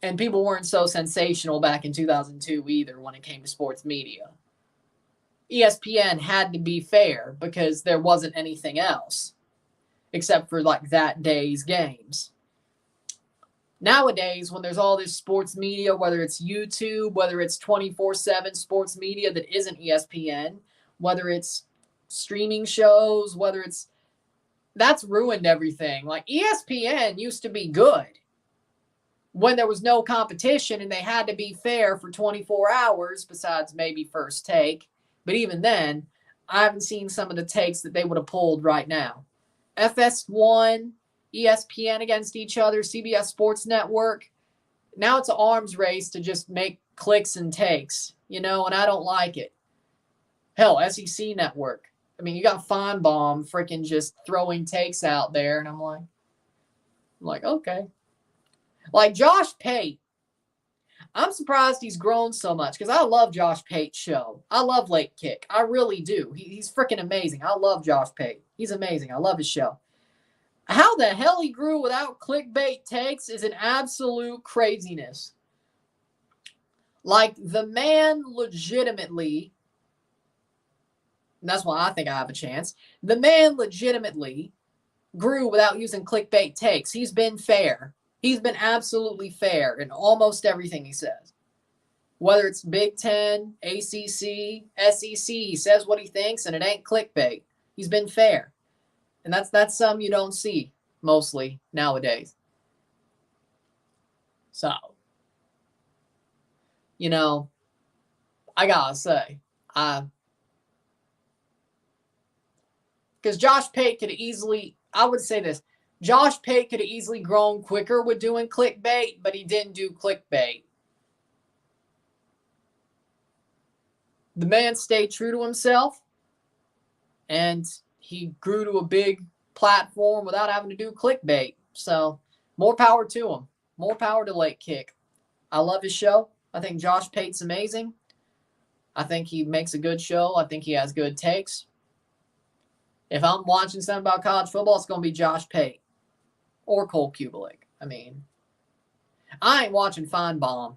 And people weren't so sensational back in 2002 either when it came to sports media. ESPN had to be fair because there wasn't anything else except for like that day's games. Nowadays, when there's all this sports media, whether it's YouTube, whether it's 24/7 sports media that isn't ESPN, whether it's streaming shows, that's ruined everything. Like ESPN used to be good when there was no competition and they had to be fair for 24 hours besides maybe First Take. But even then, I haven't seen some of the takes that they would have pulled right now. FS1, ESPN against each other, CBS Sports Network. Now it's an arms race to just make clicks and takes, and I don't like it. Hell, SEC Network. I mean, you got Feinbaum freaking just throwing takes out there, and I'm like, okay. Like Josh Pate. I'm surprised he's grown so much because I love Josh Pate's show. I love Late Kick. I really do. He's freaking amazing. I love Josh Pate. He's amazing. I love his show. How the hell he grew without clickbait takes is an absolute craziness. Like, the man legitimately, and that's why I think I have a chance, the man legitimately grew without using clickbait takes. He's been fair. He's been absolutely fair in almost everything he says. Whether it's Big Ten, ACC, SEC, he says what he thinks, and it ain't clickbait. He's been fair. And that's something you don't see mostly nowadays. So, I gotta say, because Josh Pate could easily, I would say this, Josh Pate could have easily grown quicker with doing clickbait, but he didn't do clickbait. The man stayed true to himself, and he grew to a big platform without having to do clickbait. So more power to him. More power to Late Kick. I love his show. I think Josh Pate's amazing. I think he makes a good show. I think he has good takes. If I'm watching something about college football, it's going to be Josh Pate or Cole Kubalik. I mean, I ain't watching Feinbaum.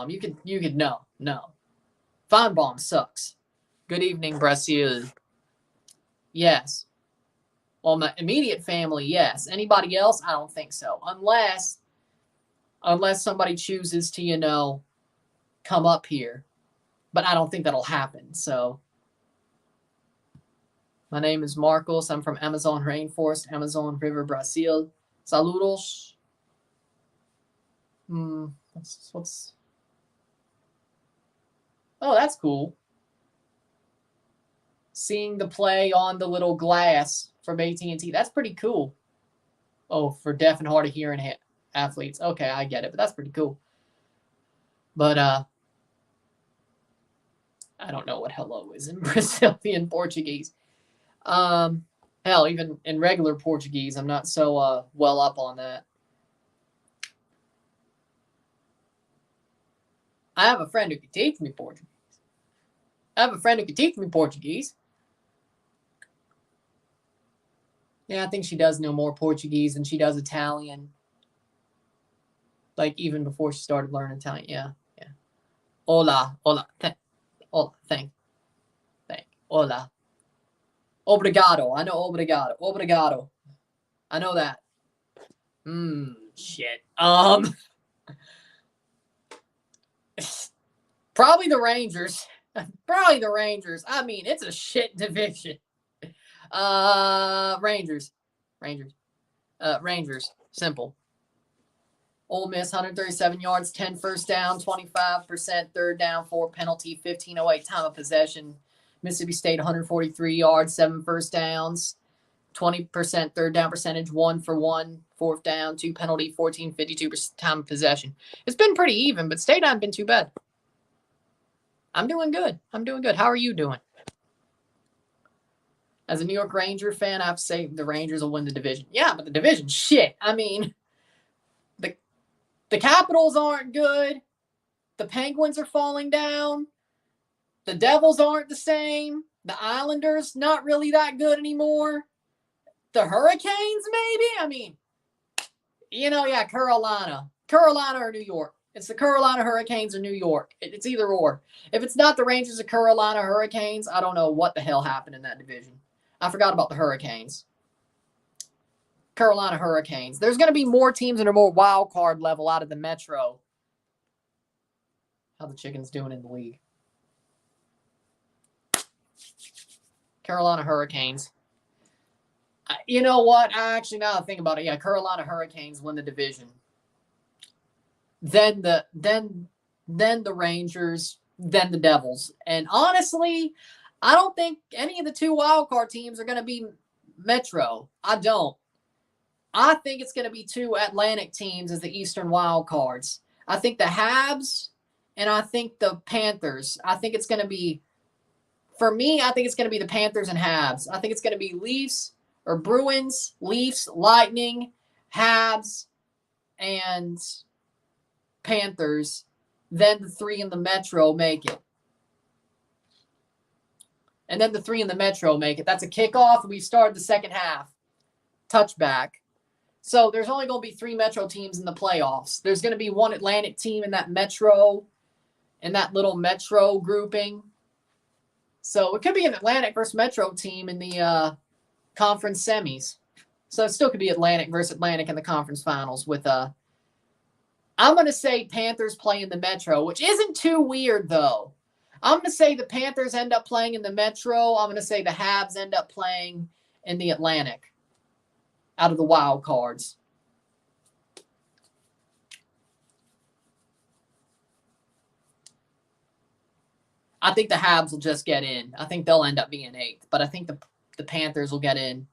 You could no. Feinbaum sucks. Good evening, Brazil. Yes. Well, my immediate family, yes. Anybody else? I don't think so. Unless somebody chooses to, come up here. But I don't think that'll happen. So, my name is Marcos. I'm from Amazon Rainforest, Amazon River, Brazil. Saludos. What's... Oh, that's cool. Seeing the play on the little glass from AT&T. That's pretty cool. Oh, for deaf and hard of hearing athletes. Okay, I get it, but that's pretty cool. But I don't know what hello is in Brazilian Portuguese. Hell, even in regular Portuguese, I'm not so well up on that. I have a friend who can teach me Portuguese. Yeah, I think she does know more Portuguese than she does Italian. Like, even before she started learning Italian. Yeah. Hola. Thank. Hola. Obrigado. I know obrigado. I know that. Shit. Probably the Rangers. I mean, it's a shit division. Rangers. Simple. Ole Miss, 137 yards, 10 first down, 25% third down, 4 penalty, 15:08 time of possession. Mississippi State, 143 yards, 7 first downs, 20% third down percentage, 1 for 1, fourth down, 2 penalty, 14:52% time of possession. It's been pretty even, but State hasn't been too bad. I'm doing good. How are you doing? As a New York Ranger fan, I have to say the Rangers will win the division. Yeah, but the division, shit. I mean, the Capitals aren't good. The Penguins are falling down. The Devils aren't the same. The Islanders, not really that good anymore. The Hurricanes, maybe? I mean, yeah, Carolina or New York. It's the Carolina Hurricanes or New York. It's either or. If it's not the Rangers or Carolina Hurricanes, I don't know what the hell happened in that division. I forgot about the Hurricanes. Carolina Hurricanes. There's going to be more teams that are more wild card level out of the Metro. How the Chickens doing in the league? Carolina Hurricanes. You know what? Now that I think about it, yeah, Carolina Hurricanes win the division. Then the Rangers, then the Devils. And honestly, I don't think any of the 2 wildcard teams are going to be Metro. I don't. I think it's going to be 2 Atlantic teams as the Eastern wildcards. I think the Habs and I think the Panthers. I think it's going to be, for me, I think it's going to be the Panthers and Habs. I think it's going to be Leafs or Bruins, Leafs, Lightning, Habs, and Panthers. Then the 3 in the Metro make it. And then the 3 in the Metro make it. That's a kickoff. We started the second half. Touchback. So there's only going to be 3 Metro teams in the playoffs. There's going to be 1 Atlantic team in that Metro, in that little Metro grouping. So it could be an Atlantic versus Metro team in the conference semis. So it still could be Atlantic versus Atlantic in the conference finals with I'm going to say Panthers play in the Metro, which isn't too weird, though. I'm going to say the Panthers end up playing in the Metro. I'm going to say the Habs end up playing in the Atlantic out of the wild cards. I think the Habs will just get in. I think they'll end up being 8th, but I think the Panthers will get in.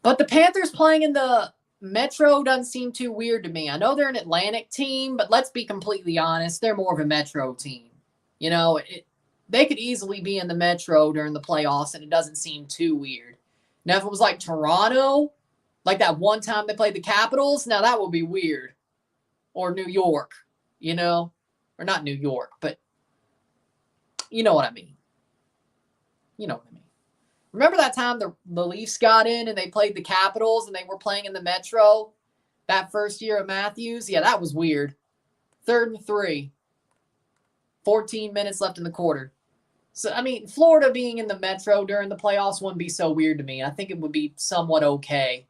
But the Panthers playing in the Metro doesn't seem too weird to me. I know they're an Atlantic team, but let's be completely honest. They're more of a Metro team. They could easily be in the Metro during the playoffs, and it doesn't seem too weird. Now, if it was like Toronto, like that one time they played the Capitals, now that would be weird. Or New York, you know? Or not New York, but you know what I mean. You know what I mean. Remember that time the Leafs got in and they played the Capitals and they were playing in the Metro that first year of Matthews? Yeah, that was weird. 3rd and 3. 14 minutes left in the quarter. So, I mean, Florida being in the Metro during the playoffs wouldn't be so weird to me. I think it would be somewhat okay.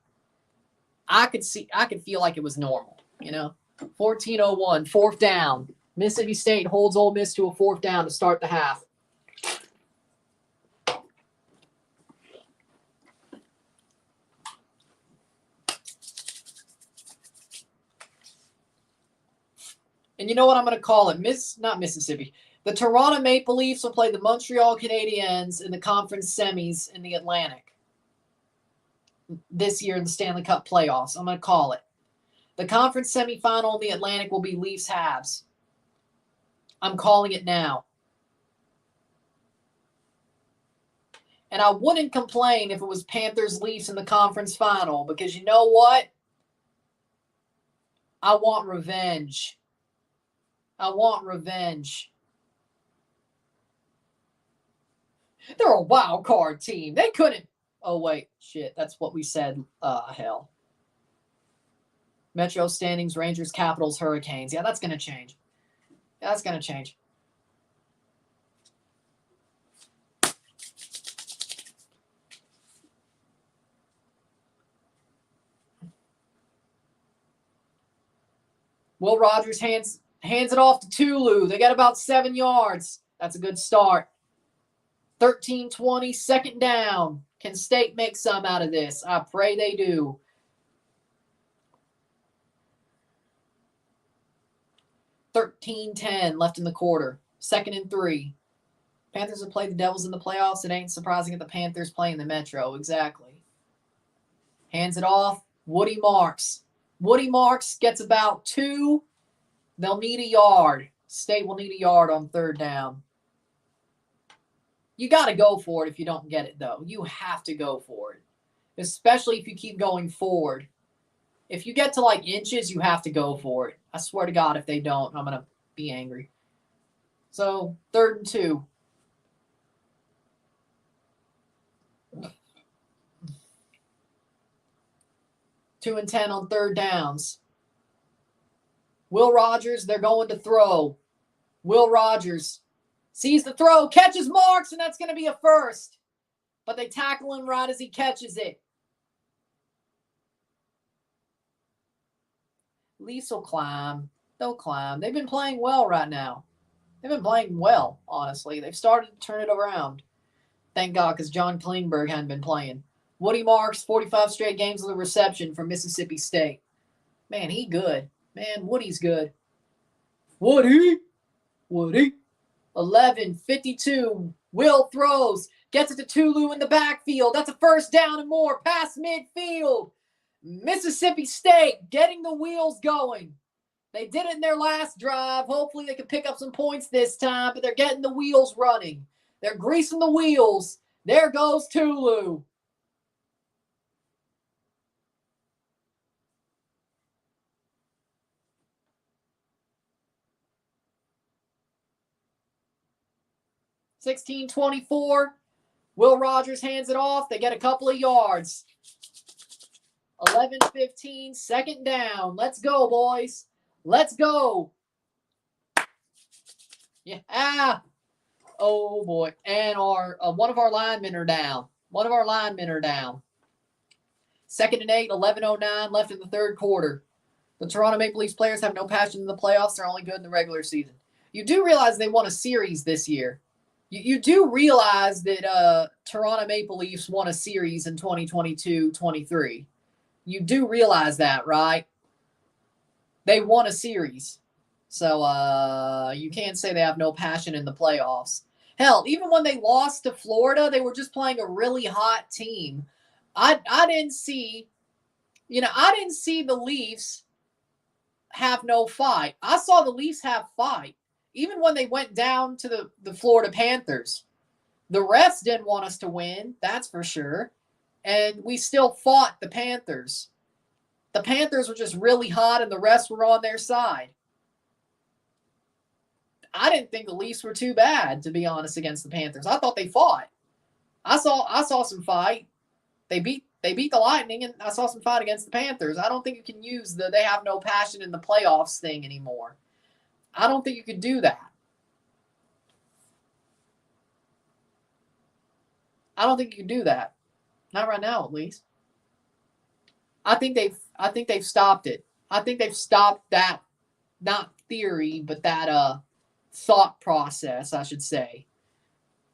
I could feel like it was normal, you know? 14:01, 4th down. Mississippi State holds Ole Miss to a 4th down to start the half. And you know what I'm going to call it? Not Mississippi. The Toronto Maple Leafs will play the Montreal Canadiens in the conference semis in the Atlantic this year in the Stanley Cup playoffs. I'm going to call it. The conference semifinal in the Atlantic will be Leafs Habs. I'm calling it now. And I wouldn't complain if it was Panthers Leafs in the conference final, because you know what? I want revenge. I want revenge. They're a wild card team. They couldn't. Oh, wait. Shit. That's what we said. Hell. Metro standings, Rangers, Capitals, Hurricanes. Yeah, that's going to change. Yeah, that's going to change. Will Rogers hands it off to Tulu. They got about 7 yards. That's a good start. 13-20, 2nd down. Can State make some out of this? I pray they do. $13-10 left in the quarter. 2nd and 3. Panthers have played the Devils in the playoffs. It ain't surprising that the Panthers play in the Metro. Exactly. Hands it off. Woody Marks. Woody Marks gets about 2. They'll need a yard. State will need a yard on 3rd down. You got to go for it if you don't get it, though. You have to go for it, especially if you keep going forward. If you get to like inches, you have to go for it. I swear to God, if they don't, I'm going to be angry. So 3rd and 2. Two and 10 on 3rd downs. Will Rogers, they're going to throw. Will Rogers sees the throw, catches Marks, and that's going to be a first. But they tackle him right as he catches it. Leafs will climb. They'll climb. They've been playing well right now. They've been playing well, honestly. They've started to turn it around. Thank God, because John Klingberg hadn't been playing. Woody Marks, 45 straight games of the reception for Mississippi State. Man, he good. Man, Woody's good. Woody. 11:52. Will throws. Gets it to Tulu in the backfield. That's a 1st down and more. Past midfield. Mississippi State getting the wheels going. They did it in their last drive. Hopefully they can pick up some points this time, but they're getting the wheels running. They're greasing the wheels. There goes Tulu. $16-24. Will Rogers hands it off. They get a couple of yards. 11:15, 2nd down. Let's go, boys. Let's go. Yeah. Oh, boy. And one of our linemen are down. 2nd and 8, 11:09 left in the 3rd quarter. The Toronto Maple Leafs players have no passion in the playoffs. They're only good in the regular season. You do realize they won a series this year. You do realize that Toronto Maple Leafs won a series in 2022-23. You do realize that, right? They won a series. So you can't say they have no passion in the playoffs. Hell, even when they lost to Florida, they were just playing a really hot team. I didn't see the Leafs have no fight. I saw the Leafs have fight. Even when they went down to the Florida Panthers. The refs didn't want us to win, that's for sure. and we still fought the Panthers. The Panthers were just really hot, and the rest were on their side. I didn't think the Leafs were too bad, to be honest, against the Panthers. I thought they fought. I saw some fight. They beat the Lightning, and I saw some fight against the Panthers. I don't think you can use the they have no passion in the playoffs thing anymore. I don't think you could do that. I don't think you can do that. Not right now, at least. I think they've stopped it. I think they've stopped that, not theory, but that thought process, I should say.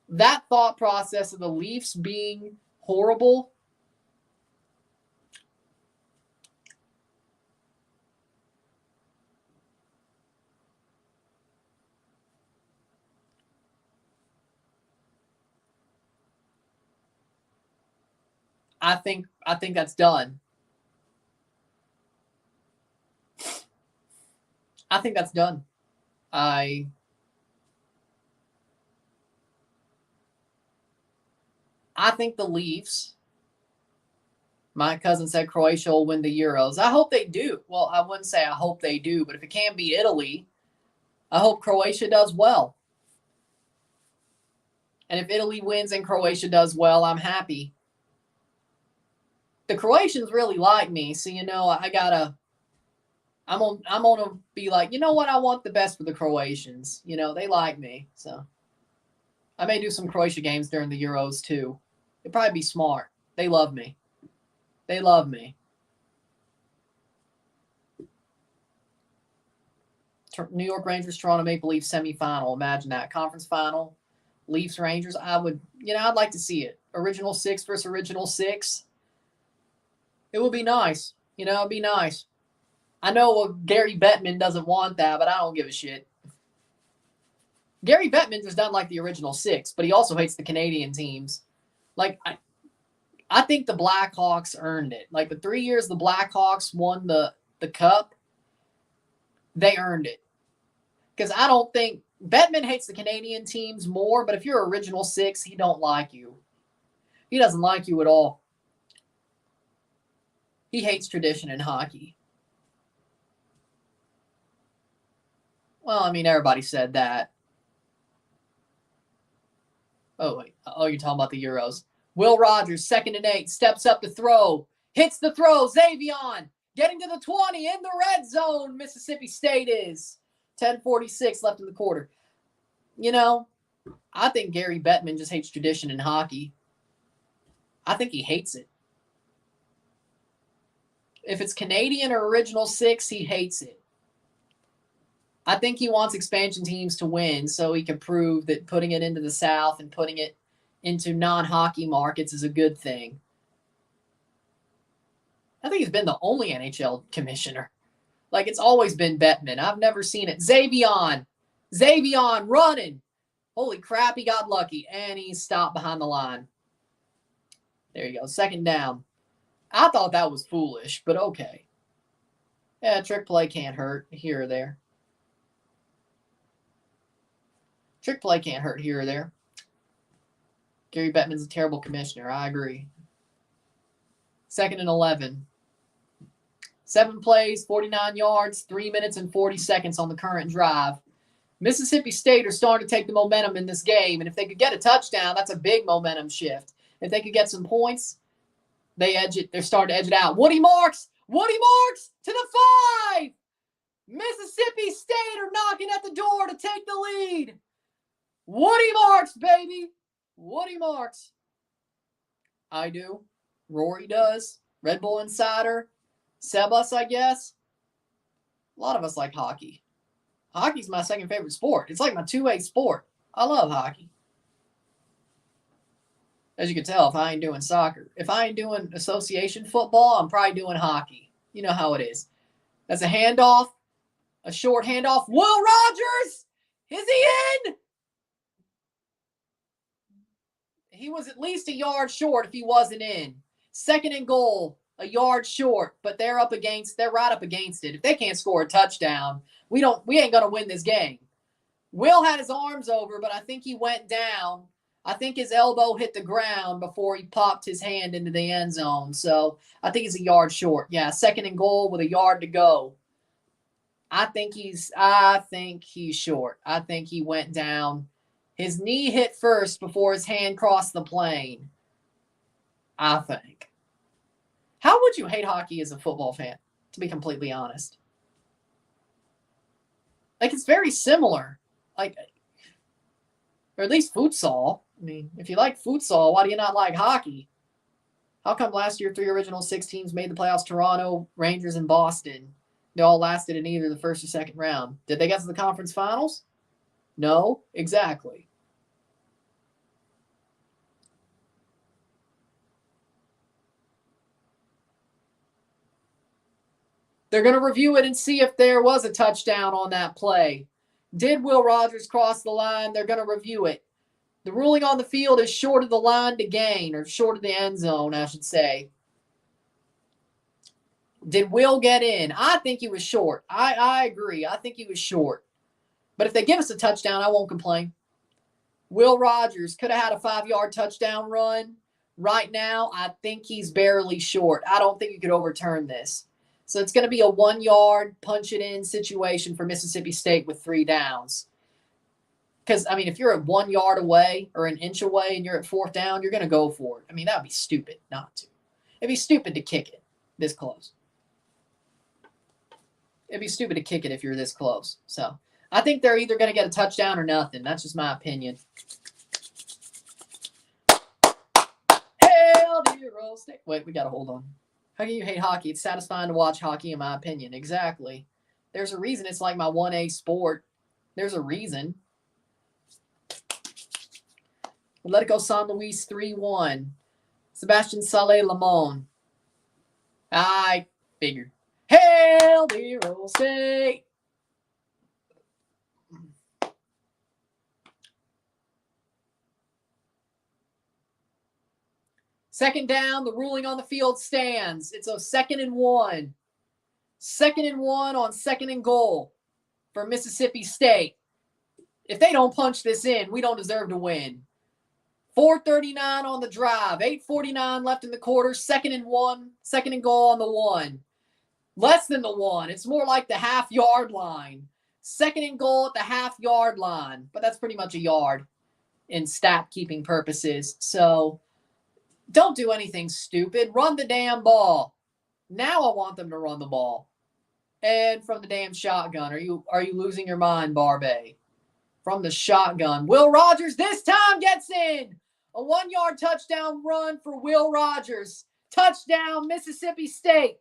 That thought process of the Leafs being horrible. I think that's done. I think that's done. I think the Leafs, my cousin said Croatia will win the Euros. I hope they do. Well, I wouldn't say I hope they do, but if it can't beat Italy, I hope Croatia does well. And if Italy wins and Croatia does well, I'm happy. The Croatians really like me, so I'm gonna be like, you know what? I want the best for the Croatians. They like me, so I may do some Croatia games during the Euros too. It'd probably be smart. They love me. They love me. New York Rangers, Toronto Maple Leafs semifinal. Imagine that. Conference final. Leafs, Rangers. I'd like to see it. Original six versus original six. It would be nice. It'd be nice. I know Gary Bettman doesn't want that, but I don't give a shit. Gary Bettman just doesn't like the original six, but he also hates the Canadian teams. Like, I think the Blackhawks earned it. Like, the 3 years the Blackhawks won the cup, they earned it. Because I don't think Bettman hates the Canadian teams more, but if you're original six, he don't like you. He doesn't like you at all. He hates tradition in hockey. Well, everybody said that. Oh, wait. Oh, you're talking about the Euros. Will Rogers, 2nd and 8, steps up to throw. Hits the throw. Xavion getting to the 20 in the red zone. Mississippi State is. 10:46 left in the quarter. I think Gary Bettman just hates tradition in hockey. I think he hates it. If it's Canadian or original six, he hates it. I think he wants expansion teams to win so he can prove that putting it into the South and putting it into non-hockey markets is a good thing. I think he's been the only NHL commissioner. Like, it's always been Bettman. I've never seen it. Xavion running. Holy crap, he got lucky. And he stopped behind the line. There you go. 2nd down. I thought that was foolish, but okay. Yeah, trick play can't hurt here or there. Trick play can't hurt here or there. Gary Bettman's a terrible commissioner. I agree. 2nd and 11. 7 plays, 49 yards, 3 minutes and 40 seconds on the current drive. Mississippi State are starting to take the momentum in this game, and if they could get a touchdown, that's a big momentum shift. If they could get some points, they edge it. They're starting to edge it out. Woody Marks to the 5. Mississippi State are knocking at the door to take the lead. Woody Marks, baby. Woody Marks. I do. Raury does. Red Bull Insider. Sebus, I guess. A lot of us like hockey. Hockey's my second favorite sport. It's like my 2A sport. I love hockey. As you can tell, if I ain't doing soccer. If I ain't doing association football, I'm probably doing hockey. You know how it is. That's a handoff. A short handoff. Will Rogers! Is he in? He was at least a yard short if he wasn't in. 2nd and goal. A yard short, but they're right up against it. If they can't score a touchdown, we ain't gonna win this game. Will had his arms over, but I think he went down. I think his elbow hit the ground before he popped his hand into the end zone. So I think he's a yard short. Yeah, 2nd and goal with a yard to go. I think he's short. I think he went down. His knee hit first before his hand crossed the plane. I think. How would you hate hockey as a football fan, to be completely honest? Like, it's very similar. Like, or at least futsal. I mean, if you like futsal, why do you not like hockey? How come last year 3 original 6 teams made the playoffs? Toronto, Rangers, and Boston. They all lasted in either the first or second round. Did they get to the conference finals? No, exactly. They're going to review it and see if there was a touchdown on that play. Did Will Rogers cross the line? They're going to review it. The ruling on the field is short of the line to gain, or short of the end zone, I should say. Did Will get in? I think he was short. I agree. I think he was short. But if they give us a touchdown, I won't complain. Will Rogers could have had a 5-yard touchdown run. Right now, I think he's barely short. I don't think you could overturn this. So it's going to be a 1-yard punch-it-in situation for Mississippi State with 3 downs. Because, I mean, if you're at 1 yard away or an inch away and you're at 4th down, you're going to go for it. I mean, that would be stupid not to. It'd be stupid to kick it this close. It'd be stupid to kick it if you're this close. So I think they're either going to get a touchdown or nothing. That's just my opinion. Hell, dear old State. Wait, we got to hold on. How can you hate hockey? It's satisfying to watch hockey, in my opinion. Exactly. There's a reason it's like my 1A sport. There's a reason. Let it go, San Luis 3-1. Sebastian Saleh Lamont. I figured. Hail, dear old State. Second down, the ruling on the field stands. It's a 2nd and 1. 2nd and 1 on 2nd and goal for Mississippi State. If they don't punch this in, we don't deserve to win. 4:39 on the drive. 8:49 left in the quarter. 2nd and 1. 2nd and goal on the 1. Less than the 1. It's more like the half-yard line. 2nd and goal at the half-yard line. But that's pretty much a yard in stat-keeping purposes. So don't do anything stupid. Run the damn ball. Now I want them to run the ball. And from the damn shotgun. Are you losing your mind, Barbay? From the shotgun. Will Rogers this time gets in. A 1-yard touchdown run for Will Rogers. Touchdown, Mississippi State.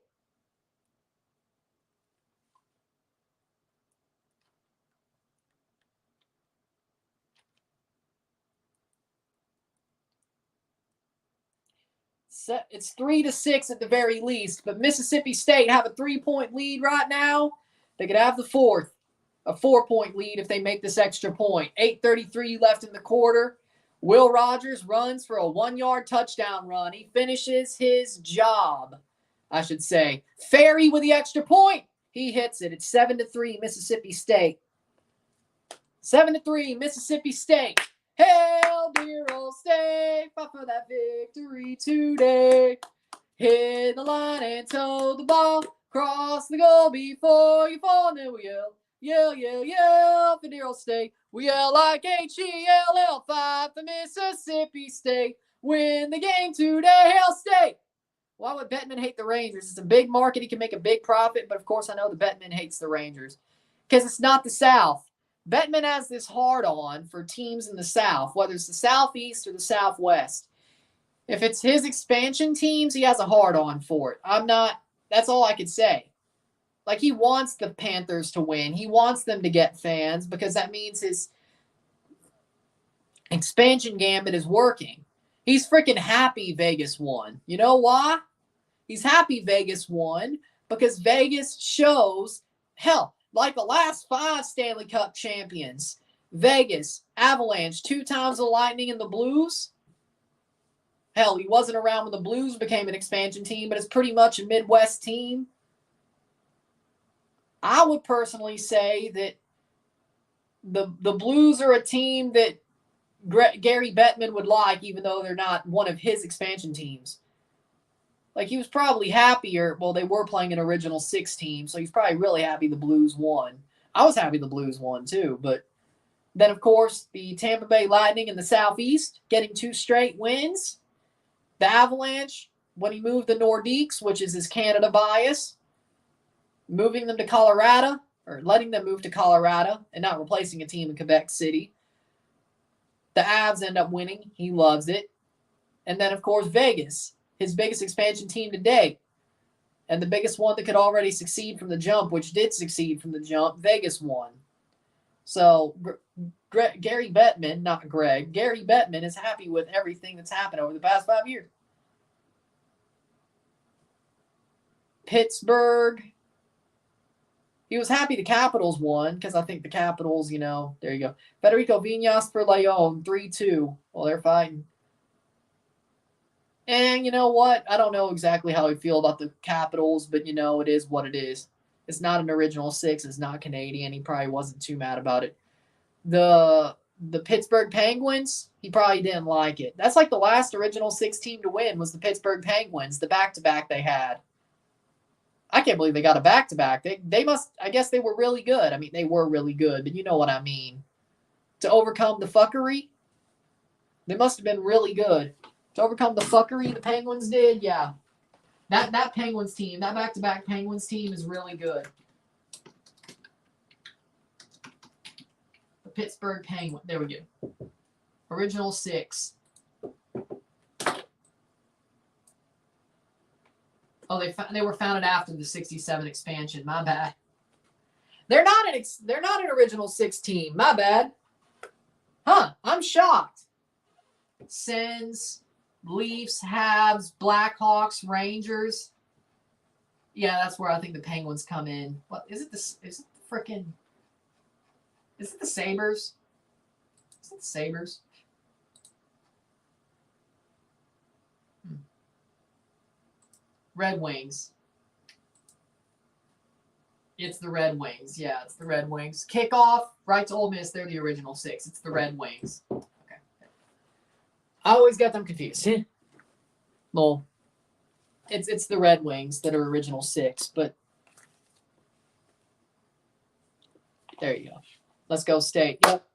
It's 3-6 at the very least, but Mississippi State have a 3-point lead right now. They could have the 4th. A 4-point lead if they make this extra point. 8:33 left in the quarter. Will Rogers runs for a 1-yard touchdown run. He finishes his job, I should say. Ferry with the extra point. He hits it. It's 7-3 Mississippi State. 7-3 Mississippi State. Hail, dear old State. Fight for that victory today. Hit the line and toe the ball. Cross the goal before you fall. And then we yell. Yell, yell, yell for dear old State. We yell like H-E-L-L, 5 for Mississippi State. Win the game today, Hail State. Why would Bettman hate the Rangers? It's a big market. He can make a big profit, but of course I know the Bettman hates the Rangers because it's not the South. Bettman has this hard-on for teams in the South, whether it's the Southeast or the Southwest. If it's his expansion teams, he has a hard-on for it. That's all I could say. Like, he wants the Panthers to win. He wants them to get fans because that means his expansion gambit is working. He's freaking happy Vegas won. You know why? He's happy Vegas won because Vegas shows, hell, like the last 5 Stanley Cup champions, Vegas, Avalanche, 2 times the Lightning and the Blues. Hell, he wasn't around when the Blues became an expansion team, but it's pretty much a Midwest team. I would personally say that the Blues are a team that Gary Bettman would like, even though they're not one of his expansion teams. Like, he was probably happier. Well, they were playing an original 6 team, so he's probably really happy the Blues won. I was happy the Blues won, too. But then, of course, the Tampa Bay Lightning in the Southeast getting 2 straight wins. The Avalanche, when he moved the Nordiques, which is his Canada bias, moving them to Colorado, or letting them move to Colorado and not replacing a team in Quebec City. The Avs end up winning. He loves it. And then, of course, Vegas, his biggest expansion team to date, and the biggest one that could already succeed from the jump, which did succeed from the jump. Vegas won. So Gary Bettman, not Greg, Gary Bettman is happy with everything that's happened over the past 5 years. Pittsburgh, he was happy the Capitals won because I think the Capitals, there you go. Federico Viñas for Leon, 3-2. Well, they're fighting. And you know what? I don't know exactly how I feel about the Capitals, but it is what it is. It's not an original 6. It's not Canadian. He probably wasn't too mad about it. The Pittsburgh Penguins, he probably didn't like it. That's like the last original 6 team to win was the Pittsburgh Penguins, the back-to-back they had. I can't believe they got a back-to-back. They must, I guess they were really good. I mean, they were really good, but you know what I mean. To overcome the fuckery, they must have been really good. To overcome the fuckery the Penguins did, yeah. That Penguins team, that back-to-back Penguins team is really good. The Pittsburgh Penguins, there we go. Original 6. Oh, they were founded after the 67 expansion. My bad. They're not an original 6 team. My bad. Huh? I'm shocked. Sens, Leafs, Habs, Blackhawks, Rangers. Yeah, that's where I think the Penguins come in. What is it? Is it the Sabres? Is it the Sabres? Red Wings. It's the Red Wings. Yeah, it's the Red Wings. Kickoff, right to Ole Miss. They're the original 6. It's the Red Wings. Okay. I always got them confused. Well, it's the Red Wings that are original 6, but there you go. Let's go State. Yep.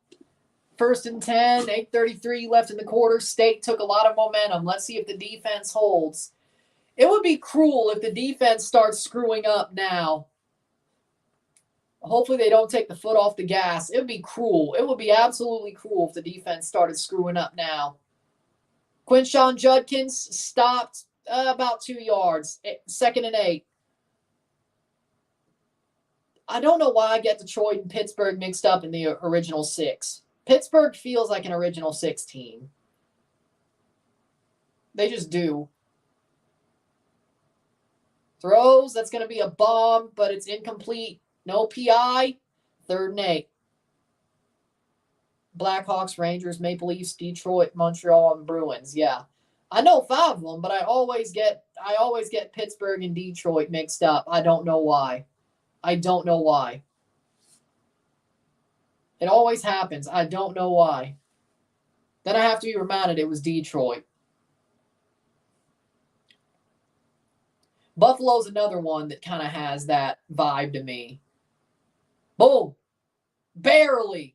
1st and 10, 8:33 left in the quarter. State took a lot of momentum. Let's see if the defense holds. It would be cruel if the defense starts screwing up now. Hopefully they don't take the foot off the gas. It would be cruel. It would be absolutely cruel if the defense started screwing up now. Quinshon Judkins stopped about 2 yards. 2nd and 8. I don't know why I get Detroit and Pittsburgh mixed up in the original 6. Pittsburgh feels like an original 6 team. They just do. Throws, that's going to be a bomb, but it's incomplete. No PI. 3rd and 8. Blackhawks, Rangers, Maple Leafs, Detroit, Montreal, and Bruins. Yeah. I know 5 of them, but I always get Pittsburgh and Detroit mixed up. I don't know why. It always happens. I don't know why. Then I have to be reminded it was Detroit. Buffalo's another one that kind of has that vibe to me. Boom. Barely.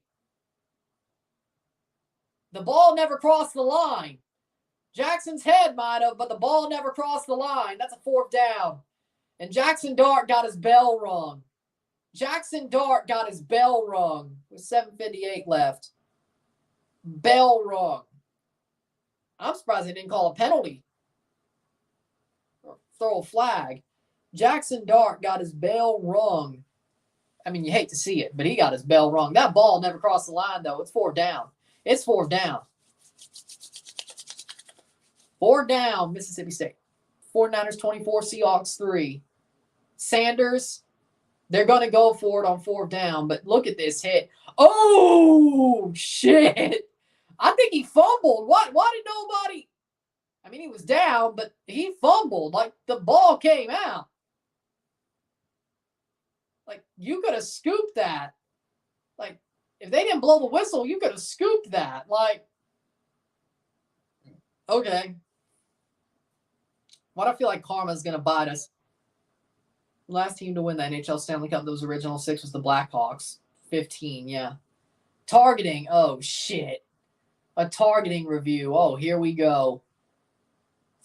The ball never crossed the line. Jackson's head might have, but the ball never crossed the line. That's a 4th down. And Jackson Dart got his bell rung. With 7:58 left. Bell rung. I'm surprised they didn't call a penalty. Or throw a flag. Jackson Dart got his bell rung. I mean, you hate to see it, but he got his bell rung. That ball never crossed the line, though. It's 4th down. 4 down, Mississippi State. 49ers 24, Seahawks 3. Sanders, they're going to go for it on 4th down, but look at this hit. Oh, shit. I think he fumbled. Why did nobody? I mean, he was down, but he fumbled. Like, the ball came out. Like, you could have scooped that. Like, if they didn't blow the whistle, you could have scooped that. Like, Okay. Why do I feel like karma's going to bite us? Last team to win the NHL Stanley Cup, those original 6 was the Blackhawks. 15, yeah. Targeting. Oh, shit. A targeting review. Oh, here we go.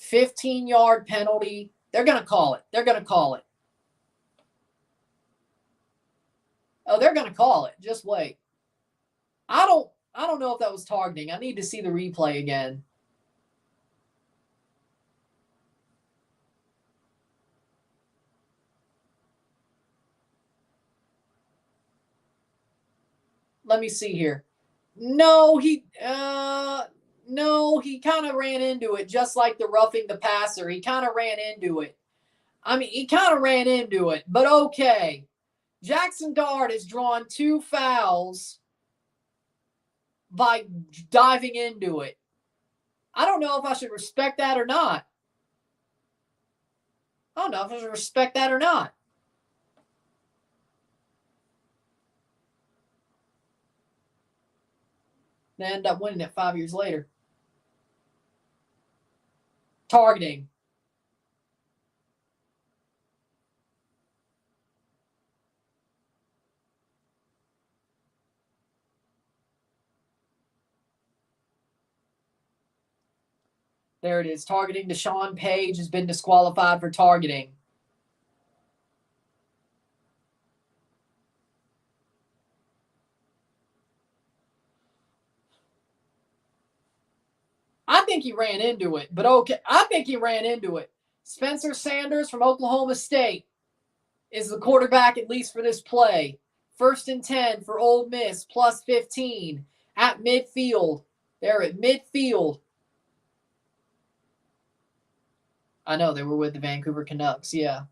15-yard penalty. They're going to call it. They're going to call it. Oh, they're going to call it. Just wait. I don't know if that was targeting. I need to see the replay again. Let me see here. No, he kind of ran into it, just like the roughing the passer. He kind of ran into it. I mean, he kind of ran into it, but okay. Jackson Dart has drawn 2 fouls by diving into it. I don't know if I should respect that or not. I don't know if I should respect that or not. They end up winning it 5 years later. Targeting. There it is. Targeting. Deshaun Page has been disqualified for targeting. I think he ran into it, but okay. I think he ran into it. Spencer Sanders from Oklahoma State is the quarterback, at least for this play. 1st and 10 for Ole Miss, plus 15 at midfield. They're at midfield. I know they were with the Vancouver Canucks, yeah.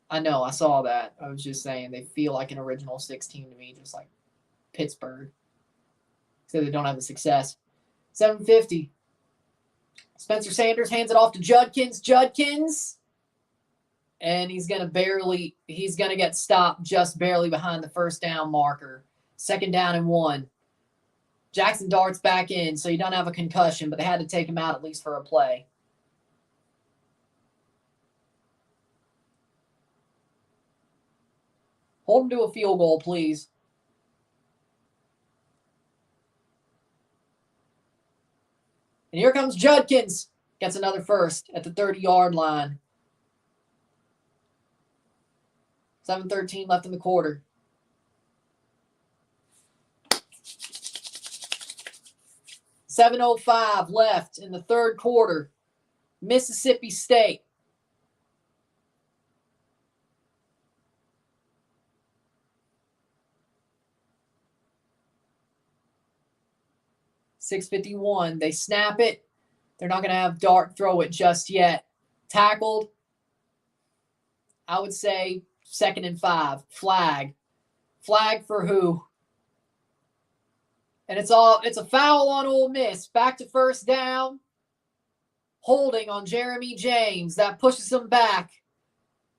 I know, I saw that. I was just saying they feel like an original 6 team to me, just like Pittsburgh. So they don't have the success. 750. Spencer Sanders hands it off to Judkins. Judkins. And he's going to get stopped just barely behind the first down marker. 2nd down and 1. Jackson Dart's back in, so he doesn't have a concussion, but they had to take him out at least for a play. Hold him to a field goal, please. And here comes Judkins. Gets another first at the 30-yard line. 7:13 left in the quarter. $7:05 left in the third quarter. Mississippi State. .651. They snap it. They're not going to have Dart throw it just yet. Tackled. I would say 2nd and 5. Flag. Flag for who? And it's a foul on Ole Miss. Back to 1st down. Holding on Jeremy James. That pushes them back.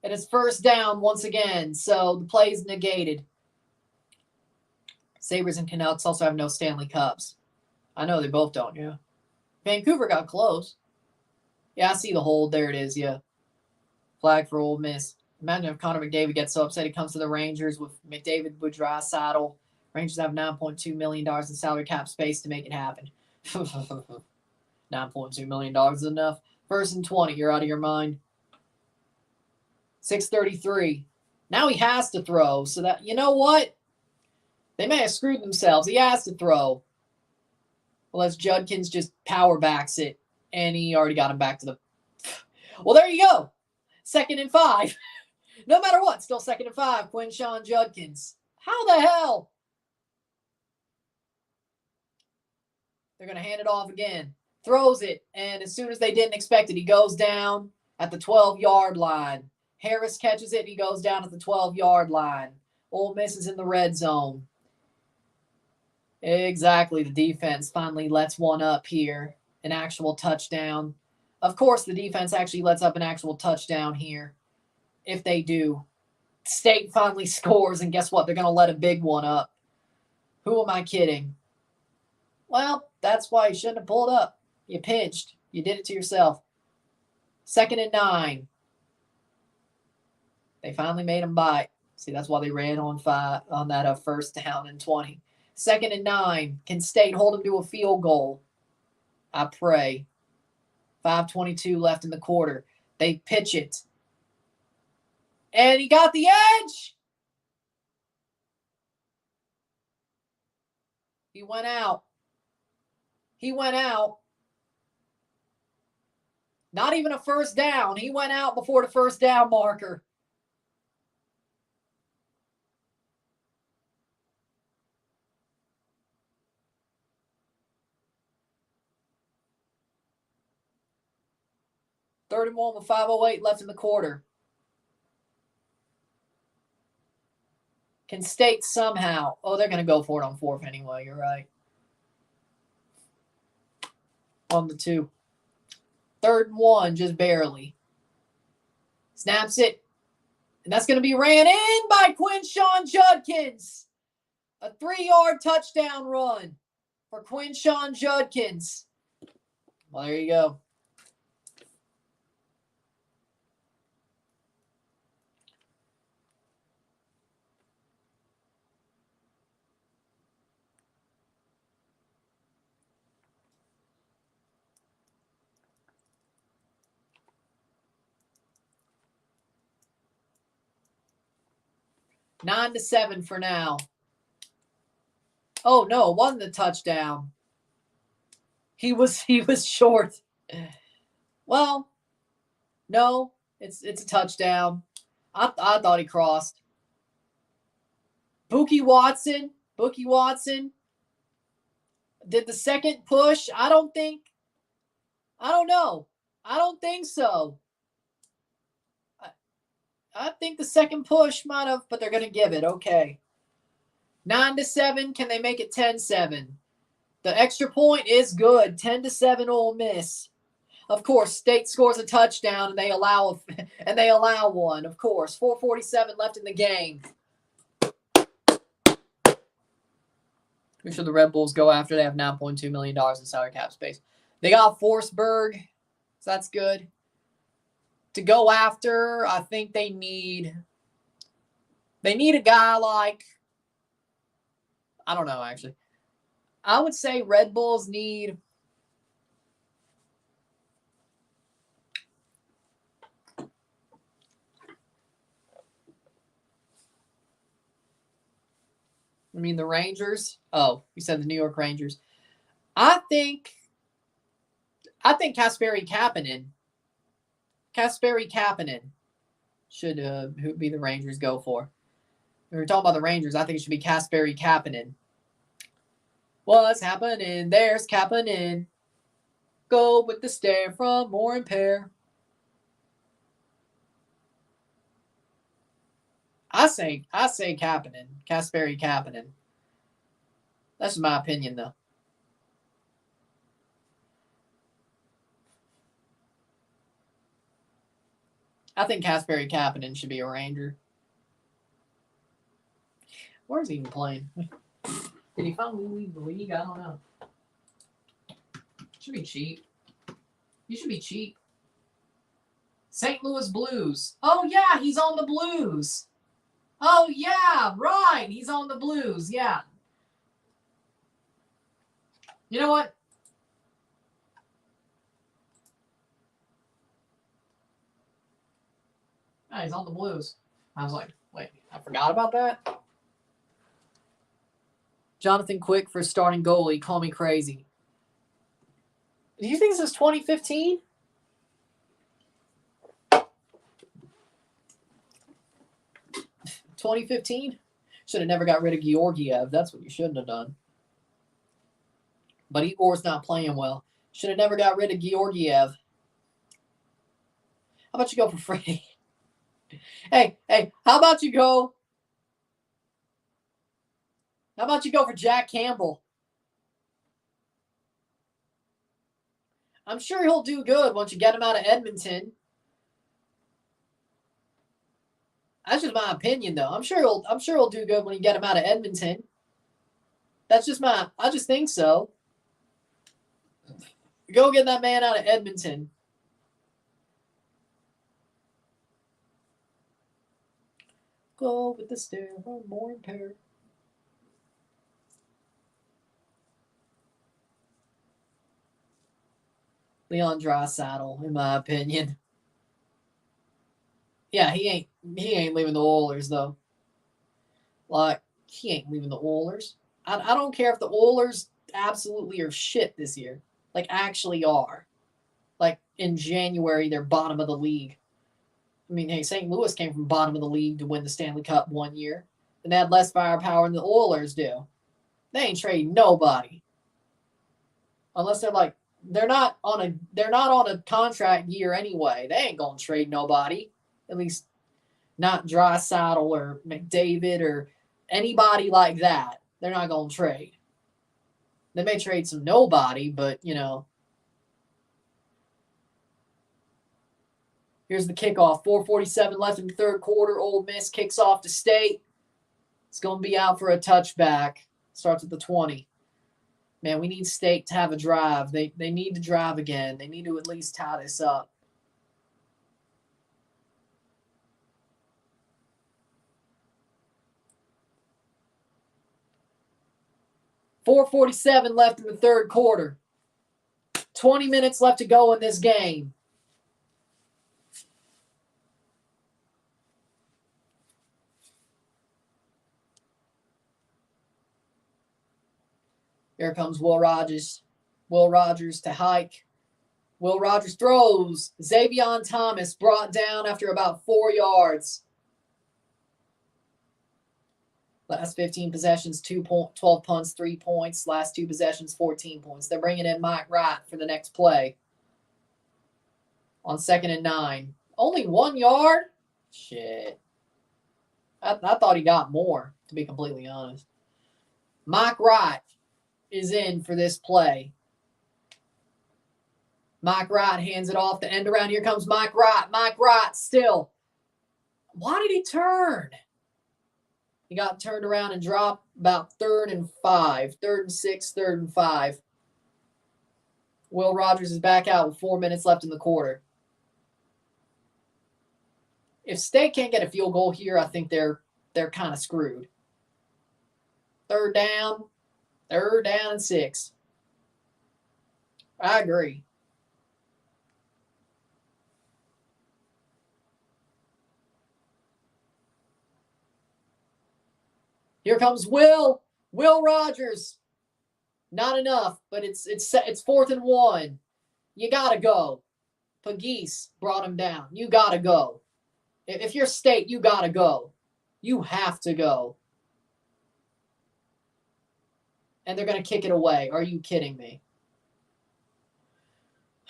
And it's 1st down once again. So the play's negated. Sabres and Canucks also have no Stanley Cups. I know they both don't, yeah. Vancouver got close. Yeah, I see the hold. There it is, yeah. Flag for Ole Miss. Imagine if Connor McDavid gets so upset he comes to the Rangers with McDavid with Draisaitl. Rangers have $9.2 million in salary cap space to make it happen. $9.2 million is enough. 1st and 20. You're out of your mind. 6:33. Now he has to throw. So that, you know what? They may have screwed themselves. He has to throw. Unless Judkins just power backs it. And he already got him back to the... Well, there you go. 2nd and 5. No matter what, still 2nd and 5. Quinshon Judkins. How the hell? They're going to hand it off again. Throws it. And as soon as they didn't expect it, he goes down at the 12-yard line. Harris catches it, and he goes down at the 12-yard line. Ole Miss is in the red zone. Exactly. The defense finally lets one up here. An actual touchdown. Of course, the defense actually lets up an actual touchdown here. If they do. State finally scores, and guess what? They're going to let a big one up. Who am I kidding? Well, that's why he shouldn't have pulled up. You pinched. You did it to yourself. 2nd and 9. They finally made him bite. See, that's why they ran on that 1st down and 20. 2nd and 9. Can State hold him to a field goal? I pray. 5:22 left in the quarter. They pitch it. And he got the edge. He went out. He went out. Not even a 1st down. He went out before the 1st down marker. Third and 1 with 5:08 left in the quarter. Can State somehow... Oh, they're going to go for it on 4th anyway. You're right. On the 2. 3rd and 1, just barely. Snaps it. And that's going to be ran in by Quinshawn Judkins. A 3-yard touchdown run for Quinshawn Judkins. Well, there you go. Nine to 7 for now. Oh no, it wasn't a touchdown. He was short. Well, no, it's a touchdown. I thought he crossed. Bookie Watson did the second push. I don't know. I don't think so. I think the second push might have, but they're going to give it. Okay. 9 to 7. Can they make it 10-7? The extra point is good. 10-7 Ole Miss. Of course, State scores a touchdown and they allow one. Of course, 4:47 left in the game. I'm sure the Red Bulls go after. They have $9.2 million in salary cap space. They got Forsberg, so that's good. To go after, I think they need a guy like, I don't know, actually. I would say Red Bulls need the Rangers. Oh, you said the New York Rangers. I think Kasperi Kapanen should be the Rangers go for. We were talking about the Rangers. I think it should be Kasperi Kapanen. What's happening? There's Kapanen. Go with the stare from Moore and Pear. I say Kapanen. Kasperi Kapanen. That's just my opinion, though. I think Kasperi Kapanen should be a Ranger. Where is he even playing? Did he finally leave the league? I don't know. Should be cheap. He should be cheap. St. Louis Blues. Oh, yeah, he's on the Blues. Oh, yeah, right. He's on the Blues. Yeah. You know what? Oh, he's on the Blues. I was like, wait, I forgot about that? Jonathan Quick for starting goalie. Call me crazy. Do you think this is 2015? Should have never got rid of Georgiev. That's what you shouldn't have done. But Igor's not playing well. Should have never got rid of Georgiev. How about you go for Freddie? Hey, how about you go? How about you go for Jack Campbell? I'm sure he'll do good once you get him out of Edmonton. That's just my opinion, though. I'm sure he'll do good when you get him out of Edmonton. I just think so. Go get that man out of Edmonton. Go with the stare, more impaired. Leon Draisaitl, in my opinion. Yeah, he ain't leaving the Oilers though. Like, he ain't leaving the Oilers. I don't care if the Oilers absolutely are shit this year. Like, actually are. Like, in January, they're bottom of the league. I mean, hey, St. Louis came from bottom of the league to win the Stanley Cup one year. And they had less firepower than the Oilers do. They ain't trading nobody. Unless they're like, they're not on a contract year anyway. They ain't gonna trade nobody. At least not Draisaitl or McDavid or anybody like that. They're not gonna trade. They may trade some nobody, but you know. Here's the kickoff. 4:47 left in the third quarter. Ole Miss kicks off to State. It's going to be out for a touchback. Starts at the 20. Man, we need State to have a drive. They need to drive again. They need to at least tie this up. .447 left in the third quarter. 20 minutes left to go in this game. Here comes Will Rogers. Will Rogers to hike. Will Rogers throws. Xavion Thomas brought down after about 4 yards. Last 15 possessions, 12 punts, 3 points. Last 2 possessions, 14 points. They're bringing in Mike Wright for the next play. On 2nd and 9. Only 1 yard? Shit. I thought he got more, to be completely honest. Mike Wright is in for this play. Mike Wright hands it off the end around. Here comes Mike Wright. Mike Wright still. Why did he turn? He got turned around and dropped about 3rd and 5. 3rd and 6, 3rd and 5. Will Rogers is back out with 4 minutes left in the quarter. If State can't get a field goal here, I think they're kind of screwed. 3rd down and 6. I agree. Here comes Will Rogers. Not enough, but it's 4th and 1. You gotta go. Pagese brought him down. You gotta go. If you're State, you gotta go. You have to go. And they're gonna kick it away. Are you kidding me?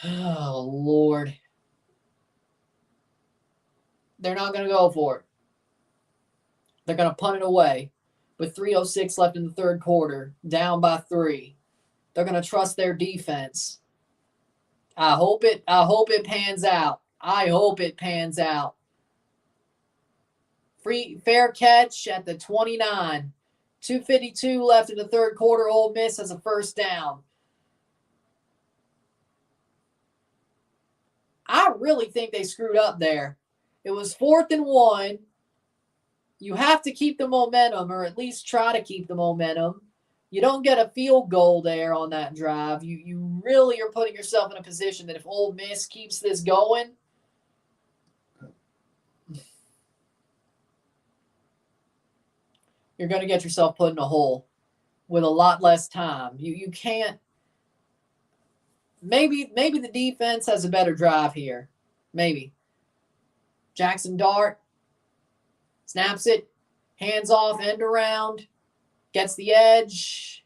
Oh, Lord. They're not gonna go for it. They're gonna punt it away. With 3:06 left in the third quarter, down by 3. They're going to trust their defense. I hope it pans out. I hope it pans out. Fair catch at the 29. 2:52 left in the third quarter. Ole Miss has a first down. I really think they screwed up there. It was 4th and 1. You have to keep the momentum, or at least try to keep the momentum. You don't get a field goal there on that drive. You really are putting yourself in a position that if Ole Miss keeps this going, you're going to get yourself put in a hole with a lot less time. You can't. Maybe the defense has a better drive here. Maybe. Jackson Dart snaps it, hands off, end around, gets the edge.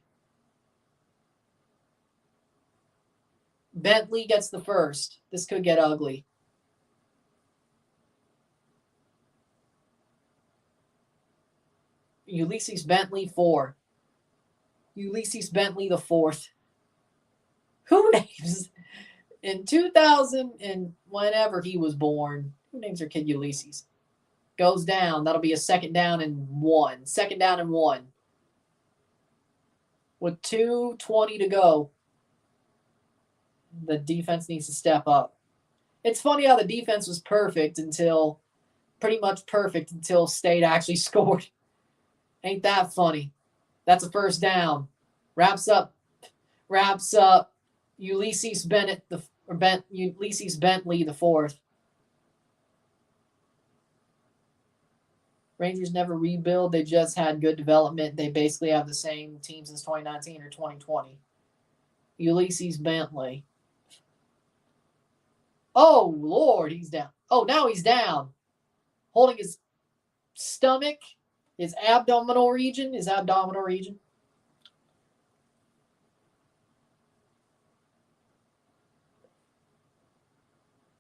Bentley gets the first. This could get ugly. Ulysses Bentley 4. Ulysses Bentley the 4th. Who names in 2000 and whenever he was born? Who names their kid Ulysses? Goes down. That'll be a 2nd down and 1. 2nd down and 1. With 2:20 to go. the defense needs to step up. It's funny how the defense was perfect until pretty much perfect until State actually scored. Ain't that funny? That's a first down. Wraps up Ulysses Ulysses Bentley the fourth. Rangers never rebuild. They just had good development. They basically have the same team since 2019 or 2020. Ulysses Bentley. Oh, Lord, he's down. Oh, now he's down. Holding his stomach, his abdominal region.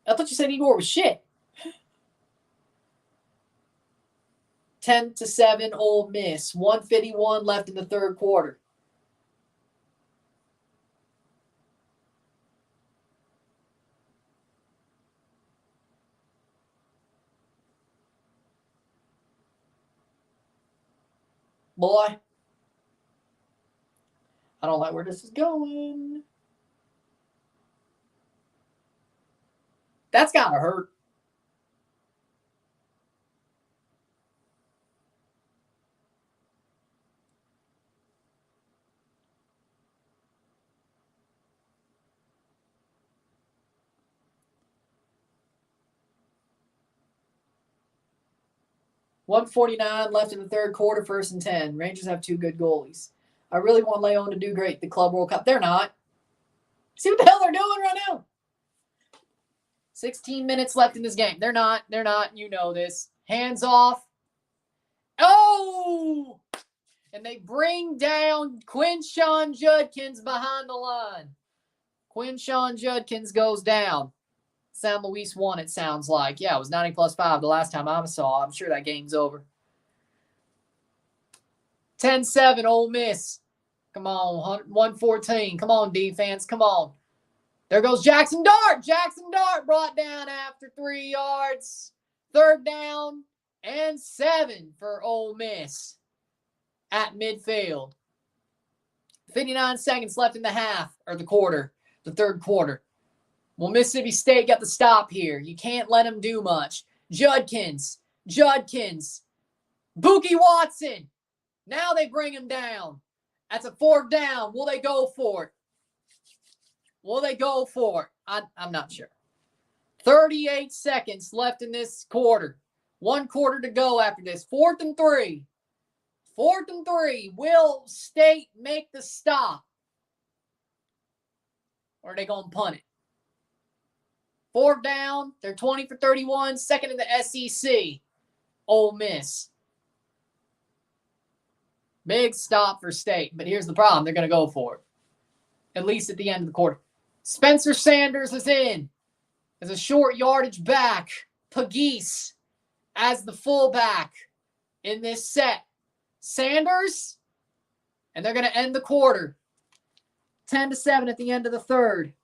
I thought you said Igor was shit. 10-7 Ole Miss. 1:51 left in the third quarter. Boy, I don't like where this is going. That's gotta hurt. $1:49 left in the third quarter, 1st and 10. Rangers have 2 good goalies. I really want Leon to do great at the Club World Cup. They're not. See what the hell they're doing right now? 16 minutes left in this game. They're not. You know this. Hands off. Oh! And they bring down Quinshon Judkins behind the line. Quinshon Judkins goes down. San Luis won, it sounds like. Yeah, it was 90+5 the last time I saw. I'm sure that game's over. 10-7, Ole Miss. Come on, 114. Come on, defense. Come on. There goes Jackson Dart. Jackson Dart brought down after 3 yards. 3rd down and 7 for Ole Miss at midfield. 59 seconds left in the half, or the quarter, the third quarter. Well, Mississippi State got the stop here. You can't let them do much. Judkins. Buki Watson. Now they bring him down. That's a 4th down. Will they go for it? I'm not sure. 38 seconds left in this quarter. 1 quarter to go after this. 4th and 3. Will State make the stop? Or are they going to punt it? 4th down. They're 20 for 31. 2nd in the SEC. Ole Miss. Big stop for State. But here's the problem. They're going to go for it. At least at the end of the quarter. Spencer Sanders is in as a short yardage back. Pegues as the fullback in this set. Sanders. And they're going to end the quarter. 10-7 at the end of the third.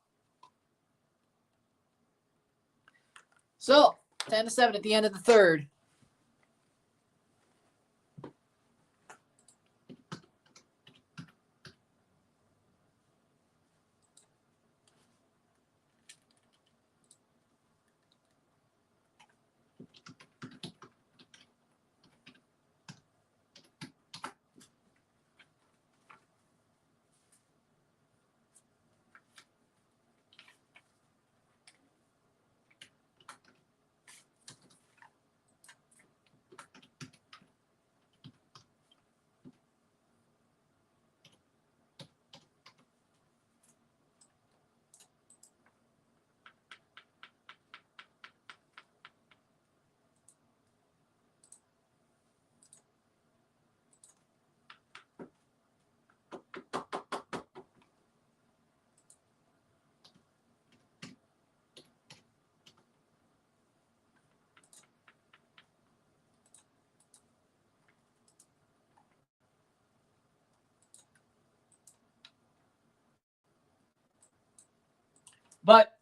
So, 10-7 at the end of the third. But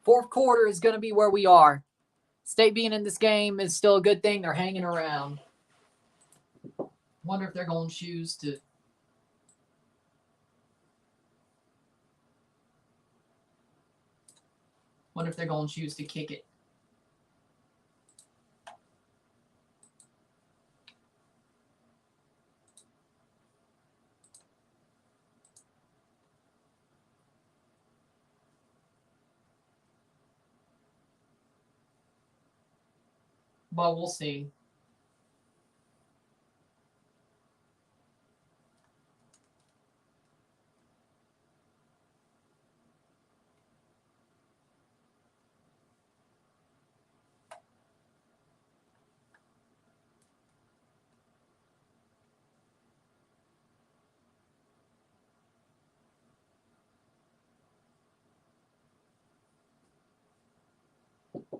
4th quarter is going to be where we are. State being in this game is still a good thing. They're hanging around. Wonder if they're going to choose to. Wonder if they're going to choose to kick it. But we'll see.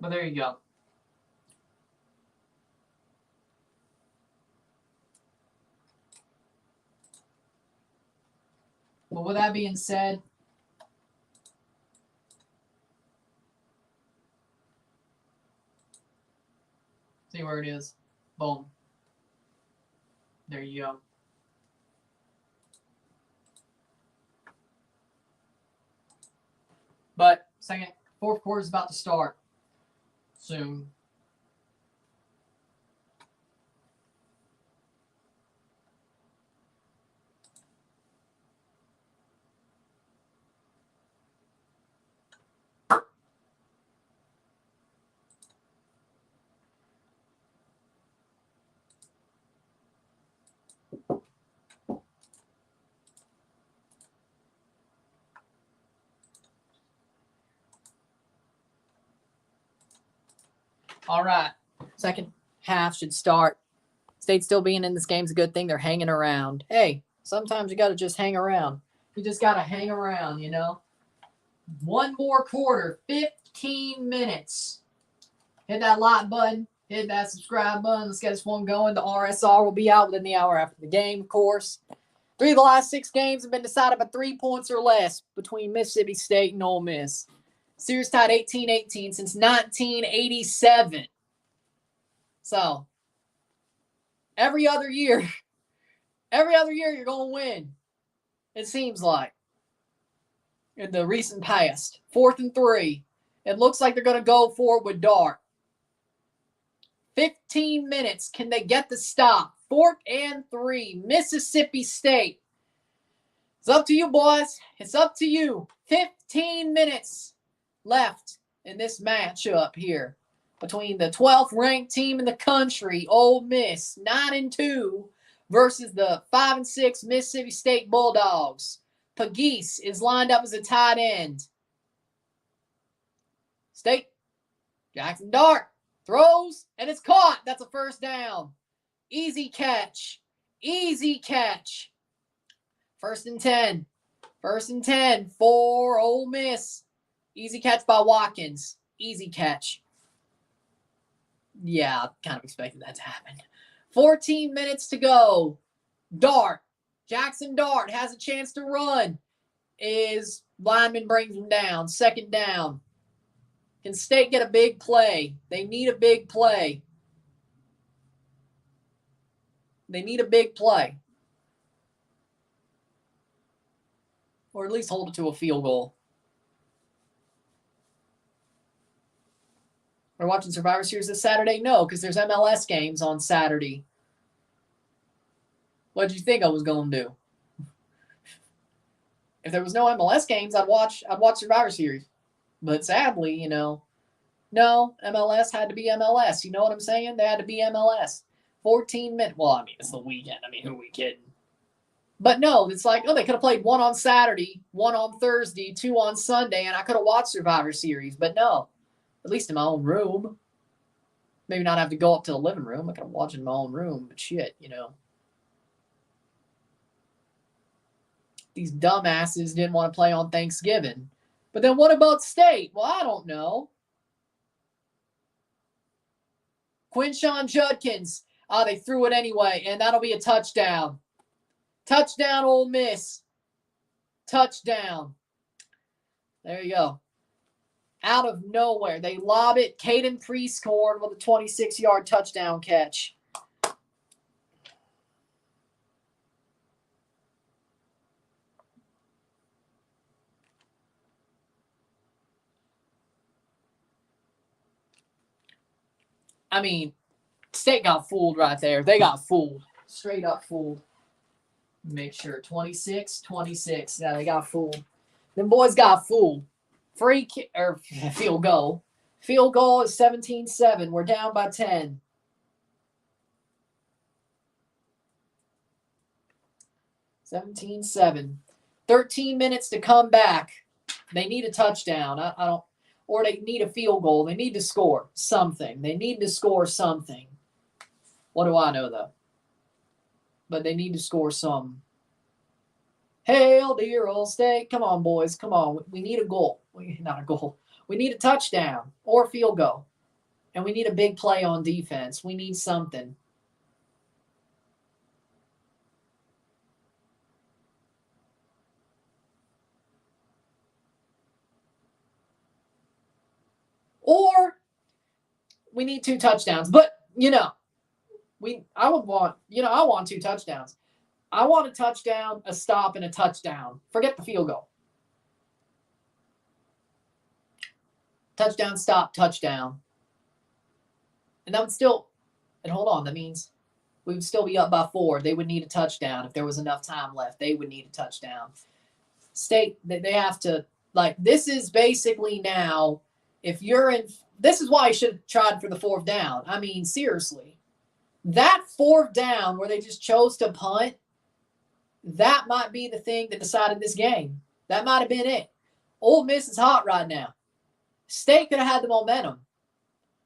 But there you go. But with that being said, see where it is. Boom. There you go. But fourth quarter is about to start soon. All right. Second half should start. State still being in this game's a good thing. They're hanging around. Hey, sometimes you got to just hang around. You just got to hang around, you know. One more quarter, 15 minutes. Hit that like button. Hit that subscribe button. Let's get this one going. The RSR will be out within the hour after the game, of course. 3 of the last 6 games have been decided by 3 points or less between Mississippi State and Ole Miss. Series tied 18-18 since 1987. So, every other year you're going to win. It seems like. In the recent past. 4th and 3. It looks like they're going to go for it with Dart. 15 minutes. Can they get the stop? 4th and 3. Mississippi State. It's up to you, boys. It's up to you. 15 minutes left in this matchup here between the 12th ranked team in the country, Ole Miss, 9-2, versus the 5-6 Mississippi State Bulldogs. Pagese is lined up as a tight end. State, Jackson Dart throws, and it's caught. That's a first down. Easy catch. Easy catch. 1st and 10. 1st and 10 for Ole Miss. Easy catch by Watkins. Easy catch. Yeah, I kind of expected that to happen. 14 minutes to go. Dart. Jackson Dart has a chance to run. Lineman brings him down. 2nd down. Can State get a big play? They need a big play. They need a big play. Or at least hold it to a field goal. We're watching Survivor Series this Saturday? No, because there's MLS games on Saturday. What did you think I was going to do? If there was no MLS games, I'd watch Survivor Series. But sadly, no, MLS had to be MLS. You know what I'm saying? They had to be MLS. 14 minutes. Well, I mean, it's the weekend. I mean, who are we kidding? But no, it's like, they could have played 1 on Saturday, 1 on Thursday, 2 on Sunday, and I could have watched Survivor Series. But no, at least in my own room. Maybe not have to go up to the living room. I could have watched in my own room, but shit, These dumbasses didn't want to play on Thanksgiving. But then what about State? Well, I don't know. Quinshon Judkins. They threw it anyway, and that'll be a touchdown. Touchdown, Ole Miss. Touchdown. There you go. Out of nowhere. They lob it. Caden Prieskorn with a 26-yard touchdown catch. I mean, State got fooled right there. They got fooled. Straight up fooled. Make sure. 26-26. Yeah, they got fooled. Them boys got fooled. Free kick or field goal. Field goal is 17-7. We're down by 10. 17-7. 13 minutes to come back. They need a touchdown. I don't, or they need a field goal. They need to score something. They need to score something. What do I know, though? But they need to score some. Hail, dear old State. Come on, boys. Come on. We need a goal. Not a goal. We need a touchdown or a field goal. And we need a big play on defense. We need something. Or we need 2 touchdowns. But, I want 2 touchdowns. I want a touchdown, a stop, and a touchdown. Forget the field goal. Touchdown, stop, touchdown. And that would still, and hold on, that means we would still be up by 4. They would need a touchdown. If there was enough time left, they would need a touchdown. State, they have to, this is basically now, if you're in, this is why I should have tried for the 4th down. I mean, seriously. That 4th down where they just chose to punt, that might be the thing that decided this game. That might have been it. Ole Miss is hot right now. State could have had the momentum.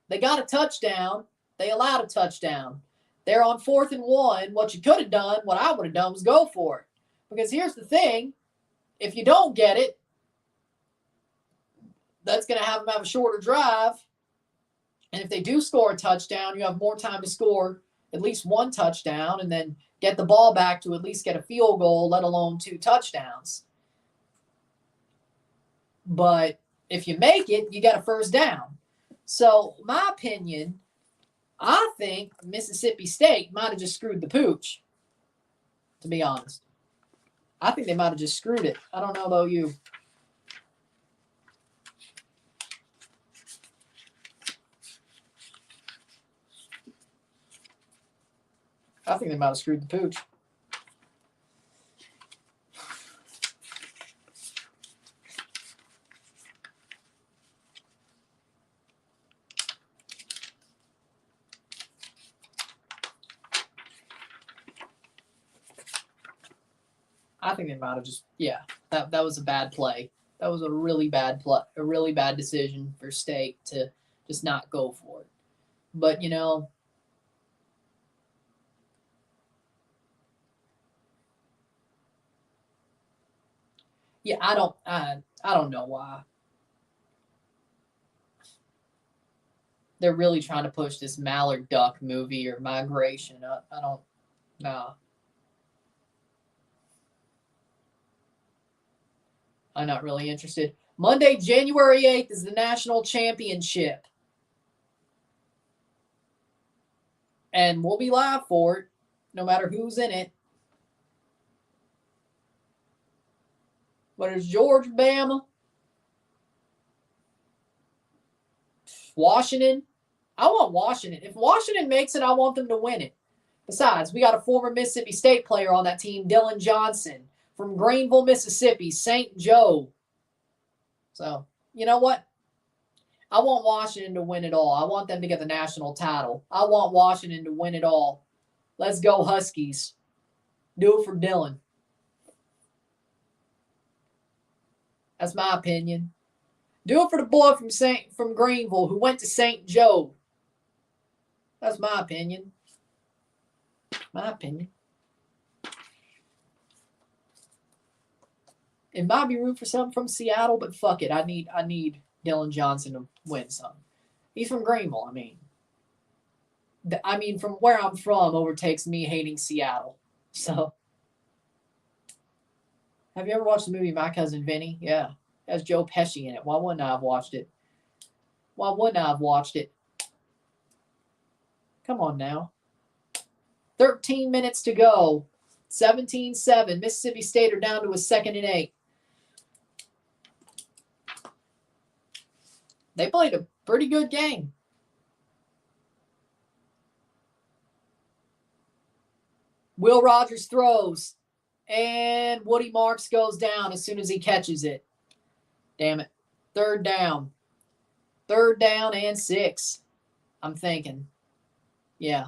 They got a touchdown. They allowed a touchdown. They're on 4th and 1. What you could have done, what I would have done was go for it. Because here's the thing. If you don't get it, that's going to have them have a shorter drive. And if they do score a touchdown, you have more time to score at least 1 touchdown and then get the ball back to at least get a field goal, let alone 2 touchdowns. But if you make it, you got a 1st down. So, my opinion, I think Mississippi State might have just screwed the pooch, to be honest. I think they might have just screwed it. I don't know about you. I think they might have screwed the pooch. I think they might have just, that was a bad play. That was a really bad play, a really bad decision for State to just not go for it. But, I don't know why. They're really trying to push this mallard duck movie or migration. I don't know. I'm not really interested. Monday, January 8th is the national championship. And we'll be live for it, no matter who's in it. But it's Georgia, Bama, Washington. I want Washington. If Washington makes it, I want them to win it. Besides, we got a former Mississippi State player on that team, Dylan Johnson, from Greenville, Mississippi, St. Joe. So, you know what? I want Washington to win it all. I want them to get the national title. I want Washington to win it all. Let's go, Huskies. Do it for Dylan. That's my opinion. Do it for the boy from Greenville who went to St. Joe. That's my opinion. My opinion. It might be room for something from Seattle, but fuck it. I need Dylan Johnson to win something. He's from Greenville. From where I'm from overtakes me hating Seattle. So, have you ever watched the movie My Cousin Vinny? Yeah. It has Joe Pesci in it. Why wouldn't I have watched it? Come on now. 13 minutes to go. 17-7. Mississippi State are down to a 2nd and 8. They played a pretty good game. Will Rogers throws. And Woody Marks goes down as soon as he catches it. Damn it. Third down. Third down and 6. I'm thinking. Yeah.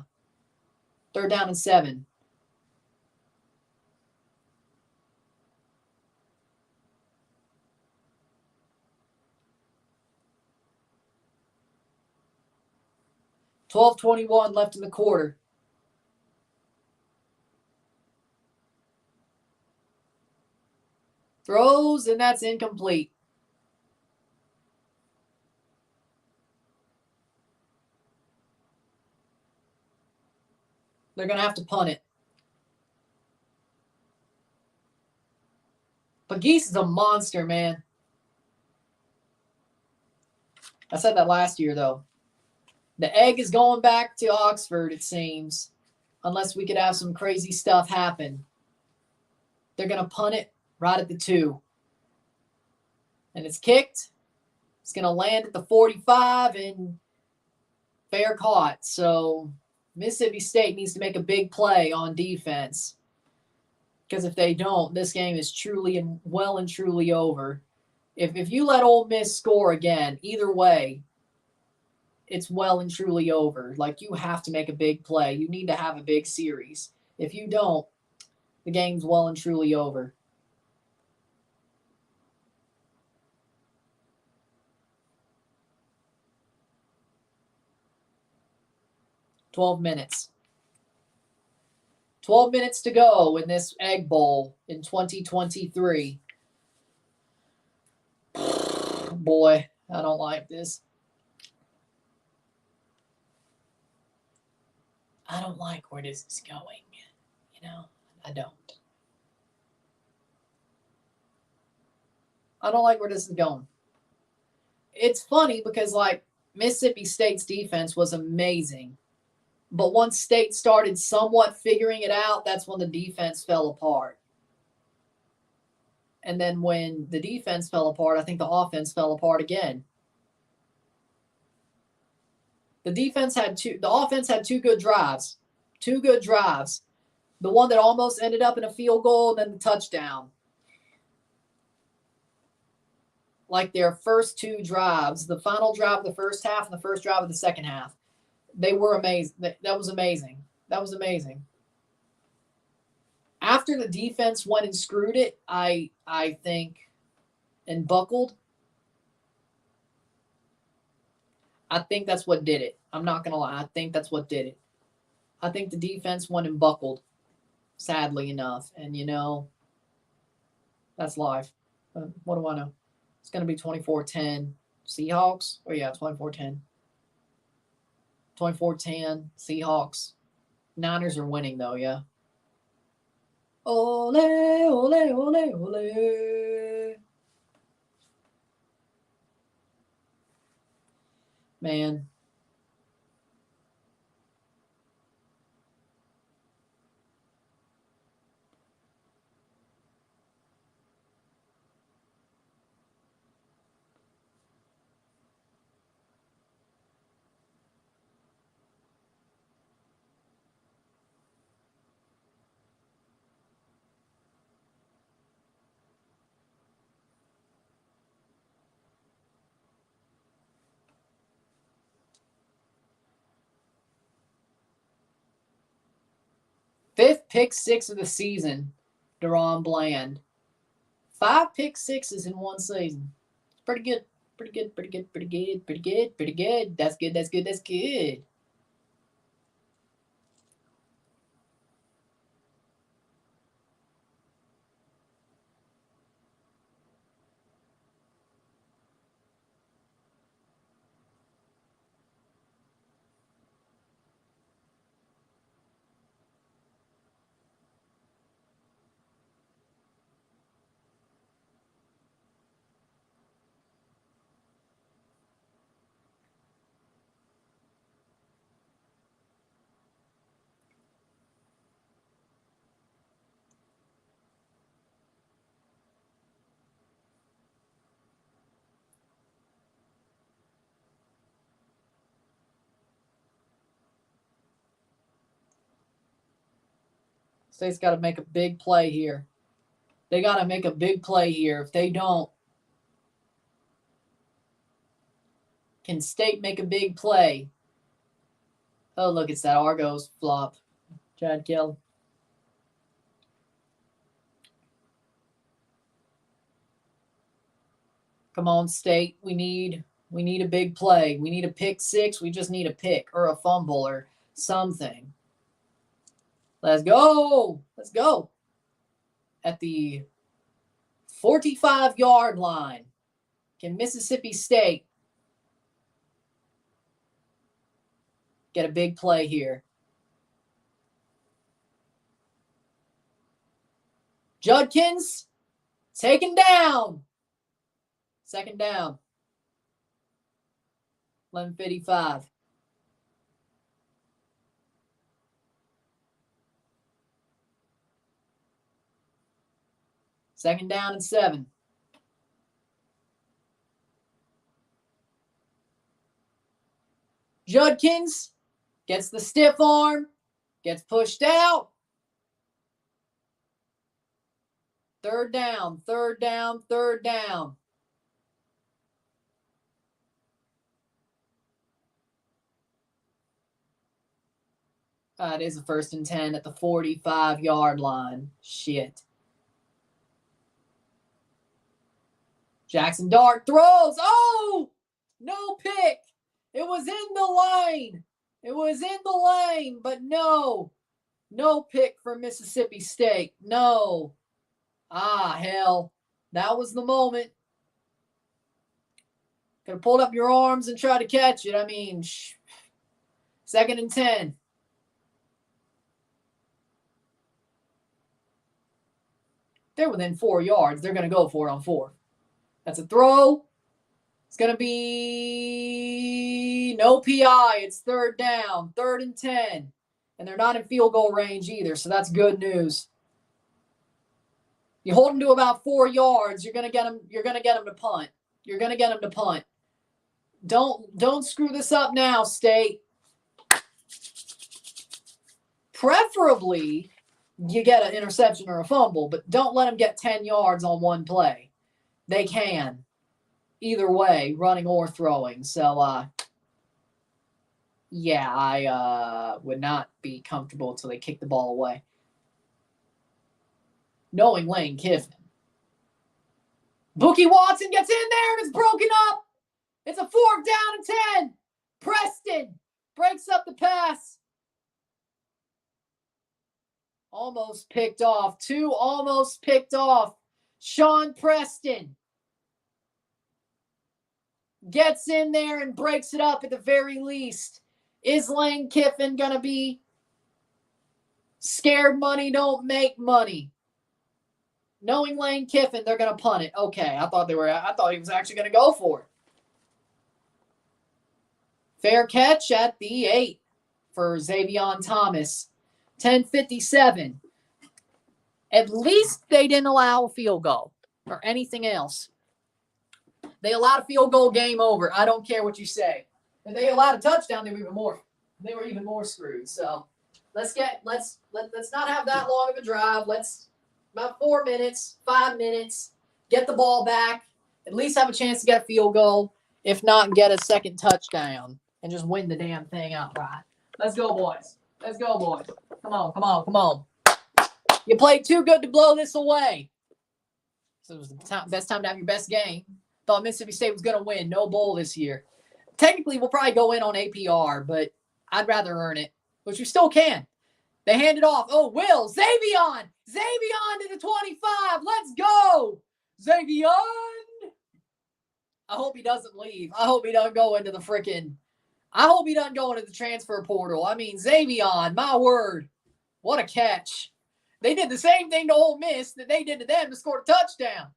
Third down and 7. $12:21 left in the quarter. Throws, and that's incomplete. They're going to have to punt it. But Geese is a monster, man. I said that last year, though. The egg is going back to Oxford, it seems, unless we could have some crazy stuff happen. They're going to punt it right at the 2. And it's kicked. It's going to land at the 45 and fair caught. So Mississippi State needs to make a big play on defense. Because if they don't, this game is truly and well and truly over. If you let Ole Miss score again, either way, it's well and truly over. Like, you have to make a big play. You need to have a big series. If you don't, the game's well and truly over. $12 minutes. 12 minutes to go in this Egg Bowl in 2023. Boy, I don't like this. I don't like where this is going. You know, I don't. I don't like where this is going. It's funny because, like, Mississippi State's defense was amazing. But once State started somewhat figuring it out, that's when the defense fell apart. And then when the defense fell apart, I think the offense fell apart again. The offense had 2 good drives. 2 good drives. The one that almost ended up in a field goal and then the touchdown. Like their first 2 drives, the final drive of the first half and the first drive of the second half. They were amazing. That was amazing. That was amazing. After the defense went and screwed it, I think, and buckled, I think that's what did it. I'm not going to lie. I think that's what did it. I think the defense went and buckled, sadly enough. And, you know, that's life. What do I know? It's going to be 24-10 Seahawks. Oh, yeah, 24-10. 24-10 Seahawks. Niners are winning, though, yeah. Ole, ole, ole, ole. Man. Fifth pick 6 of the season, Durán Bland. 5 pick 6s in one season. Pretty good. Pretty good, pretty good, pretty good, pretty good, pretty good. That's good, that's good, that's good. State's got to make a big play here. They got to make a big play here. If they don't, can State make a big play? Oh, look, it's that Argos flop. Chad killed. Come on, State. We need a big play. We need a pick six. We just need a pick or a fumble or something. Let's go. Let's go. At the 45-yard line, can Mississippi State get a big play here? Judkins taken down. Second down. 11:55. Second down and 7. Judkins gets the stiff arm, gets pushed out. Third down, third down, third down. It is a 1st and 10 at the 45-yard line. Shit. Jackson Dart throws. Oh! No pick. It was in the lane. It was in the lane, but no. No pick for Mississippi State. No. Ah, hell. That was the moment. Could have pulled up your arms and tried to catch it. I mean, 2nd and 10. They're within 4 yards. They're going to go for it on 4. That's a throw. It's going to be no PI. It's 3rd down, 3rd and 10. And they're not in field goal range either, so that's good news. You hold them to about 4 yards, you're going to get them to punt. You're going to get them to punt. Don't screw this up now, State. Preferably, you get an interception or a fumble, but don't let them get 10 yards on one play. They can. Either way, running or throwing. So, yeah, I would not be comfortable until they kick the ball away. Knowing Lane Kiffin. Bookie Watson gets in there and it's broken up. It's a 4th down and 10. Preston breaks up the pass. Almost picked off. 2 almost picked off. Sean Preston gets in there and breaks it up at the very least. Is Lane Kiffin going to be scared money don't make money? Knowing Lane Kiffin, they're going to punt it. Okay, I thought he was actually going to go for it. Fair catch at the 8 for Zavion Thomas. 10:57. At least they didn't allow a field goal or anything else. They allowed a field goal, game over. I don't care what you say. If they allowed a touchdown, they were even more screwed. So let's not have that long of a drive. Let's about 4 minutes, 5 minutes, get the ball back, at least have a chance to get a field goal. If not, get a second touchdown and just win the damn thing outright. Let's go, boys. Let's go, boys. Come on, come on, come on. You played too good to blow this away. So it was the best time to have your best game. Thought Mississippi State was going to win. No bowl this year. Technically, we'll probably go in on APR, but I'd rather earn it, which we still can. They hand it off. Oh, Will. Zavion. Zavion to the 25. Let's go. Zavion. I hope he doesn't leave. I hope he doesn't go into the transfer portal. I mean, Zavion, my word. What a catch. They did the same thing to Ole Miss that they did to them to score a touchdown.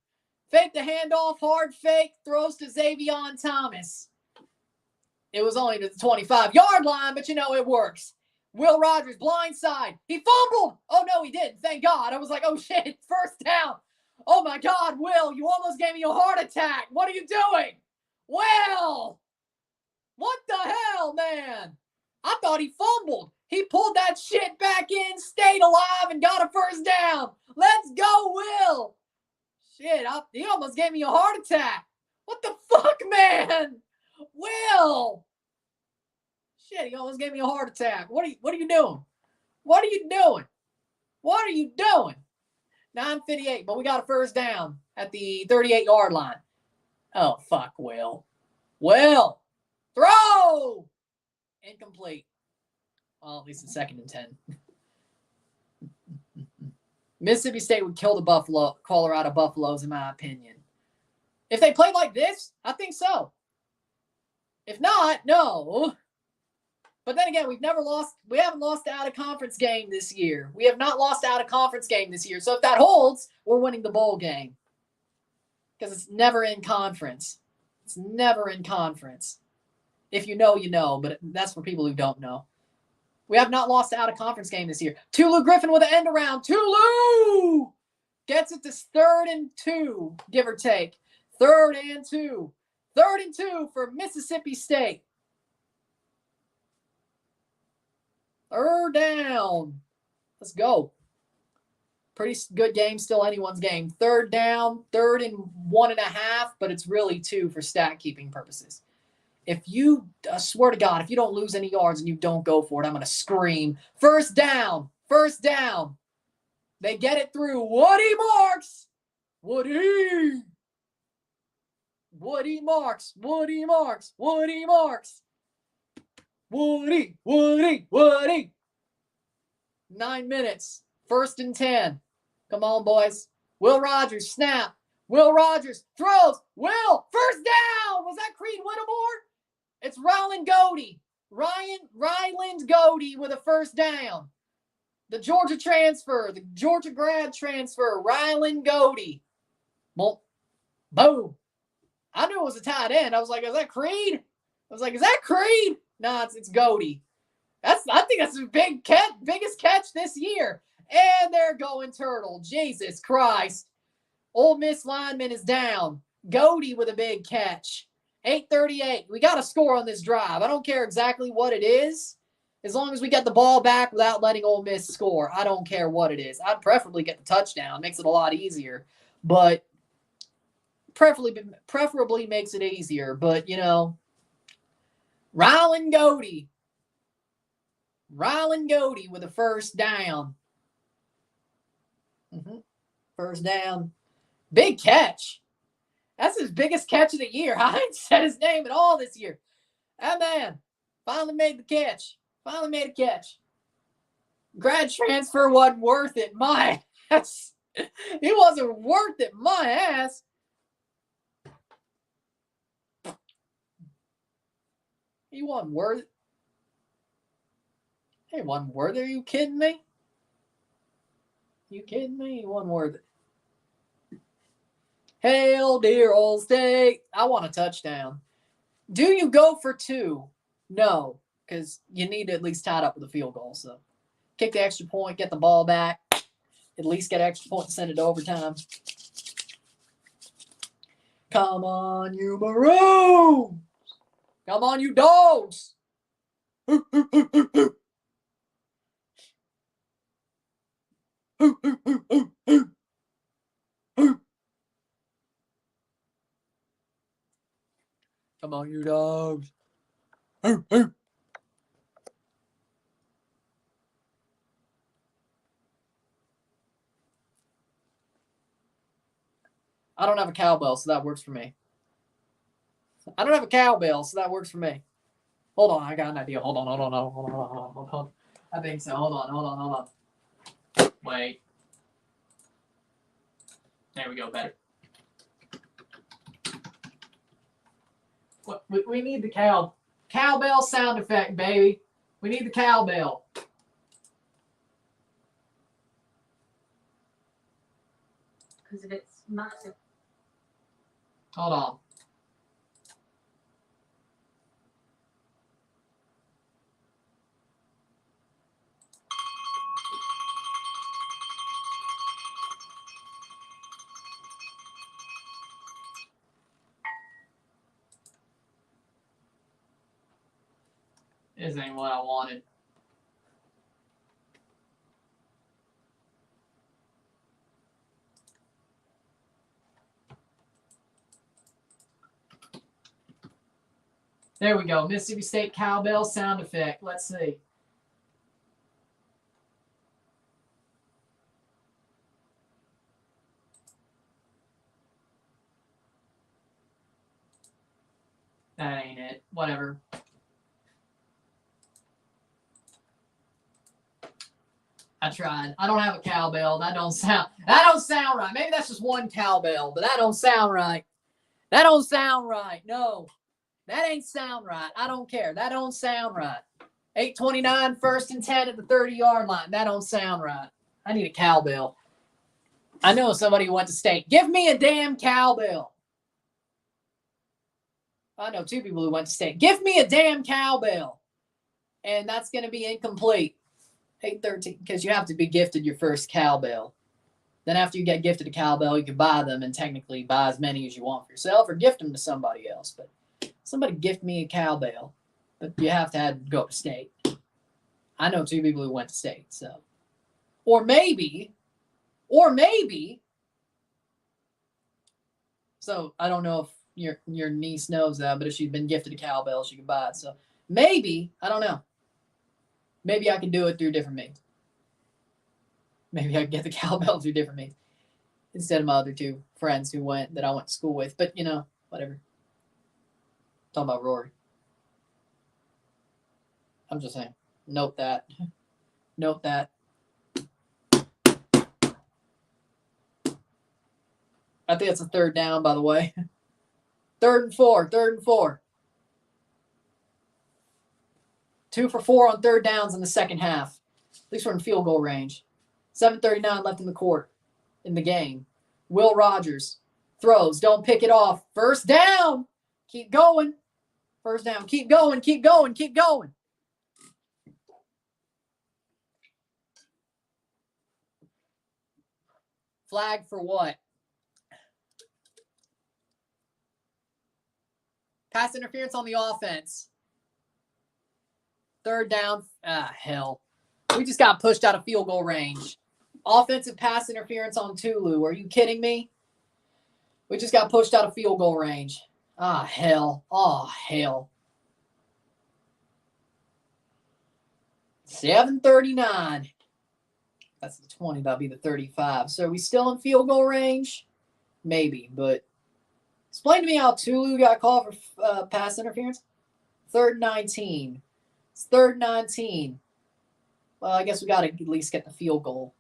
Fake the handoff, hard fake, throws to Zavion Thomas. It was only to the 25-yard line, but it works. Will Rogers, blindside. He fumbled. Oh, no, he didn't. Thank God. I was like, oh, shit, 1st down. Oh, my God, Will, you almost gave me a heart attack. What are you doing? Will, what the hell, man? I thought he fumbled. He pulled that shit back in, stayed alive, and got a first down. Let's go, Will. Shit, he almost gave me a heart attack. What the fuck, man? Will. Shit, he almost gave me a heart attack. What are you doing? What are you doing? What are you doing? 9:58, but we got a first down at the 38-yard line. Oh, fuck, Will. Will. Throw. Incomplete. Well, at least it's 2nd and 10. Mississippi State would kill the Colorado Buffaloes, in my opinion. If they played like this, I think so. If not, no. But then again, we haven't lost out of conference game this year. We have not lost out of conference game this year. So if that holds, we're winning the bowl game. Because it's never in conference. It's never in conference. If you know, you know. But that's for people who don't know. We have not lost out of conference game this year. Tulu Griffin with an end around. Tulu gets it to 3rd and 2, give or take. 3rd and 2. 3rd and 2 for Mississippi State. 3rd down. Let's go. Pretty good game. Still anyone's game. 3rd down. 3rd and 1.5, but it's really 2 for stat keeping purposes. If you, I swear to God, if you don't lose any yards and you don't go for it, I'm going to scream. 1st down. 1st down. They get it through. Woody Marks. Woody Marks. Woody Marks. Woody Marks. Woody. 9 minutes. 1st and 10. Come on, boys. Will Rogers, snap. Will Rogers throws. Will, 1st down. Was that Creed Whittemore? It's Ryland Godey. Ryland Godey with a 1st down. The Georgia transfer, the Georgia grad transfer, Ryland Godey. Boom. I knew it was a tight end. I was like, is that Creed? I was like, is that Creed? No, it's Godey. I think that's the biggest catch this year. And they're going turtle. Jesus Christ. Ole Miss lineman is down. Godey with a big catch. 8:38. We got to score on this drive. I don't care exactly what it is. As long as we get the ball back without letting Ole Miss score. I don't care what it is. I'd preferably get the touchdown. Makes it a lot easier. But preferably makes it easier. But, you know, Ryland Godey with a 1st down. 1st down. Big catch. That's his biggest catch of the year. I ain't said his name at all this year. That man finally made the catch. Finally made a catch. Grad transfer wasn't worth it. My ass. He wasn't worth it. My ass. He wasn't worth it. He wasn't worth it. Are you kidding me? You kidding me? He wasn't worth it. Hail, dear old state. I want a touchdown. Do you go for 2? No, because you need to at least tie it up with a field goal. So kick the extra point, get the ball back, at least get an extra point and send it to overtime. Come on, you Maroons. Come on, you Dogs. Come on, you Dogs. I don't have a cowbell, so that works for me. I don't have a cowbell, so that works for me. Hold on, I got an idea. Hold on. I think so. Hold on. Wait. There we go, better. We need the cowbell sound effect, baby. We need the cowbell. Because if it's massive. Hold on. This ain't what I wanted. There we go. Mississippi State cowbell sound effect. Let's see. That ain't it. Whatever. I tried. I don't have a cowbell. That don't sound right. Maybe that's just one cowbell, but that don't sound right. That don't sound right. No. That ain't sound right. I don't care. That don't sound right. 8:29, 1st and 10 at the 30-yard line. That don't sound right. I need a cowbell. I know somebody who went to state. Give me a damn cowbell. I know 2 people who went to state. Give me a damn cowbell. And that's going to be incomplete. 8:13, because you have to be gifted your first cowbell. Then after you get gifted a cowbell, you can buy them and technically buy as many as you want for yourself or gift them to somebody else. But somebody gift me a cowbell. But you have to go to state. I know 2 people who went to state. So, or maybe. So I don't know if your niece knows that, but if she's been gifted a cowbell, she can buy it. So maybe, I don't know. Maybe I can do it through different means. Maybe I can get the cowbell through different means instead of my other 2 friends that I went to school with. But, whatever. Talking about Raury. I'm just saying. Note that. Note that. I think it's a 3rd down, by the way. 3rd and 4. 3rd and 4. 2 for 4 on 3rd downs in the second half. At least we're in field goal range. 7:39 left in the game. Will Rogers throws. Don't pick it off. 1st down. Keep going. 1st down. Keep going. Keep going. Keep going. Flag for what? Pass interference on the offense. 3rd down. Hell. We just got pushed out of field goal range. Offensive pass interference on Tulu. Are you kidding me? We just got pushed out of field goal range. Hell. Oh, hell. 7:39. That's the 20. That'll be the 35. So are we still in field goal range? Maybe, but explain to me how Tulu got called for pass interference. 3rd 19. It's 3rd 19. Well, I guess we got to at least get the field goal.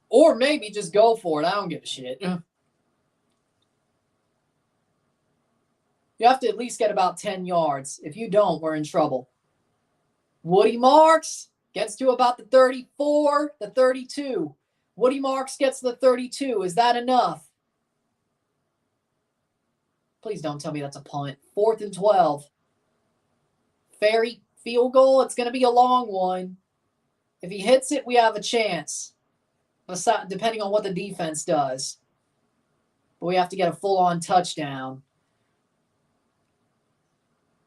Or maybe just go for it. I don't give a shit. You have to at least get about 10 yards. If you don't, we're in trouble. Woody Marks gets to about the 34, the 32. Woody Marks gets to the 32. Is that enough? Please don't tell me that's a punt. 4th and 12. Ferry field goal. It's going to be a long one. If he hits it, we have a chance. Depending on what the defense does. But we have to get a full-on touchdown.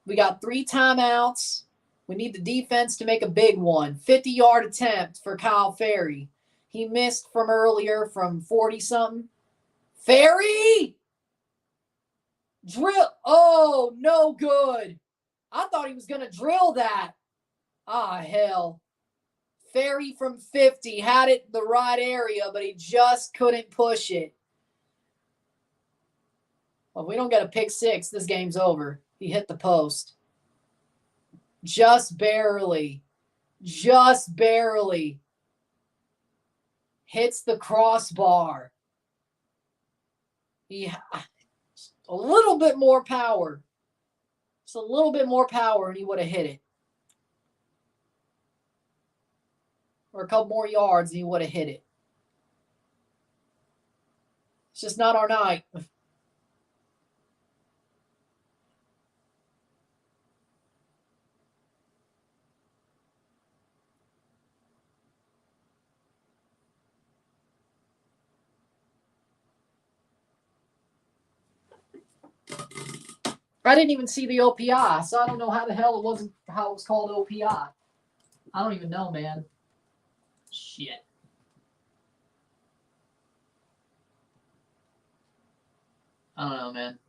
We got 3 timeouts. We need the defense to make a big one. 50-yard attempt for Kyle Ferry. He missed from earlier from 40-something. Ferry! Drill. Oh, no good. I thought he was going to drill that. Hell. Ferry from 50 had it in the right area, but he just couldn't push it. Well, if we don't get a pick 6, this game's over. He hit the post. Just barely. Just barely. Hits the crossbar. A little bit more power. Just a little bit more power and he would have hit it. Or a couple more yards and he would have hit it. It's just not our night. I didn't even see the OPI, so I don't know how it was called OPI. I don't even know, man. Shit. I don't know, man.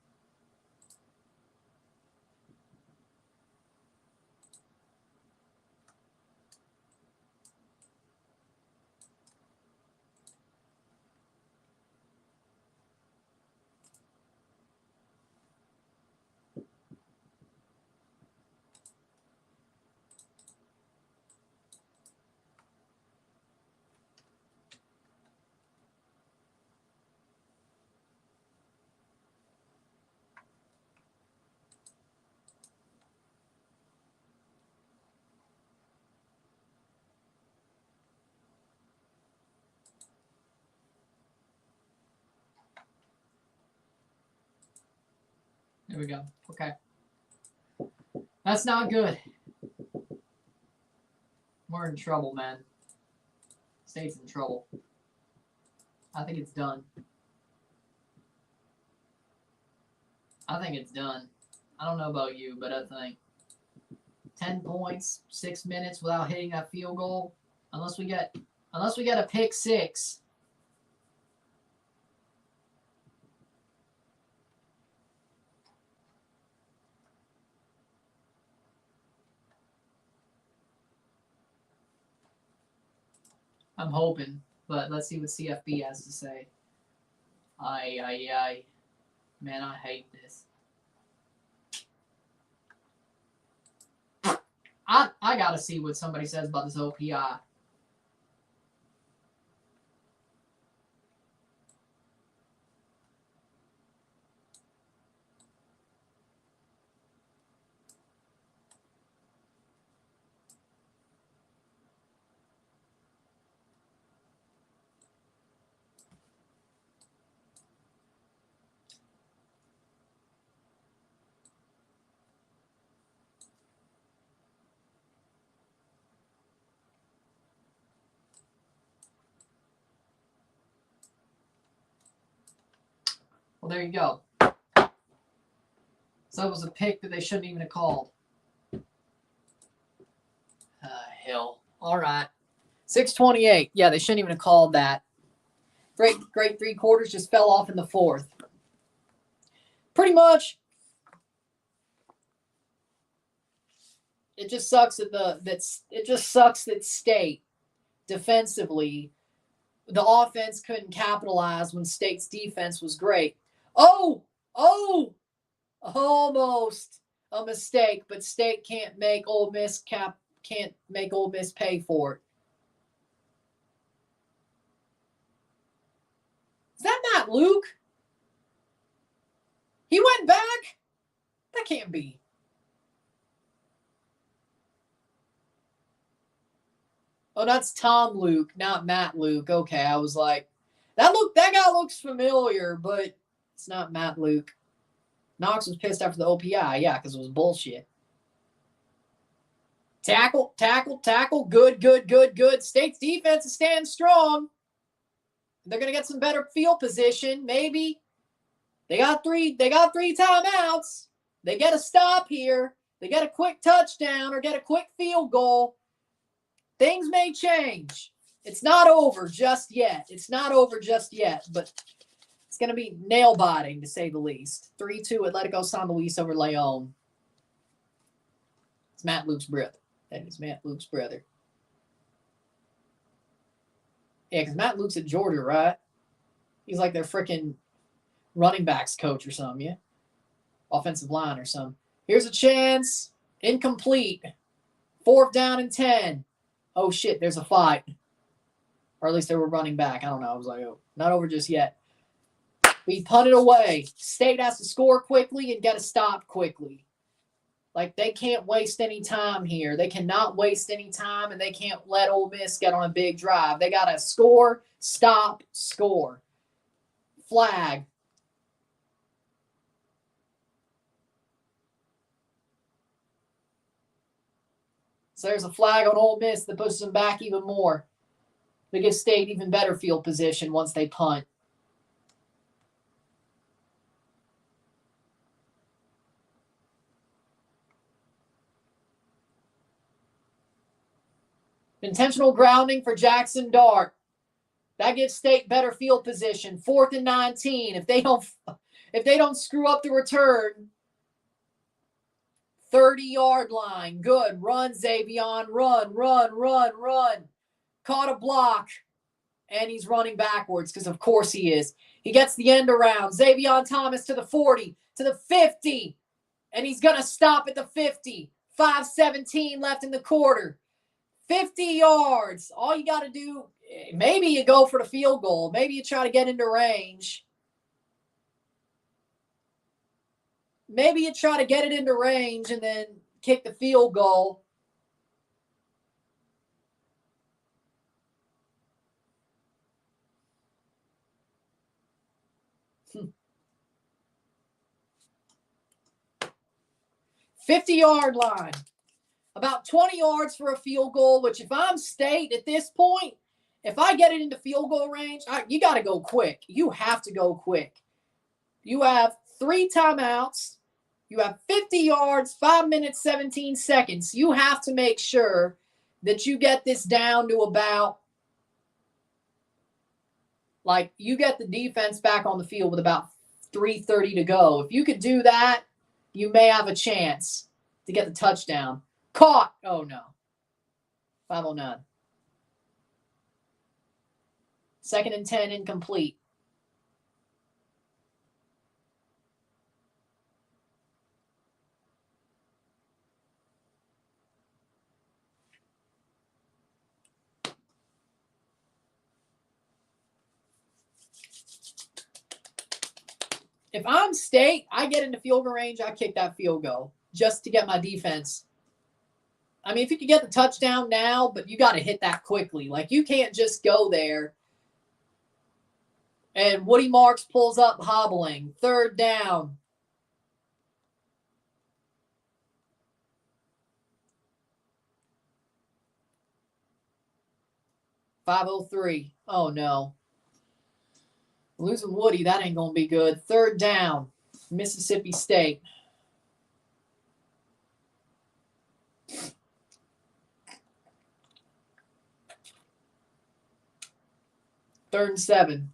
There we go. Okay. That's not good. We're in trouble, man. State's in trouble. I think it's done. I think it's done. I don't know about you, but I think 10 points, 6 minutes without hitting that field goal, unless we get a pick six. I'm hoping, but let's see what CFB has to say. Aye. Man, I hate this. I gotta see what somebody says about this OPI. Well, there you go. So it was a pick that they shouldn't even have called. Hell. All right. 6:28. Yeah, they shouldn't even have called that. Great 3 quarters, just fell off in the 4th. Pretty much. It just sucks that State defensively, the offense couldn't capitalize when State's defense was great. Oh, almost a mistake, but State can't make Ole Miss pay for it. Is that Matt Luke? He went back? That can't be. Oh, that's Tom Luke, not Matt Luke. Okay, I was like, that guy looks familiar, but it's not Matt Luke. Knox was pissed after the OPI, yeah, because it was bullshit. Tackle. Good. State's defense is standing strong. They're gonna get some better field position, maybe. They got three timeouts. They get a stop here. They get a quick touchdown or get a quick field goal. Things may change. It's not over just yet. But it's going to be nail-biting, to say the least. 3-2 Atletico San Luis over Leon. It's Matt Luke's brother. That is Matt Luke's brother. Yeah, because Matt Luke's at Georgia, right? He's like their freaking running backs coach or something, yeah? Offensive line or something. Here's a chance. Incomplete. 4th down and 10. Oh, shit, there's a fight. Or at least they were running back. I don't know. I was like, oh, not over just yet. We punted away. State has to score quickly and get a stop quickly. Like, they can't waste any time here. They cannot waste any time, and they can't let Ole Miss get on a big drive. They got to score, stop, score. Flag. So there's a flag on Ole Miss that pushes them back even more. They give State even better field position once they punt. Intentional grounding for Jackson Dart. That gives State better field position. 4th and 19. If If they don't screw up the return, 30-yard line. Good. Run, Zenon. Run. Caught a block. And he's running backwards because, of course, he is. He gets the end around. Zenon Thomas to the 40, to the 50. And he's going to stop at the 50. 5:17 left in the quarter. 50 yards. All you got to do, maybe you go for the field goal. Maybe you try to get into range. Maybe you try to get it into range and then kick the field goal. Hmm. 50-yard line. About 20 yards for a field goal, which if I'm State at this point, if I get it into field goal range, you got to go quick. You have to go quick. You have 3 timeouts. You have 50 yards, 5 minutes, 17 seconds. You have to make sure that you get this down to about, like, you get the defense back on the field with about 3:30 to go. If you could do that, you may have a chance to get the touchdown. Caught. Oh, no. 5:09. 2nd and 10, incomplete. If I'm State, I get into field goal range, I kick that field goal just to get my defense. I mean, if you could get the touchdown now, but you got to hit that quickly. Like, you can't just go there. And Woody Marks pulls up hobbling. 3rd down. .503. Oh, no. Losing Woody, that ain't going to be good. 3rd down, Mississippi State. Third and 7.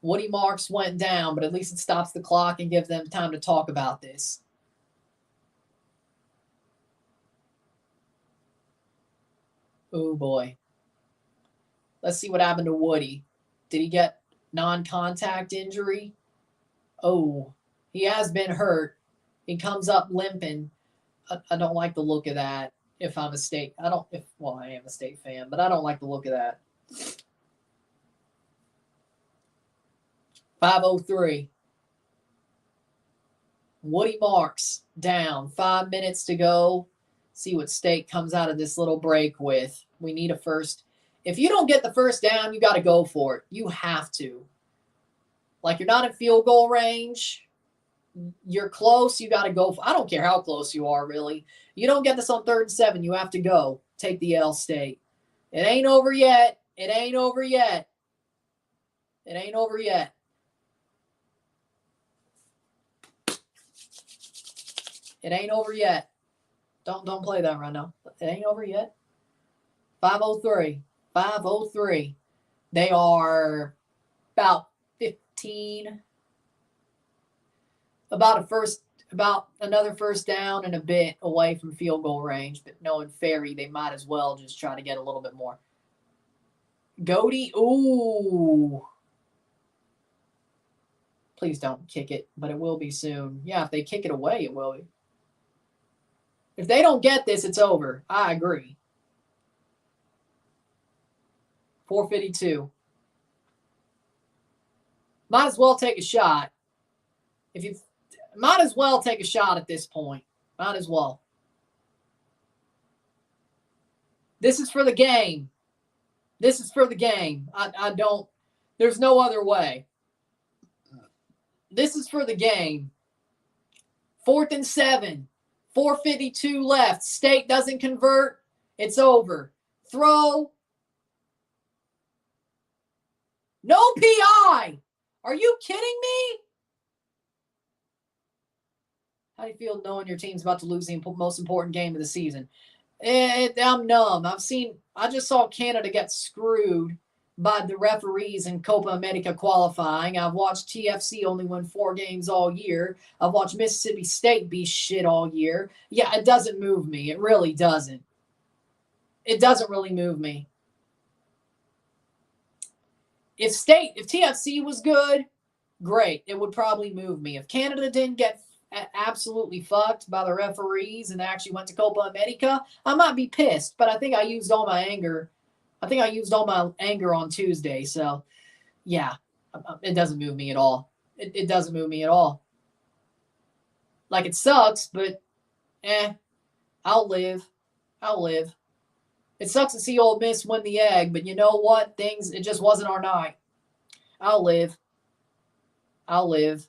Woody Marks went down, but at least it stops the clock and gives them time to talk about this. Oh, boy. Let's see what happened to Woody. Did he get non-contact injury? Oh, he has been hurt. He comes up limping. I don't like the look of that. If I'm a State, I am a State fan, but I don't like the look of that. 5:03. Woody Marks down. 5 minutes to go. See what State comes out of this little break with. We need a first. If you don't get the first down, you got to go for it. You have to. Like, you're not in field goal range. You're close. You got to go. I don't care how close you are, really. You don't get this on 3rd and 7. You have to go. Take the L, State. It ain't over yet. It ain't over yet. It ain't over yet. It ain't over yet. Don't play that right now. It ain't over yet. 5:03. 5:03. They are about 15. About another first down and a bit away from field goal range. But knowing Ferry, they might as well just try to get a little bit more. Goody. Ooh. Please don't kick it, but it will be soon. Yeah, if they kick it away, it will be. If they don't get this, it's over. I agree. 4:52. Might as well take a shot. Might as well take a shot at this point. Might as well. This is for the game. This is for the game. There's no other way. This is for the game. 4th and 7. 4:52 left. State doesn't convert. It's over. Throw. No PI. Are you kidding me? How do you feel knowing your team's about to lose the most important game of the season? I'm numb. I just saw Canada get screwed by the referees in Copa America qualifying. I've watched TFC only win 4 games all year. I've watched Mississippi State be shit all year. Yeah, it doesn't move me. It really doesn't. It doesn't really move me. If TFC was good, great. It would probably move me. If Canada didn't get absolutely fucked by the referees and actually went to Copa America, I might be pissed. But I think I used all my anger. On Tuesday. So, yeah, it doesn't move me at all. It doesn't move me at all. Like, it sucks, but I'll live. It sucks to see Ole Miss win the egg, but you know what? It just wasn't our night. I'll live. The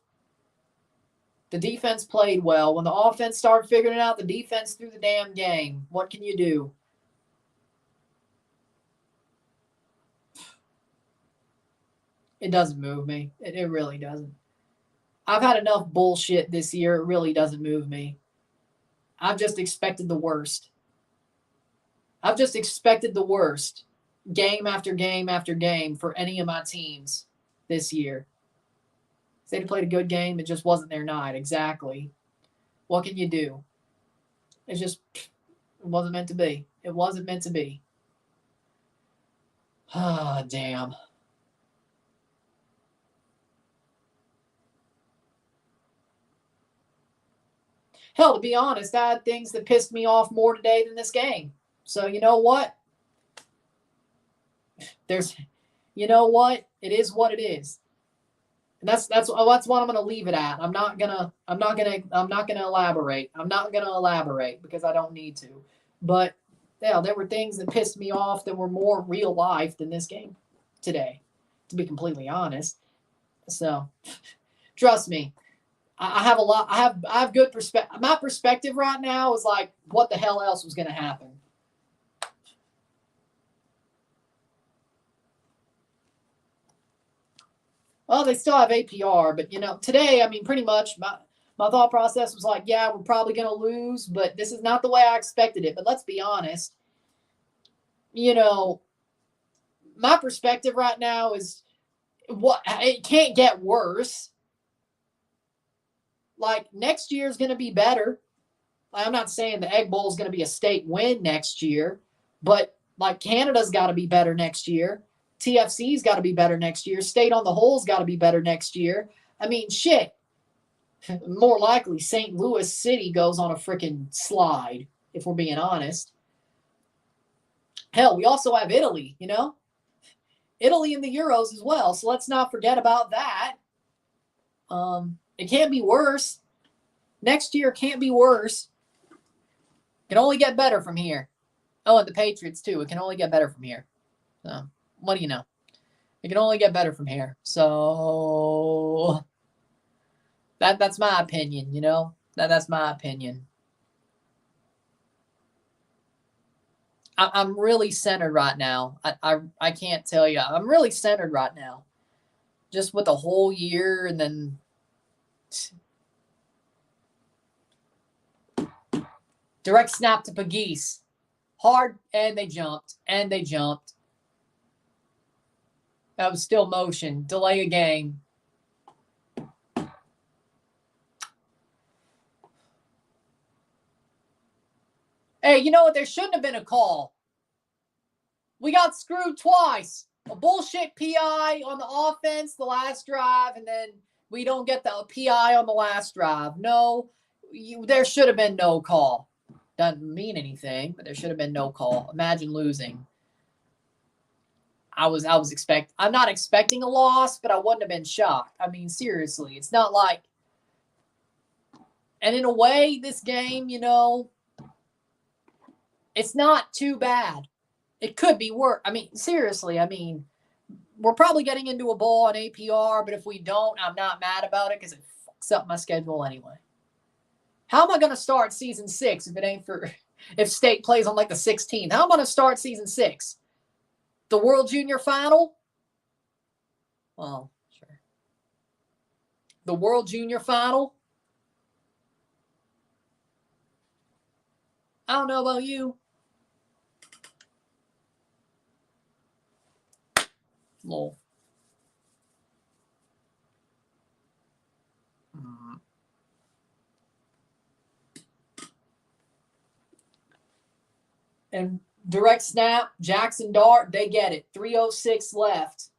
defense played well. When the offense started figuring it out, the defense threw the damn game. What can you do? It doesn't move me. It really doesn't. I've had enough bullshit this year. It really doesn't move me. I've just expected the worst. Game after game after game for any of my teams this year. If they'd played a good game, it just wasn't their night. Exactly. What can you do? It wasn't meant to be. It wasn't meant to be. Ah, damn. Hell, to be honest, I had things that pissed me off more today than this game. So you know what? You know what? It is what it is. And that's what I'm gonna leave it at. I'm not gonna elaborate. I'm not gonna elaborate because I don't need to. But yeah, there were things that pissed me off that were more real life than this game today, to be completely honest. So trust me. I have a lot. I have good perspective. My perspective right now is like, what the hell else was going to happen? Well, they still have APR, but today, I mean, pretty much my thought process was like, yeah, we're probably going to lose, but this is not the way I expected it. But let's be honest. My perspective right now is it can't get worse. Like, next year is going to be better. I'm not saying the Egg Bowl is going to be a state win next year, but like Canada's got to be better next year. TFC's got to be better next year. State on the whole's got to be better next year. I mean, shit. More likely, St. Louis City goes on a freaking slide, if we're being honest. Hell, we also have Italy, Italy in the Euros as well, so let's not forget about that. It can't be worse. Next year can't be worse. It can only get better from here. Oh, and the Patriots too. It can only get better from here. So, what do you know? It can only get better from here. So that's my opinion, That's my opinion. I'm really centered right now. I can't tell you. I'm really centered right now. Just with the whole year and then direct snap to Pagese. Hard, and they jumped. That was still motion. Delay a game. Hey, you know what? There shouldn't have been a call. We got screwed twice. A bullshit PI on the offense the last drive, and then we don't get the PI on the last drive. No, there should have been no call. Doesn't mean anything, but there should have been no call. Imagine losing. I'm not expecting a loss, but I wouldn't have been shocked. I mean, seriously, it's not like. And in a way, this game, it's not too bad. It could be worse. I mean, seriously, we're probably getting into a bowl on APR, but if we don't, I'm not mad about it because it fucks up my schedule anyway. How am I going to start season 6 if state plays on like the 16th? How am I going to start season 6? The World Junior Final? Well, sure. The World Junior Final? I don't know about you. little. And direct snap, Jackson Dart, they get it. 3:06 left.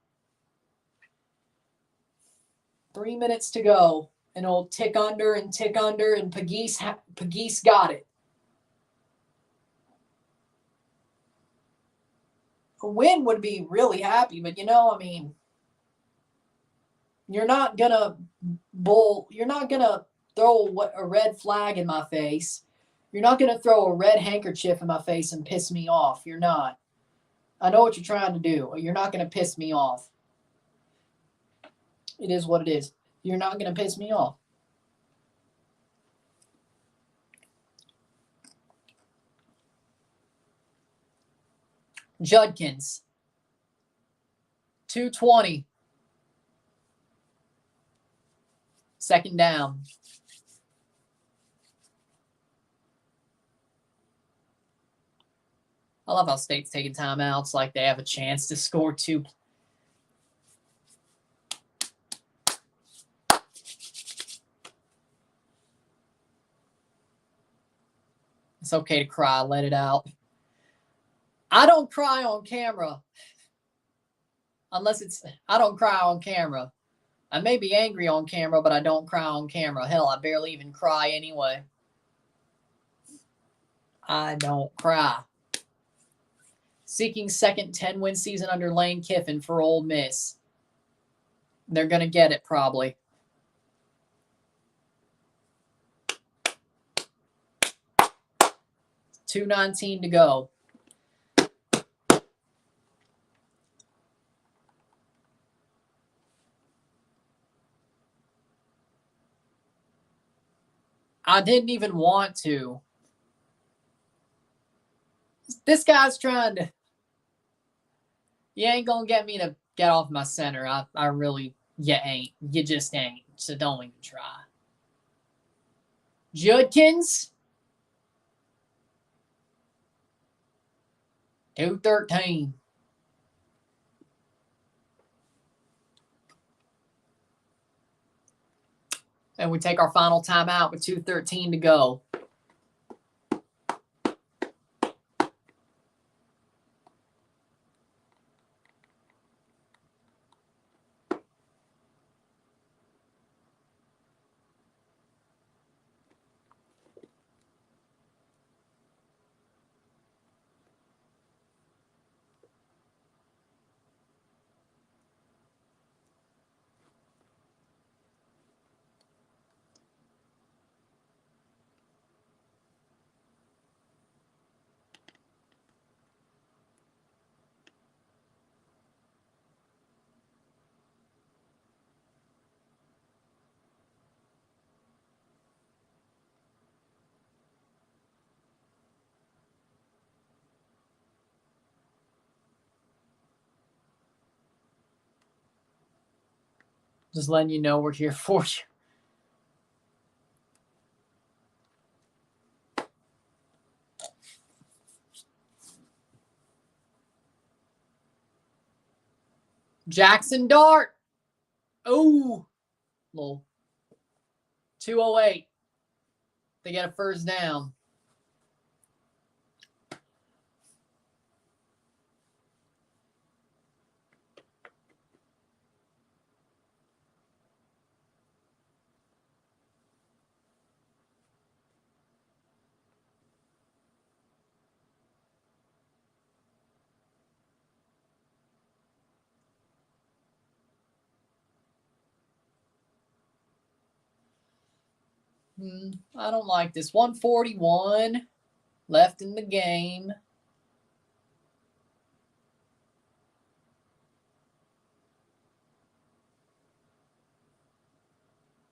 3 minutes to go. And it'll tick under, and Pagese got it. A win would be really happy, but I mean, you're not gonna throw a red flag in my face. You're not gonna throw a red handkerchief in my face and piss me off. You're not. I know what you're trying to do. You're not gonna piss me off. It is what it is. You're not gonna piss me off. Judkins. 2:20. Second down. I love how State's taking timeouts like they have a chance to score 2. It's okay to cry. Let it out. I don't cry on camera. I don't cry on camera. I may be angry on camera, but I don't cry on camera. Hell, I barely even cry anyway. I don't cry. Seeking second 10-win season under Lane Kiffin for Ole Miss. They're going to get it probably. $2:19 to go. I didn't even want to. This guy's trying to. You ain't going to get me to get off my center. I really, you ain't. You just ain't. So don't even try. Judkins. 2:13. And we take our final timeout with 2:13 to go. Just letting you know we're here for you. Jackson Dart. Oh, little 2:08. They get a first down. I don't like this. 1:41 left in the game.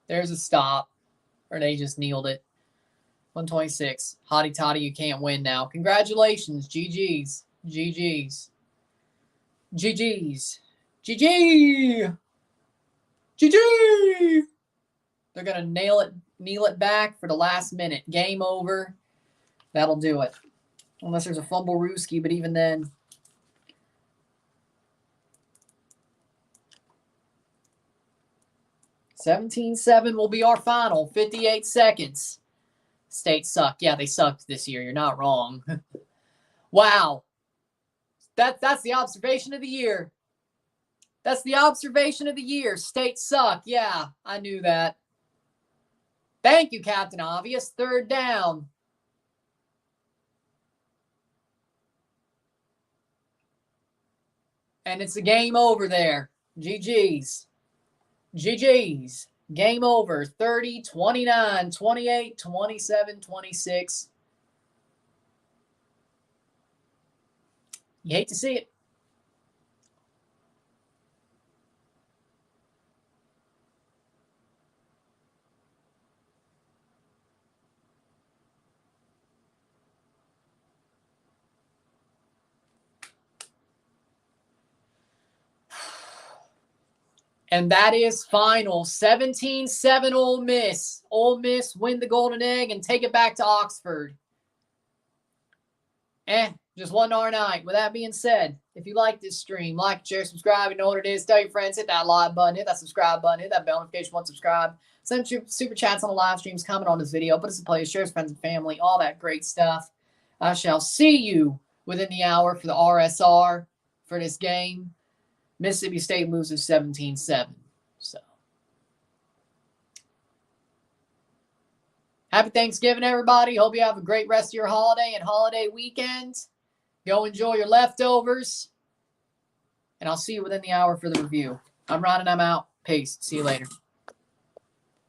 There's a stop. Or they just kneeled it. 126. Hotty toddy, you can't win now. Congratulations. GG's. GG's. GG's. GG. GG. They're going to kneel it back for the last minute. Game over. That'll do it. Unless there's a fumble Ruzycky, but even then. 17-7 will be our final. 58 seconds. State suck. Yeah, they sucked this year. You're not wrong. Wow. That's the observation of the year. That's the observation of the year. State suck. Yeah, I knew that. Thank you, Captain Obvious. 3rd down. And it's a game over there. GG's. GG's. Game over. 30, 29, 28, 27, 26. You hate to see it. And that is final. 17-7 Ole Miss. Ole Miss win the Golden Egg and take it back to Oxford. Just one hour night. With that being said, if you like this stream, like, share, subscribe. You know what it is. Tell your friends. Hit that like button. Hit that subscribe button. Hit that bell notification once subscribe. Send super chats on the live streams. Comment on this video. Put us in place. Share with friends and family. All that great stuff. I shall see you within the hour for the RSR for this game. Mississippi State loses 17-7. So, happy Thanksgiving, everybody. Hope you have a great rest of your holiday and holiday weekend. Go enjoy your leftovers. And I'll see you within the hour for the review. I'm Ron and I'm out. Peace. See you later.